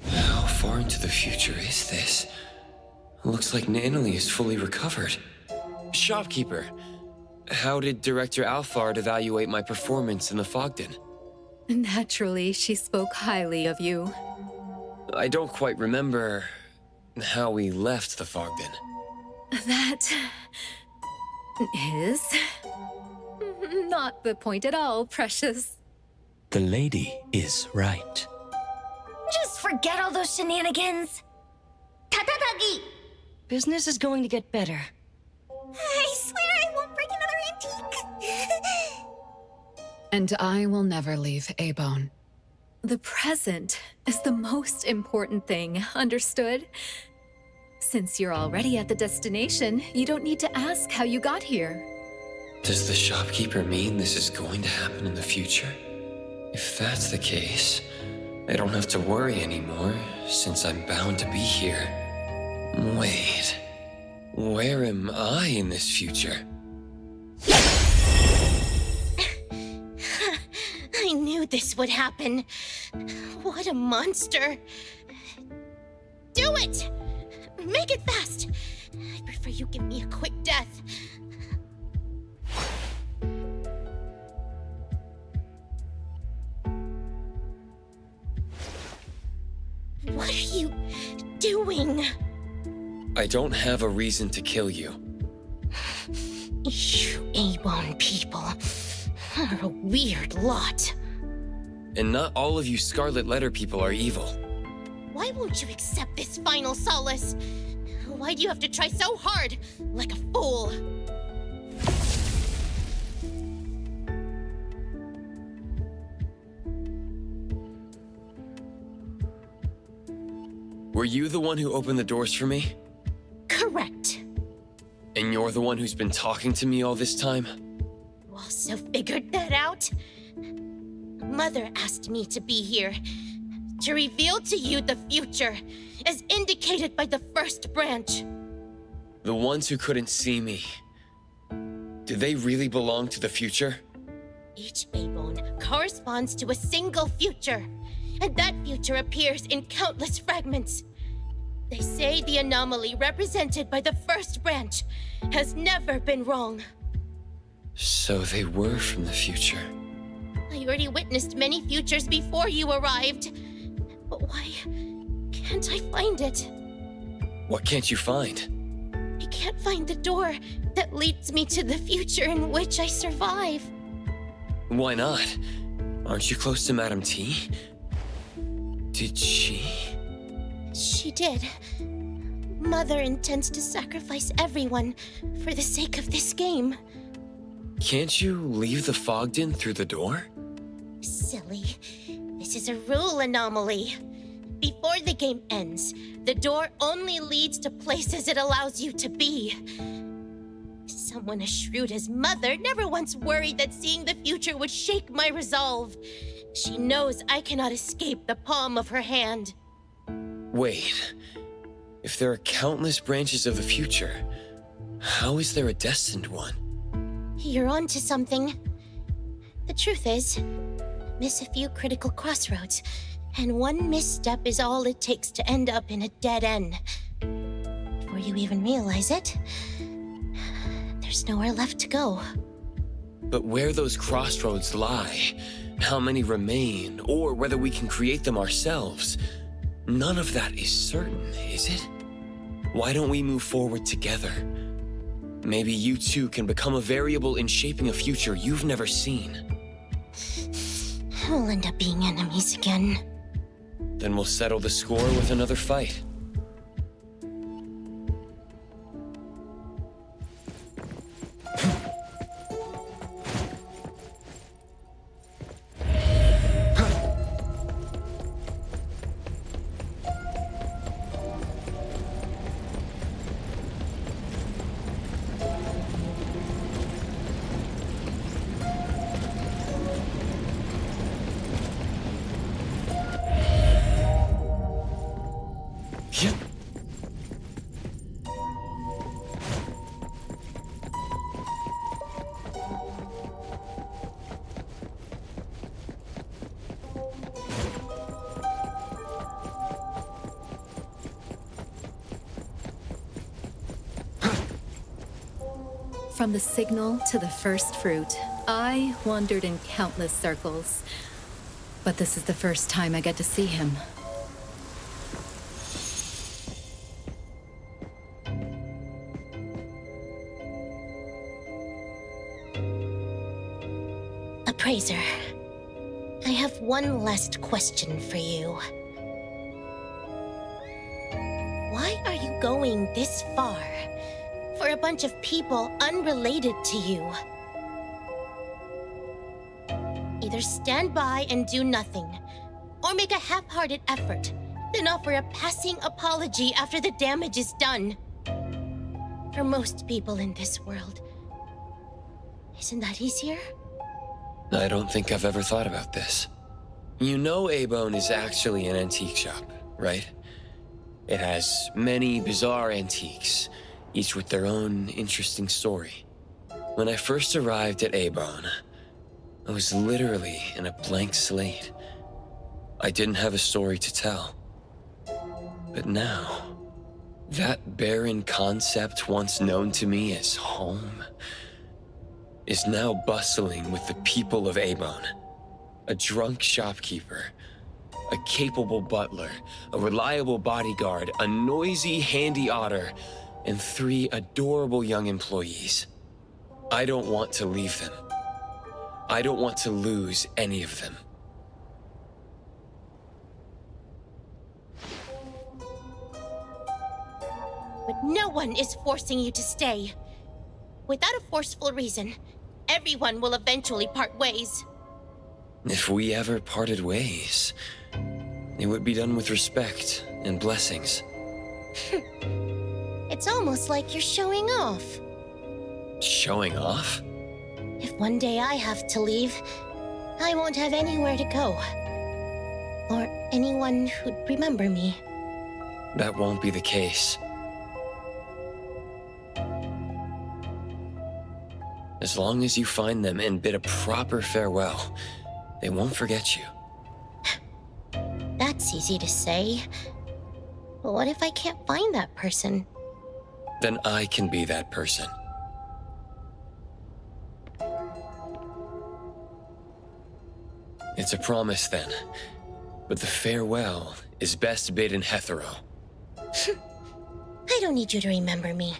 [SPEAKER 2] How far into the future is this? Looks like Nanalie is fully recovered. Shopkeeper, how did Director Alphard evaluate my performance in the Fogden?
[SPEAKER 5] Naturally, she spoke highly of you.
[SPEAKER 2] I don't quite remember how we left the Fogden.
[SPEAKER 5] That is not the point at all, Precious.
[SPEAKER 3] The lady is right.
[SPEAKER 11] Just forget all those shenanigans. Tatatagi!
[SPEAKER 18] Business is going to get better.
[SPEAKER 17] I swear I won't break another antique.
[SPEAKER 12] And I will never leave A-Bone.
[SPEAKER 5] The present is the most important thing, understood? Since you're already at the destination, you don't need to ask how you got here.
[SPEAKER 2] Does the shopkeeper mean this is going to happen in the future? If that's the case, I don't have to worry anymore, since I'm bound to be here. Wait, where am I in this future?
[SPEAKER 17] I knew this would happen. What a monster. Do it! Make it fast! I prefer you give me a quick death. What are you doing?
[SPEAKER 2] I don't have a reason to kill you.
[SPEAKER 17] You A-Bone people are a weird lot.
[SPEAKER 2] And not all of you Scarlet Letter people are evil.
[SPEAKER 17] Why won't you accept this final solace? Why do you have to try so hard, like a fool?
[SPEAKER 2] Were you the one who opened the doors for me?
[SPEAKER 17] Correct.
[SPEAKER 2] And you're the one who's been talking to me all this time?
[SPEAKER 17] You also figured that out? Mother asked me to be here, to reveal to you the future, as indicated by the first branch.
[SPEAKER 2] The ones who couldn't see me. Do they really belong to the future?
[SPEAKER 17] Each A-Bone corresponds to a single future, and that future appears in countless fragments. They say the anomaly represented by the first branch has never been wrong.
[SPEAKER 2] So they were from the future.
[SPEAKER 17] I already witnessed many futures before you arrived. But why can't I find it?
[SPEAKER 2] What can't you find?
[SPEAKER 17] I can't find the door that leads me to the future in which I survive.
[SPEAKER 2] Why not? Aren't you close to Madame T? Did she?
[SPEAKER 17] She did. Mother intends to sacrifice everyone for the sake of this game.
[SPEAKER 2] Can't you leave the Fogden through the door?
[SPEAKER 17] Silly. This is a rule anomaly. Before the game ends, the door only leads to places it allows you to be. Someone as shrewd as Mother never once worried that seeing the future would shake my resolve. She knows I cannot escape the palm of her hand.
[SPEAKER 2] Wait. If there are countless branches of the future, how is there a destined one?
[SPEAKER 17] You're onto something. The truth is, miss a few critical crossroads, and one misstep is all it takes to end up in a dead end. Before you even realize it, there's nowhere left to go.
[SPEAKER 2] But where those crossroads lie, how many remain, or whether we can create them ourselves, none of that is certain, is it? Why don't we move forward together? Maybe you two can become a variable in shaping a future you've never seen.
[SPEAKER 17] We'll end up being enemies again.
[SPEAKER 2] Then we'll settle the score with another fight.
[SPEAKER 5] From the signal to the first fruit, I wandered in countless circles. But this is the first time I get to see him.
[SPEAKER 17] Appraiser, I have one last question for you. Why are you going this far? For a bunch of people unrelated to you. Either stand by and do nothing, or make a half-hearted effort, then offer a passing apology after the damage is done. For most people in this world, isn't that easier?
[SPEAKER 2] I don't think I've ever thought about this. You know A-Bone is actually an antique shop, right? It has many bizarre antiques, each with their own interesting story. When I first arrived at A-Bone, I was literally in a blank slate. I didn't have a story to tell. But now, that barren concept once known to me as home is now bustling with the people of A-Bone. A drunk shopkeeper, a capable butler, a reliable bodyguard, a noisy handy otter, and 3 adorable young employees. I don't want to leave them. I don't want to lose any of them.
[SPEAKER 17] But no one is forcing you to stay. Without a forceful reason, everyone will eventually part ways.
[SPEAKER 2] If we ever parted ways, it would be done with respect and blessings.
[SPEAKER 17] It's almost like you're showing off.
[SPEAKER 2] Showing off?
[SPEAKER 17] If one day I have to leave, I won't have anywhere to go. Or anyone who'd remember me.
[SPEAKER 2] That won't be the case. As long as you find them and bid a proper farewell, they won't forget you.
[SPEAKER 17] That's easy to say. But what if I can't find that person?
[SPEAKER 2] Then I can be that person. It's a promise then, but the farewell is best bid in Hethero.
[SPEAKER 17] I don't need you to remember me.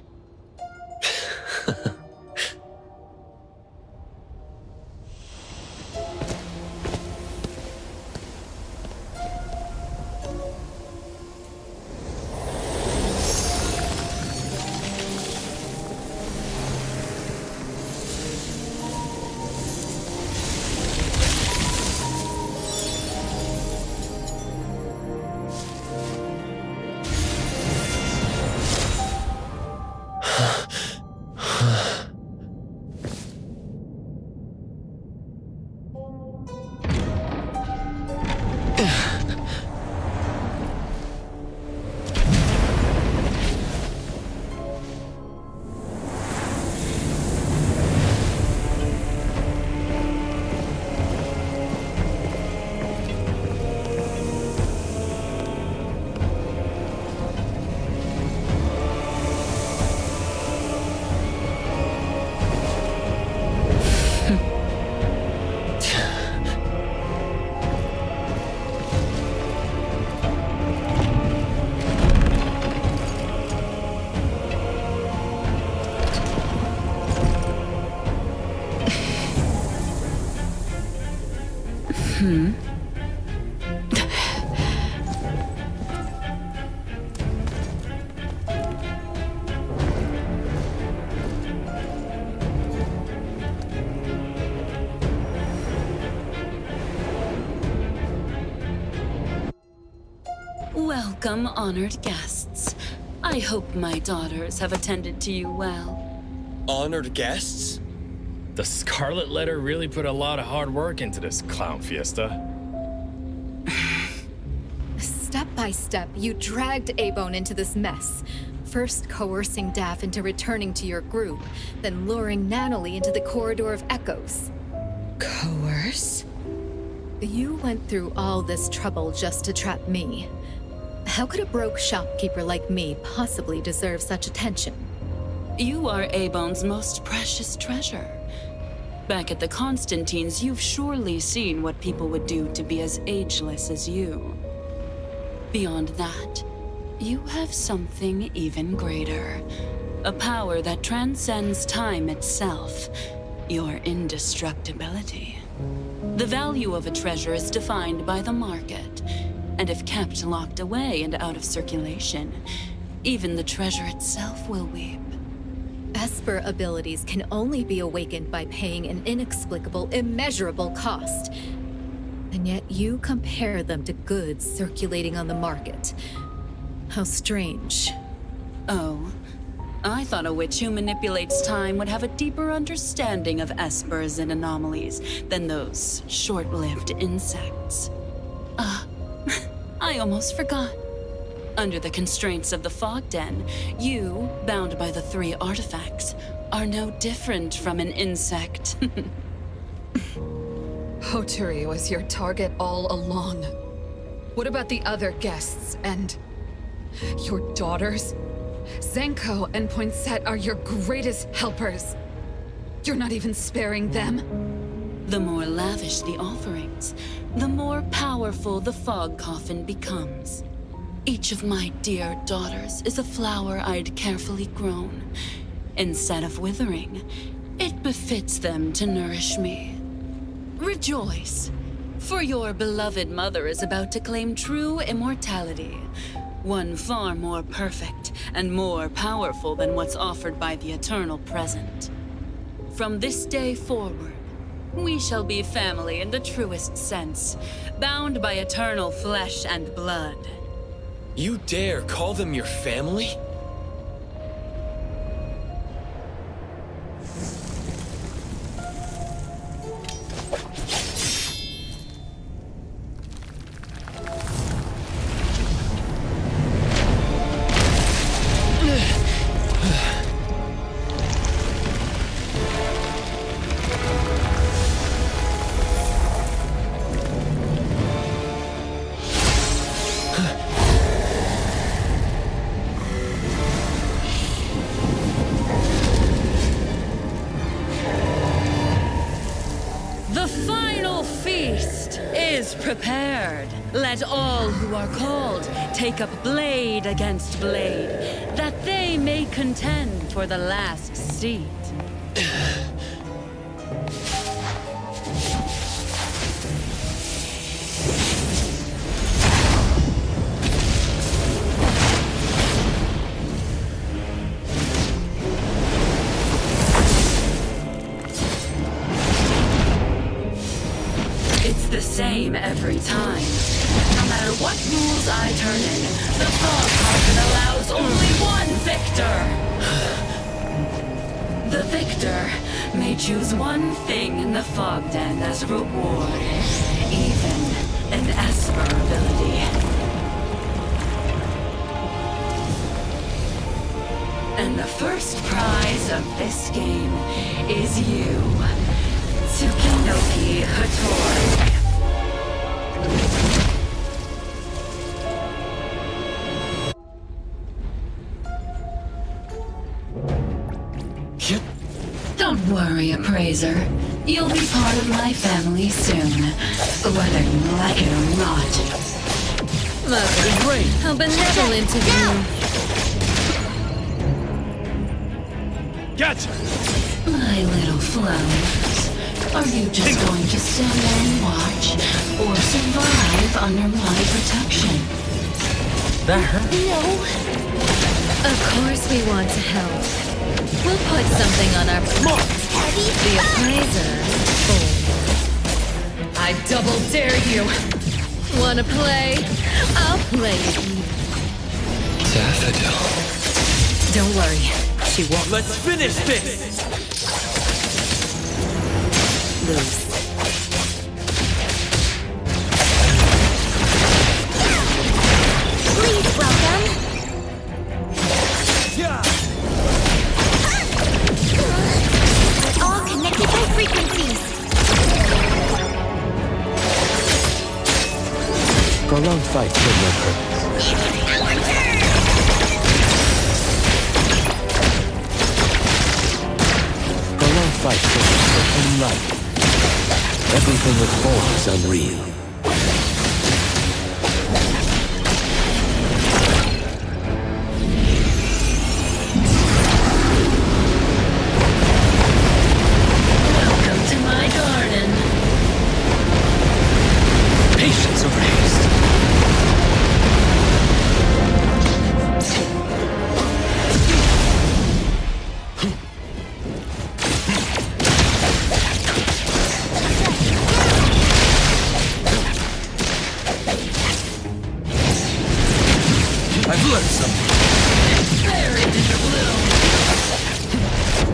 [SPEAKER 6] Welcome, honored guests. I hope my daughters have attended to you well.
[SPEAKER 2] Honored guests?
[SPEAKER 7] The Scarlet Letter really put a lot of hard work into this clown fiesta.
[SPEAKER 5] Step by step, you dragged Abone into this mess. First coercing Daff into returning to your group, then luring Natalie into the Corridor of Echoes.
[SPEAKER 18] Coerce?
[SPEAKER 5] You went through all this trouble just to trap me. How could a broke shopkeeper like me possibly deserve such attention?
[SPEAKER 6] You are Abone's most precious treasure. Back at the Constantines, you've surely seen what people would do to be as ageless as you. Beyond that, you have something even greater. A power that transcends time itself. Your indestructibility. The value of a treasure is defined by the market, and if kept locked away and out of circulation, even the treasure itself will weep.
[SPEAKER 5] Esper abilities can only be awakened by paying an inexplicable, immeasurable cost. And yet you compare them to goods circulating on the market. How strange.
[SPEAKER 6] Oh, I thought a witch who manipulates time would have a deeper understanding of espers and anomalies than those short-lived insects. I almost forgot. Under the constraints of the Fog Den, you, bound by the 3 artifacts, are no different from an insect.
[SPEAKER 12] Hoturi was your target all along. What about the other guests and your daughters? Zenko and Poinsett are your greatest helpers. You're not even sparing them?
[SPEAKER 6] The more lavish the offerings, the more powerful the fog coffin becomes. Each of my dear daughters is a flower I'd carefully grown. Instead of withering, it befits them to nourish me. Rejoice, for your beloved mother is about to claim true immortality. One far more perfect and more powerful than what's offered by the eternal present. From this day forward, we shall be family in the truest sense, bound by eternal flesh and blood.
[SPEAKER 2] You dare call them your family?
[SPEAKER 6] Prepared. Let all who are called take up blade against blade, that they may contend for the last seat. Same every time. No matter what rules I turn in, the fog coffin allows only one victor. The victor may choose one thing in the Fog Den as reward, even an Esper ability. And the first prize of this game is you, Tsukinoki Hattori. Don't worry, Appraiser. You'll be part of my family soon, whether you like it or not.
[SPEAKER 8] Mother,
[SPEAKER 7] great.
[SPEAKER 8] How benevolent of you.
[SPEAKER 7] Gotcha!
[SPEAKER 6] My little flowers, are you just going to stand there and watch, or survive under my protection?
[SPEAKER 7] That hurt.
[SPEAKER 8] No. Of course we want to help. We'll put something on our plate. The Appraiser. I double dare you.
[SPEAKER 15] Wanna play? I'll play with you.
[SPEAKER 2] Daffodil.
[SPEAKER 5] Don't worry, she won't.
[SPEAKER 14] Let's finish this!
[SPEAKER 5] Lose.
[SPEAKER 17] Please welcome. All connected by frequencies.
[SPEAKER 3] Prolonged fight serve no purpose. Prolonged fight serve in life. Everything with form is unreal.
[SPEAKER 8] Welcome to my garden.
[SPEAKER 3] Patience over haste.
[SPEAKER 14] I've learned something.
[SPEAKER 8] Buried in the blue.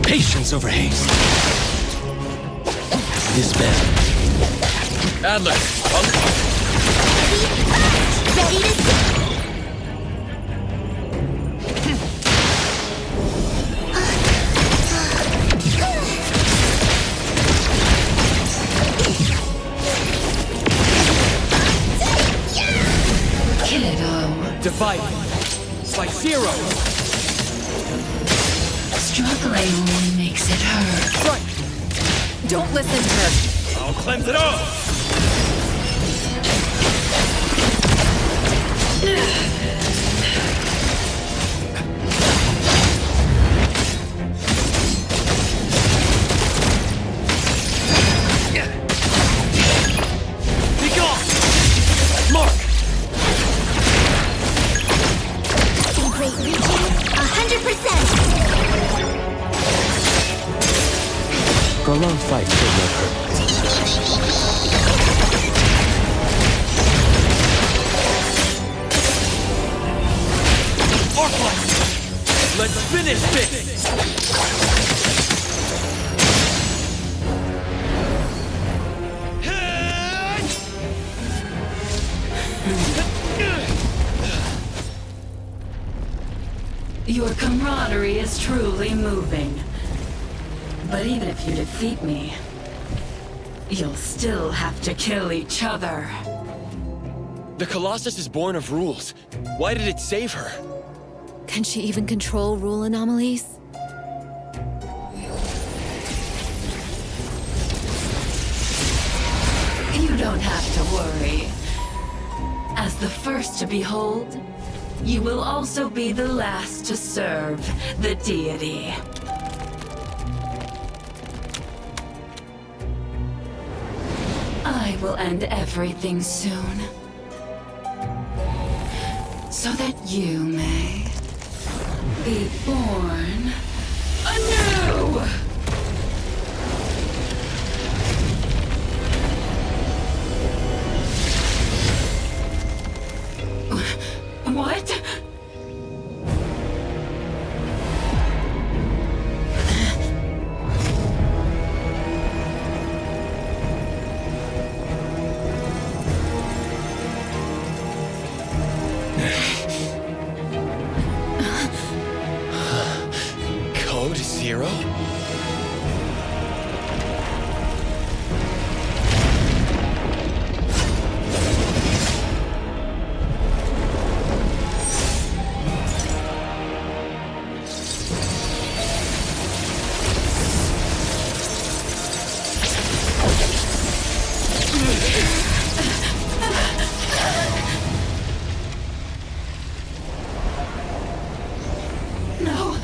[SPEAKER 3] Patience over haste. Disband.
[SPEAKER 14] Adler,
[SPEAKER 17] Ready to see.
[SPEAKER 8] Kiddo.
[SPEAKER 14] divide by 0.
[SPEAKER 6] Struggling only makes it hurt.
[SPEAKER 14] Right.
[SPEAKER 5] Don't listen to her.
[SPEAKER 14] I'll cleanse it off.
[SPEAKER 3] Prolonged fight serve no purpose.
[SPEAKER 14] Arclight! Let's finish this!
[SPEAKER 6] Your camaraderie is truly moving. But even if you defeat me, you'll still have to kill each other.
[SPEAKER 2] The Colossus is born of rules. Why did it save her?
[SPEAKER 5] Can she even control rule anomalies?
[SPEAKER 6] You don't have to worry. As the first to behold, you will also be the last to serve the deity. I will end everything soon, so that you may be born anew! What?
[SPEAKER 2] Code 0?
[SPEAKER 6] No.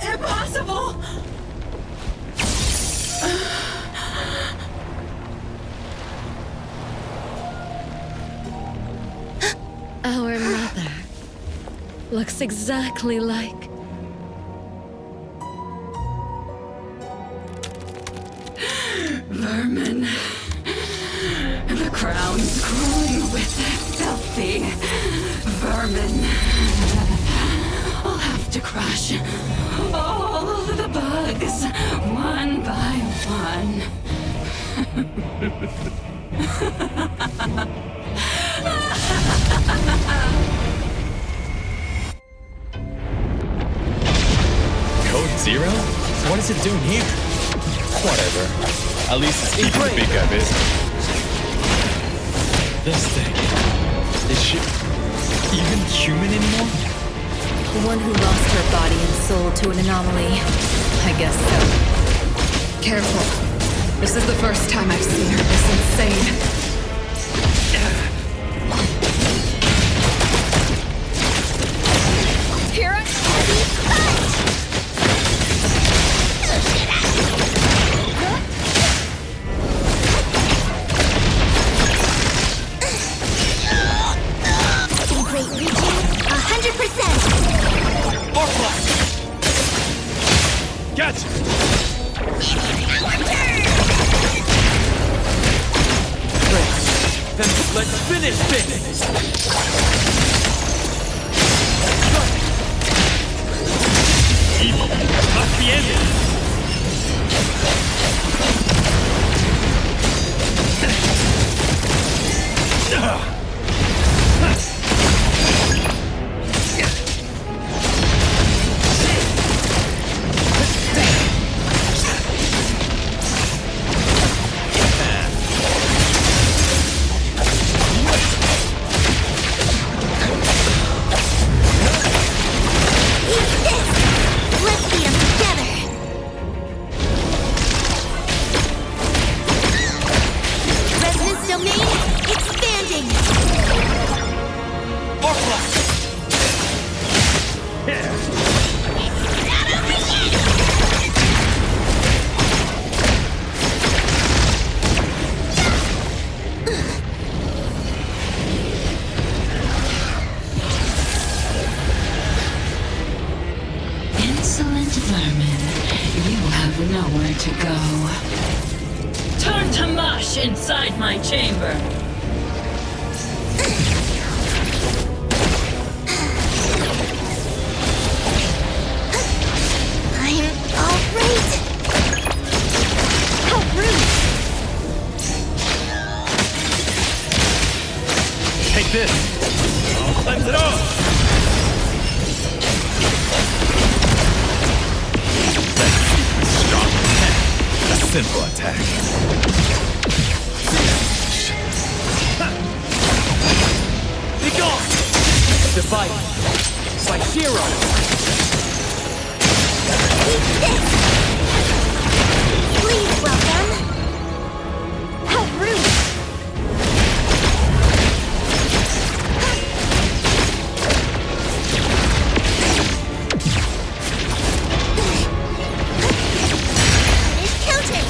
[SPEAKER 6] Impossible!
[SPEAKER 15] Our mother looks exactly like...
[SPEAKER 6] Vermin. with filthy vermin. I'll have to crush all the bugs one by one.
[SPEAKER 7] Code Zero? What is it doing here? Whatever. At least it's keeping the big guy busy. This thing. Is she even human anymore?
[SPEAKER 5] The one who lost her body and soul to an anomaly. I guess so.
[SPEAKER 12] Careful. This is the first time I've seen her this insane.
[SPEAKER 17] Here I
[SPEAKER 16] Great reaching, 100%.
[SPEAKER 7] Gotcha!
[SPEAKER 14] Then let's finish this!
[SPEAKER 7] Evil must be ended!
[SPEAKER 16] Let's beat them together. Resonance domain expanding.
[SPEAKER 6] Insolent vermin, you have nowhere to go. Turn to mush inside my chamber.
[SPEAKER 16] I'm all right. How rude.
[SPEAKER 7] Take this! I'll cleanse it off! Strong attack. A simple attack.
[SPEAKER 14] Be gone! Divide. By Shiro!
[SPEAKER 16] Please welcome. How rude. Finish counting.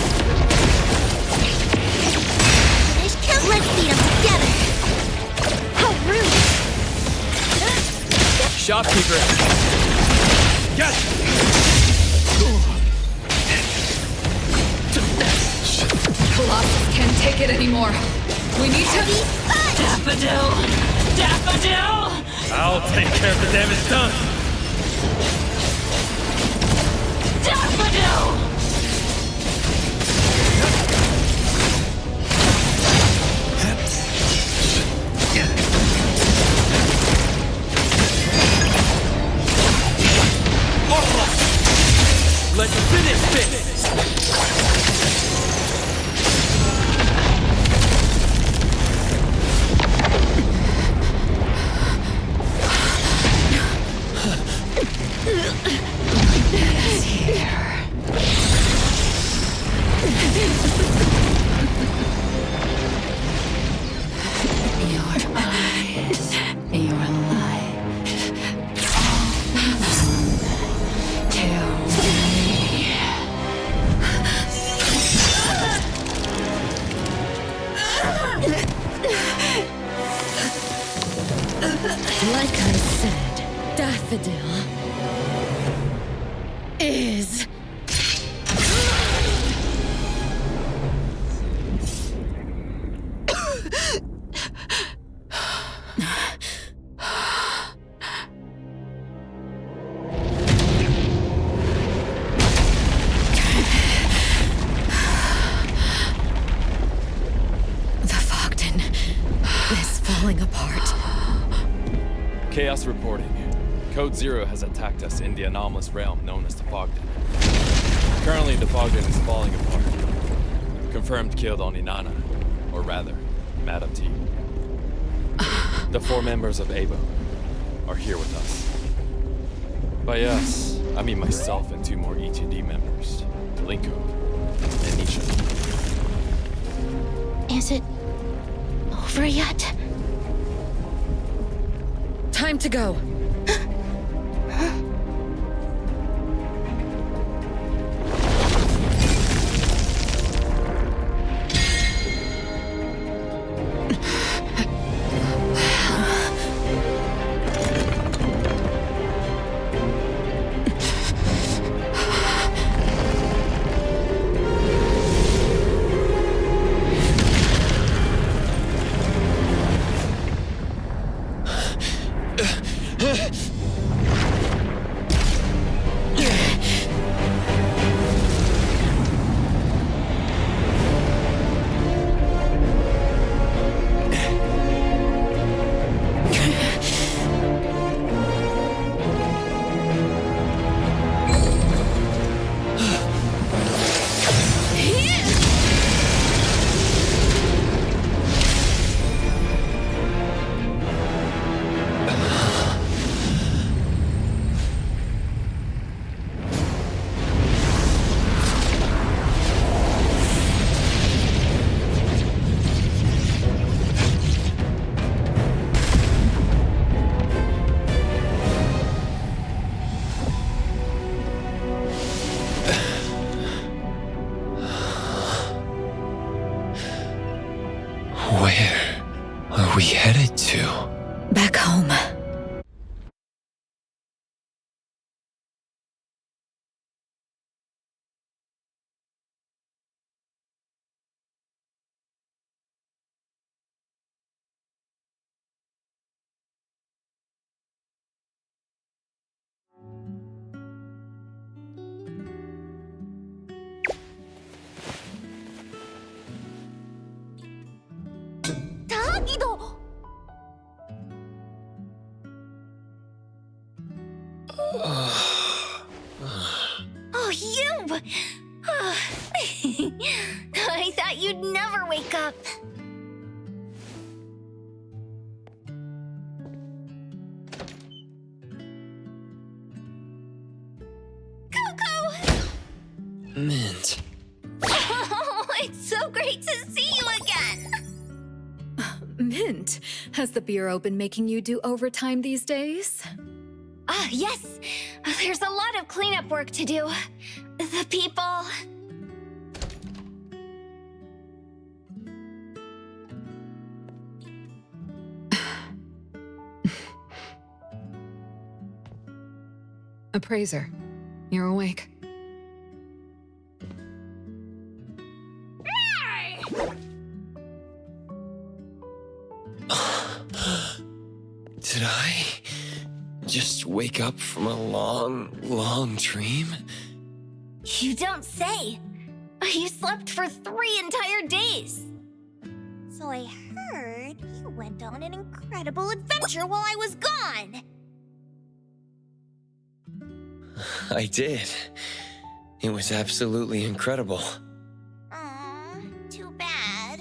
[SPEAKER 16] Finish count. Let's beat them together. How rude.
[SPEAKER 14] Shopkeeper!
[SPEAKER 7] Yes!
[SPEAKER 12] Colossus can't take it anymore. We need to...
[SPEAKER 6] Daffodil! Daffodil!
[SPEAKER 7] I'll take care of the damage done!
[SPEAKER 6] Daffodil!
[SPEAKER 14] Let's finish this!
[SPEAKER 6] Your eyes, your light. Tell me.
[SPEAKER 10] Like I said, Daffodil is...
[SPEAKER 5] falling apart.
[SPEAKER 7] Chaos reporting. Code Zero has attacked us in the anomalous realm known as the Fog Den. Currently, the Fog Den is falling apart. Confirmed killed on Inanna, or rather, Madam T. The 4 members of ABO are here with us. By us, I mean myself and 2 more ETD members, Linko and Nisha.
[SPEAKER 16] Is it over yet?
[SPEAKER 5] Time to go.
[SPEAKER 2] Where are we headed to?
[SPEAKER 5] Back home.
[SPEAKER 17] Tagido! Oh, you! I thought you'd never wake up. Coco!
[SPEAKER 2] Mint.
[SPEAKER 17] Oh, it's so great to see you again!
[SPEAKER 5] Mint, has the Bureau been making you do overtime these days?
[SPEAKER 17] Yes. There's a lot of cleanup work to do. The people...
[SPEAKER 12] Appraiser, you're awake.
[SPEAKER 2] Did I just wake up from a long, long dream?
[SPEAKER 17] You don't say. You slept for 3 entire days. So I heard you went on an incredible adventure while I was gone.
[SPEAKER 2] I did. It was absolutely incredible.
[SPEAKER 17] Aw, too bad.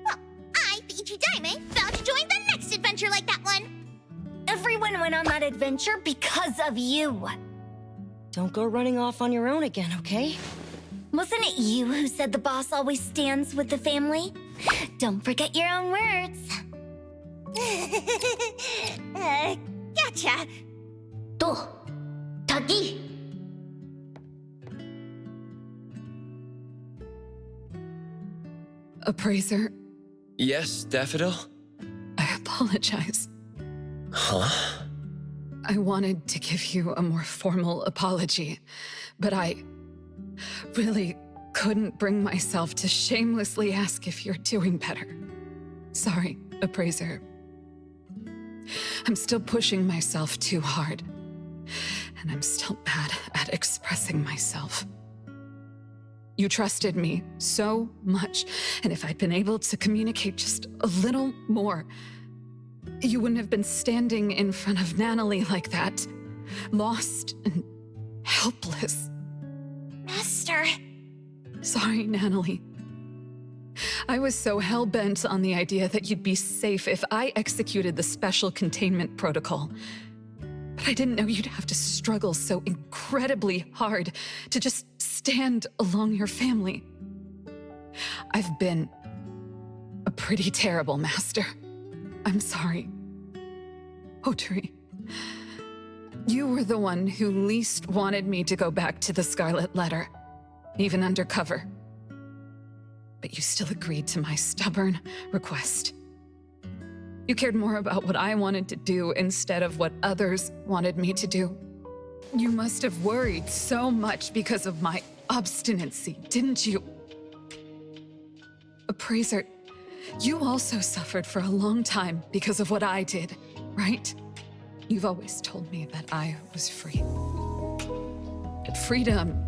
[SPEAKER 17] Well, I, Ichi Daime, vowed to join the next adventure like that one. Everyone went on that adventure because of you.
[SPEAKER 18] Don't go running off on your own again, okay?
[SPEAKER 17] Wasn't it you who said the boss always stands with the family? Don't forget your own words. Gotcha. To, Taki.
[SPEAKER 12] Appraiser,
[SPEAKER 2] Yes, Daffodil?
[SPEAKER 12] I apologize.
[SPEAKER 2] Huh?
[SPEAKER 12] I wanted to give you a more formal apology, but I really couldn't bring myself to shamelessly ask if you're doing better. Sorry, Appraiser. I'm still pushing myself too hard, and I'm still bad at expressing myself. You trusted me so much, and if I'd been able to communicate just a little more, you wouldn't have been standing in front of Natalie like that. Lost and helpless.
[SPEAKER 16] Master.
[SPEAKER 12] Sorry, Natalie. I was so hell-bent on the idea that you'd be safe if I executed the special containment protocol. But I didn't know you'd have to struggle so incredibly hard to just stand along your family. I've been a pretty terrible master. I'm sorry. Otri, you were the one who least wanted me to go back to the Scarlet Letter, even undercover. But you still agreed to my stubborn request. You cared more about what I wanted to do instead of what others wanted me to do. You must have worried so much because of my obstinacy, didn't you? Appraiser, you also suffered for a long time because of what I did, right? You've always told me that I was free. But freedom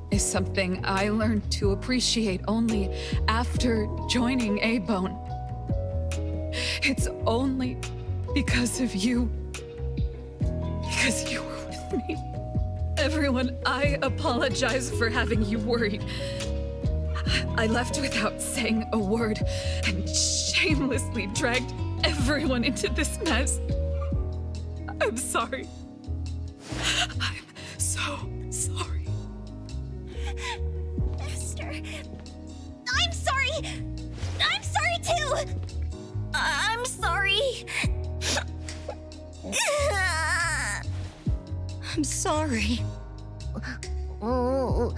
[SPEAKER 12] is something I learned to appreciate only after joining A-Bone. It's only because of you. Because you were with me. Everyone, I apologize for having you worried. I left without saying a word and shamelessly dragged everyone into this mess. I'm sorry. I'm so sorry.
[SPEAKER 17] Master. I'm sorry. I'm sorry too. I'm sorry.
[SPEAKER 18] I'm sorry.
[SPEAKER 16] Oh,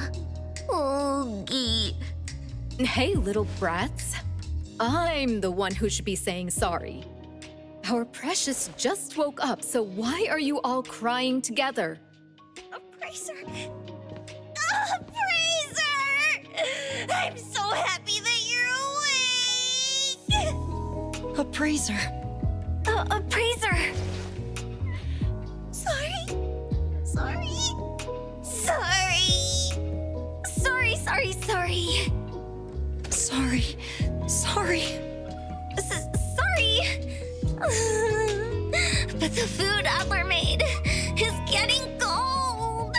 [SPEAKER 16] Oogie.
[SPEAKER 5] Hey, little brats. I'm the one who should be saying sorry. Our precious just woke up, so why are you all crying together?
[SPEAKER 17] Appraiser. Appraiser! I'm so happy that you're awake!
[SPEAKER 18] Appraiser.
[SPEAKER 17] Appraiser! Sorry. Sorry. Sorry. Sorry, sorry, sorry.
[SPEAKER 18] Sorry. Sorry.
[SPEAKER 17] Sorry. But the food Adler made is getting cold.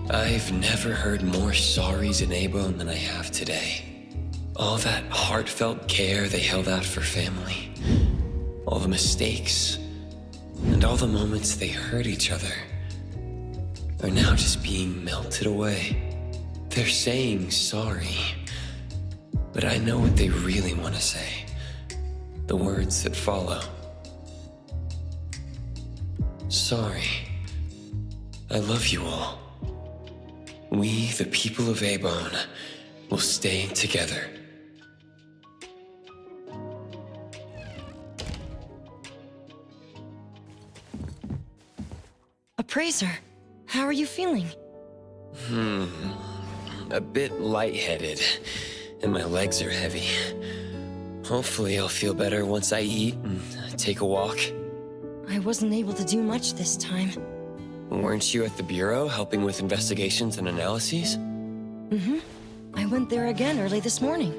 [SPEAKER 2] I've never heard more sorries in A-Bone than I have today. All that heartfelt care they held out for family. All the mistakes. And all the moments they hurt each other are now just being melted away. They're saying sorry. But I know what they really want to say. The words that follow. Sorry. I love you all. We, the people of A-Bone, will stay together.
[SPEAKER 18] Appraiser, how are you feeling?
[SPEAKER 2] A bit lightheaded, and my legs are heavy. Hopefully I'll feel better once I eat and take a walk.
[SPEAKER 18] I wasn't able to do much this time.
[SPEAKER 2] Weren't you at the Bureau helping with investigations and analyses?
[SPEAKER 18] Mm-hmm. I went there again early this morning.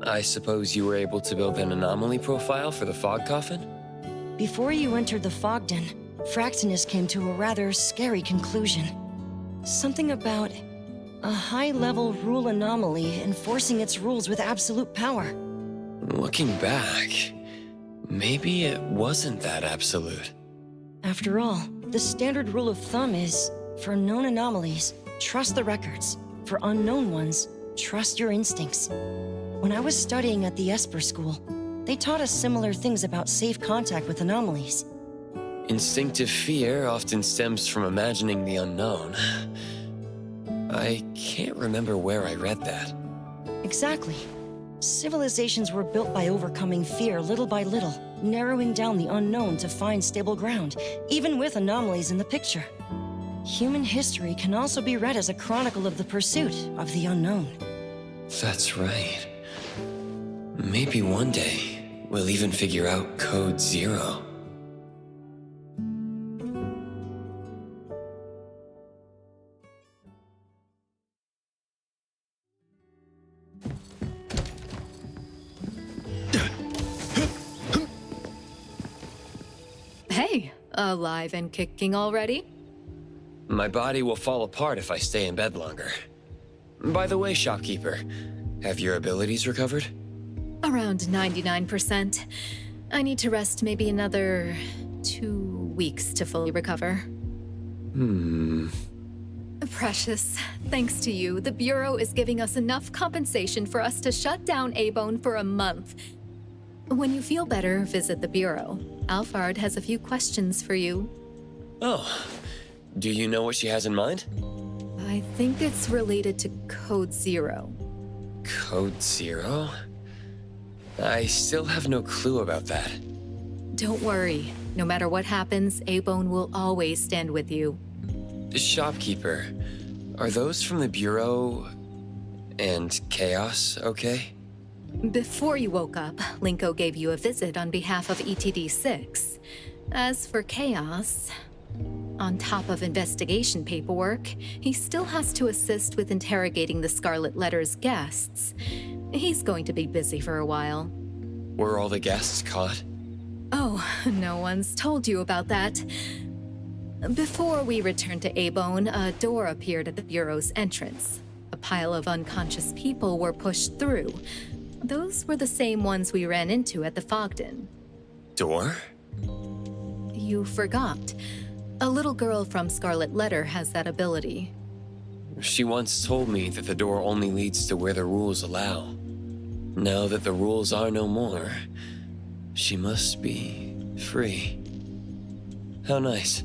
[SPEAKER 2] I suppose you were able to build an anomaly profile for the fog coffin?
[SPEAKER 18] Before you entered the fog den, Fraxinus came to a rather scary conclusion. Something about a high-level rule anomaly enforcing its rules with absolute power.
[SPEAKER 2] Looking back, maybe it wasn't that absolute.
[SPEAKER 18] After all, the standard rule of thumb is, for known anomalies, trust the records. For unknown ones, trust your instincts. When I was studying at the Esper School, they taught us similar things about safe contact with anomalies.
[SPEAKER 2] Instinctive fear often stems from imagining the unknown. I can't remember where I read that.
[SPEAKER 18] Exactly. Civilizations were built by overcoming fear little by little, narrowing down the unknown to find stable ground, even with anomalies in the picture. Human history can also be read as a chronicle of the pursuit of the unknown.
[SPEAKER 2] That's right. Maybe one day, we'll even figure out Code Zero.
[SPEAKER 5] Alive and kicking already?
[SPEAKER 2] My body will fall apart if I stay in bed longer. By the way, shopkeeper, have your abilities recovered?
[SPEAKER 5] Around 99%. I need to rest maybe another 2 weeks to fully recover. Precious, thanks to you, the Bureau is giving us enough compensation for us to shut down A-Bone for a month. When you feel better, visit the Bureau. Alphard has a few questions for you.
[SPEAKER 2] Oh, do you know what she has in mind?
[SPEAKER 5] I think it's related to Code Zero.
[SPEAKER 2] Code Zero? I still have no clue about that.
[SPEAKER 5] Don't worry. No matter what happens, A-Bone will always stand with you.
[SPEAKER 2] Shopkeeper, are those from the Bureau and Chaos okay?
[SPEAKER 5] Before you woke up, Linko gave you a visit on behalf of ETD-6. As for Chaos, on top of investigation paperwork, he still has to assist with interrogating the Scarlet Letter's guests. He's going to be busy for a while.
[SPEAKER 2] Were all the guests caught?
[SPEAKER 5] Oh, no one's told you about that. Before we returned to A-Bone, a door appeared at the Bureau's entrance. A pile of unconscious people were pushed through. Those were the same ones we ran into at the Fogden.
[SPEAKER 2] Door?
[SPEAKER 5] You forgot. A little girl from Scarlet Letter has that ability.
[SPEAKER 2] She once told me that the door only leads to where the rules allow. Now that the rules are no more, she must be free. How nice.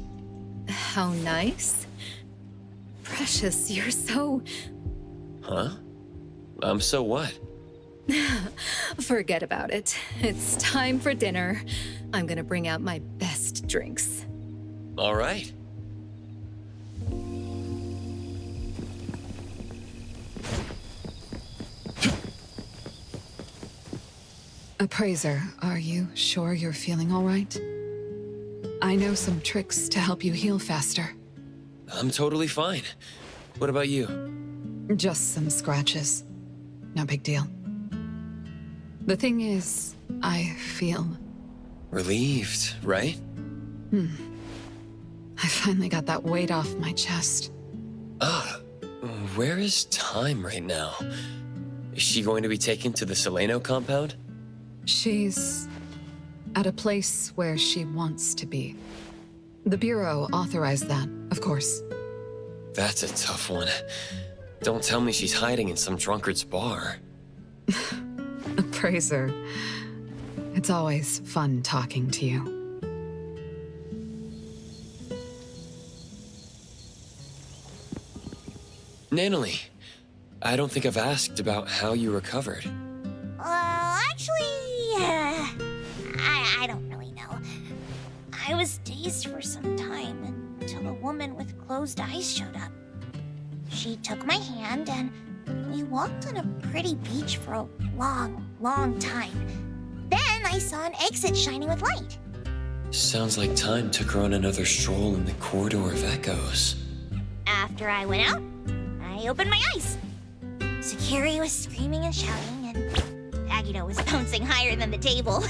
[SPEAKER 5] How nice? Precious, you're so...
[SPEAKER 2] Huh? I'm so what?
[SPEAKER 5] Forget about it. It's time for dinner. I'm gonna bring out my best drinks.
[SPEAKER 2] All right.
[SPEAKER 12] Appraiser, are you sure you're feeling all right? I know some tricks to help you heal faster.
[SPEAKER 2] I'm totally fine. What about you?
[SPEAKER 12] Just some scratches. No big deal. The thing is, I feel...
[SPEAKER 2] relieved, right?
[SPEAKER 12] I finally got that weight off my chest.
[SPEAKER 2] Where is Time right now? Is she going to be taken to the Seleno compound?
[SPEAKER 12] She's at a place where she wants to be. The Bureau authorized that, of course.
[SPEAKER 2] That's a tough one. Don't tell me she's hiding in some drunkard's bar.
[SPEAKER 12] Appraiser, it's always fun talking to you.
[SPEAKER 2] Nanalie, I don't think I've asked about how you recovered.
[SPEAKER 17] I don't really know. I was dazed for some time until a woman with closed eyes showed up. She took my hand and we walked on a pretty beach for a long time. Then I saw an exit shining with light.
[SPEAKER 2] Sounds like Time took her on another stroll in the corridor of echoes.
[SPEAKER 17] After I went out, I opened my eyes. Security was screaming and shouting, and Agito was bouncing higher than the table.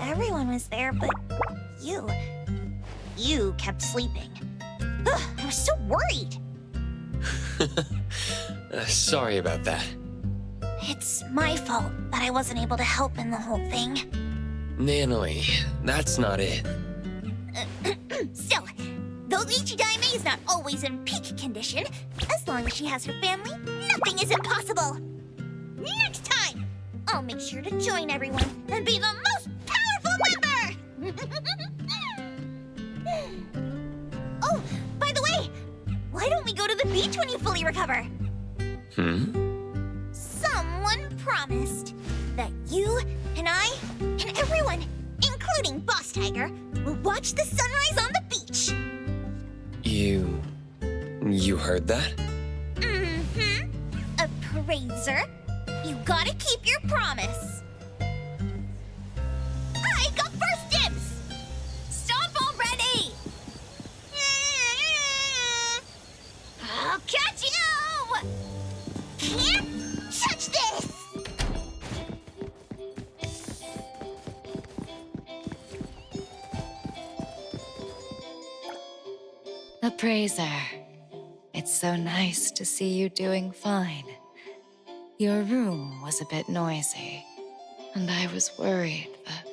[SPEAKER 17] Everyone was there, but you kept sleeping. I was so worried.
[SPEAKER 2] Sorry about that.
[SPEAKER 17] It's my fault that I wasn't able to help in the whole thing.
[SPEAKER 2] Nanalie, that's not it.
[SPEAKER 17] Still, though Ichidaime is not always in peak condition, as long as she has her family, nothing is impossible. Next time, I'll make sure to join everyone and be the most powerful member! Oh, by the way, why don't we go to the beach when you fully recover? Someone promised that you and I and everyone, including Boss Tiger, will watch the sunrise on the beach.
[SPEAKER 2] You heard that?
[SPEAKER 17] Appraiser, you gotta keep your promise. I got first dibs! Stop already! I'll catch you! Can't touch this!
[SPEAKER 13] Appraiser, it's so nice to see you doing fine. Your room was a bit noisy, and I was worried that...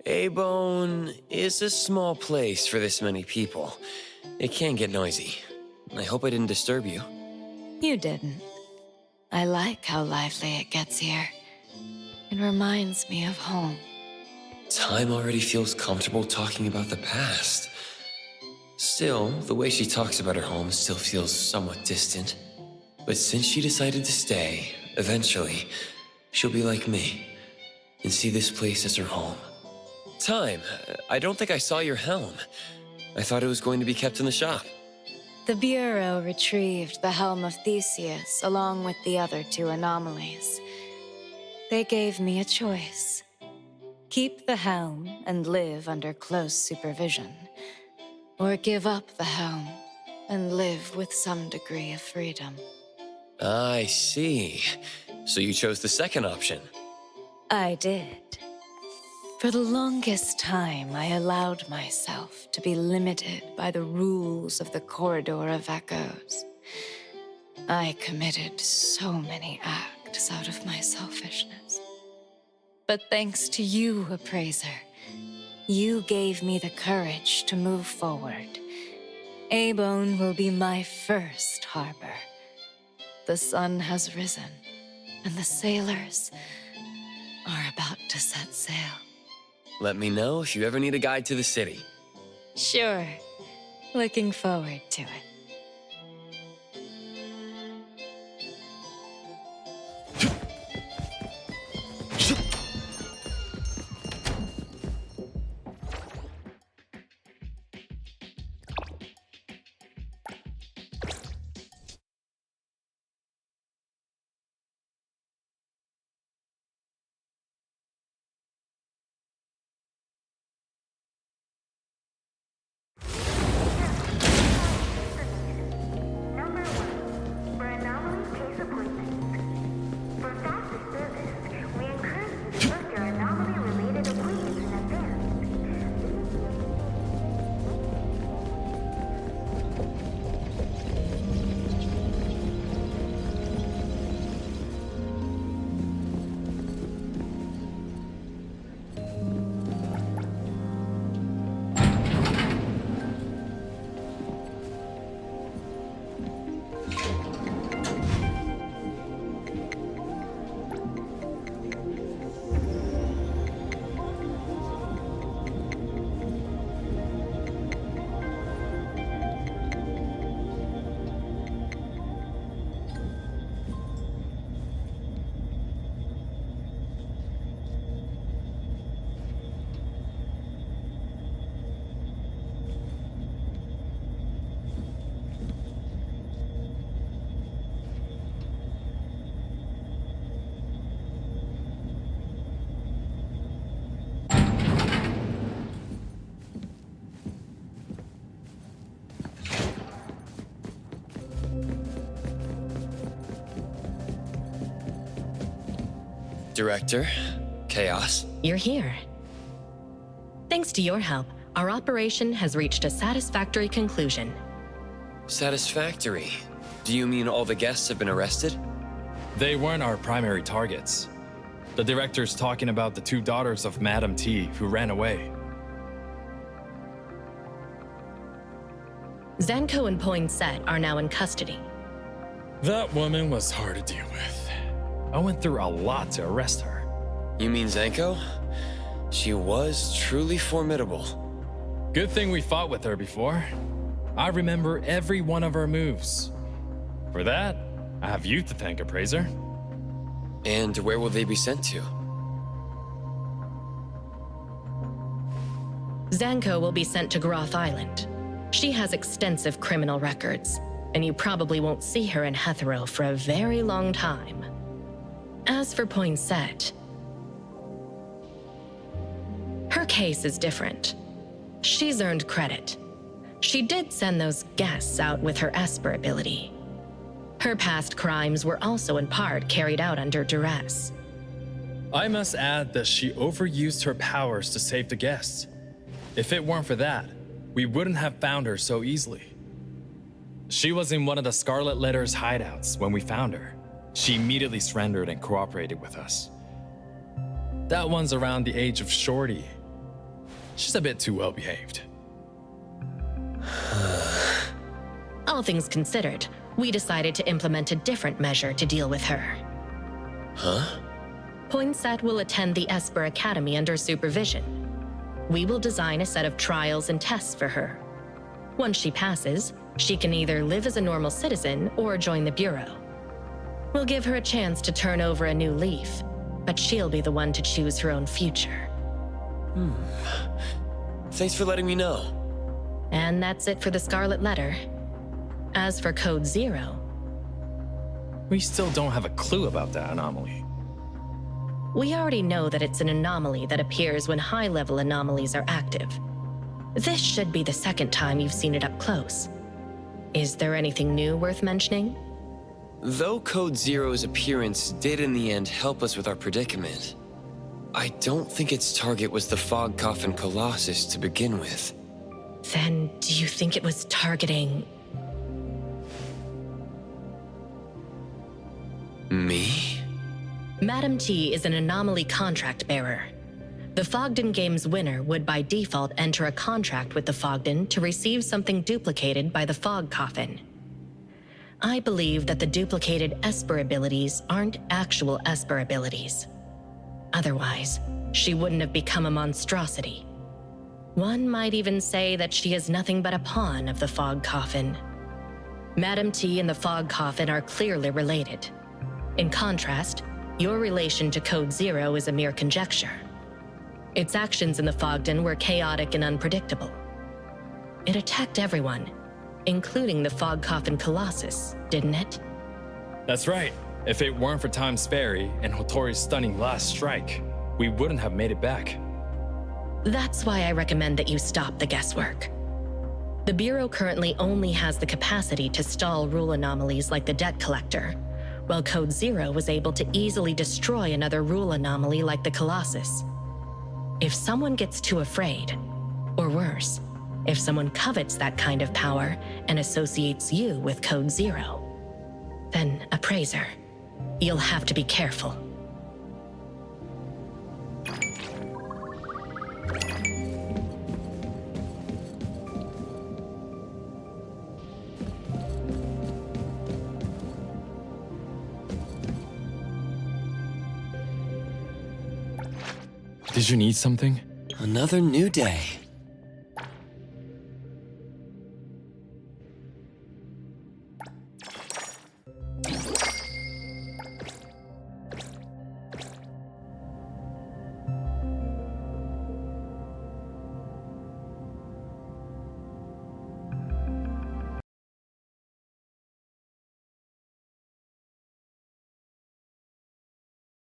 [SPEAKER 2] A-Bone is a small place for this many people. It can get noisy. I hope I didn't disturb you.
[SPEAKER 13] You didn't. I like how lively it gets here. It reminds me of home.
[SPEAKER 2] Time already feels comfortable talking about the past. Still, the way she talks about her home still feels somewhat distant. But since she decided to stay, eventually, she'll be like me and see this place as her home. Time, I don't think I saw your helm. I thought it was going to be kept in the shop.
[SPEAKER 13] The Bureau retrieved the helm of Theseus along with the other two anomalies. They gave me a choice. Keep the helm and live under close supervision, or give up the helm and live with some degree of freedom.
[SPEAKER 2] I see. So you chose the second option.
[SPEAKER 13] I did. For the longest time, I allowed myself to be limited by the rules of the Corridor of Echoes. I committed so many acts out of my selfishness. But thanks to you, Appraiser, you gave me the courage to move forward. A-Bone will be my first harbor. The sun has risen, and the sailors are about to set sail.
[SPEAKER 2] Let me know if you ever need a guide to the city.
[SPEAKER 13] Sure. Looking forward to it.
[SPEAKER 2] Director, Chaos.
[SPEAKER 8] You're here. Thanks to your help, our operation has reached a satisfactory conclusion.
[SPEAKER 2] Satisfactory? Do you mean all the guests have been arrested?
[SPEAKER 7] They weren't our primary targets. The director's talking about the two daughters of Madam T who ran away.
[SPEAKER 8] Zanko and Poinsett are now in custody.
[SPEAKER 7] That woman was hard to deal with. I went through a lot to arrest her.
[SPEAKER 2] You mean Zanko? She was truly formidable.
[SPEAKER 7] Good thing we fought with her before. I remember every one of her moves. For that, I have you to thank, Appraiser.
[SPEAKER 2] And where will they be sent to?
[SPEAKER 8] Zanko will be sent to Groth Island. She has extensive criminal records, and you probably won't see her in Hetheril for a very long time. As for Poinsett, her case is different. She's earned credit. She did send those guests out with her Esper ability. Her past crimes were also in part carried out under duress.
[SPEAKER 7] I must add that she overused her powers to save the guests. If it weren't for that, we wouldn't have found her so easily. She was in one of the Scarlet Letter's hideouts when we found her. She immediately surrendered and cooperated with us. That one's around the age of Shorty. She's a bit too well behaved.
[SPEAKER 8] All things considered, we decided to implement a different measure to deal with her.
[SPEAKER 2] Huh?
[SPEAKER 8] Poinsett will attend the Esper Academy under supervision. We will design a set of trials and tests for her. Once she passes, she can either live as a normal citizen or join the Bureau. We'll give her a chance to turn over a new leaf, but she'll be the one to choose her own future.
[SPEAKER 2] Thanks for letting me know.
[SPEAKER 8] And that's it for the Scarlet Letter. As for Code Zero,
[SPEAKER 7] We still don't have a clue about that anomaly.
[SPEAKER 8] we already know that it's an anomaly that appears when high-level anomalies are active. This should be the second time you've seen it up close. Is there anything new worth mentioning?
[SPEAKER 2] Though Code Zero's appearance did in the end help us with our predicament, I don't think its target was the Fog Coffin Colossus to begin with.
[SPEAKER 8] Then do you think it was targeting...
[SPEAKER 2] Me?
[SPEAKER 8] Madam T is an anomaly contract bearer. The Fogden Games winner would by default enter a contract with the Fogden to receive something duplicated by the Fog Coffin. I believe that the duplicated Esper abilities aren't actual Esper abilities. Otherwise, she wouldn't have become a monstrosity. One might even say that she is nothing but a pawn of the Fog Coffin. Madam T and the Fog Coffin are clearly related. In contrast, your relation to Code Zero is a mere conjecture. Its actions in the Fogden were chaotic and unpredictable. It attacked everyone, including the Fog Coffin Colossus, didn't it?
[SPEAKER 7] That's right. If it weren't for Time's Fairy and Hotori's stunning last strike, we wouldn't have made it back.
[SPEAKER 8] That's why I recommend that you stop the guesswork. The Bureau currently only has the capacity to stall rule anomalies like the Debt Collector, while Code Zero was able to easily destroy another rule anomaly like the Colossus. If someone gets too afraid, or worse, if someone covets that kind of power and associates you with Code Zero, then Appraiser, you'll have to be careful.
[SPEAKER 7] Did you need something?
[SPEAKER 2] Another new day.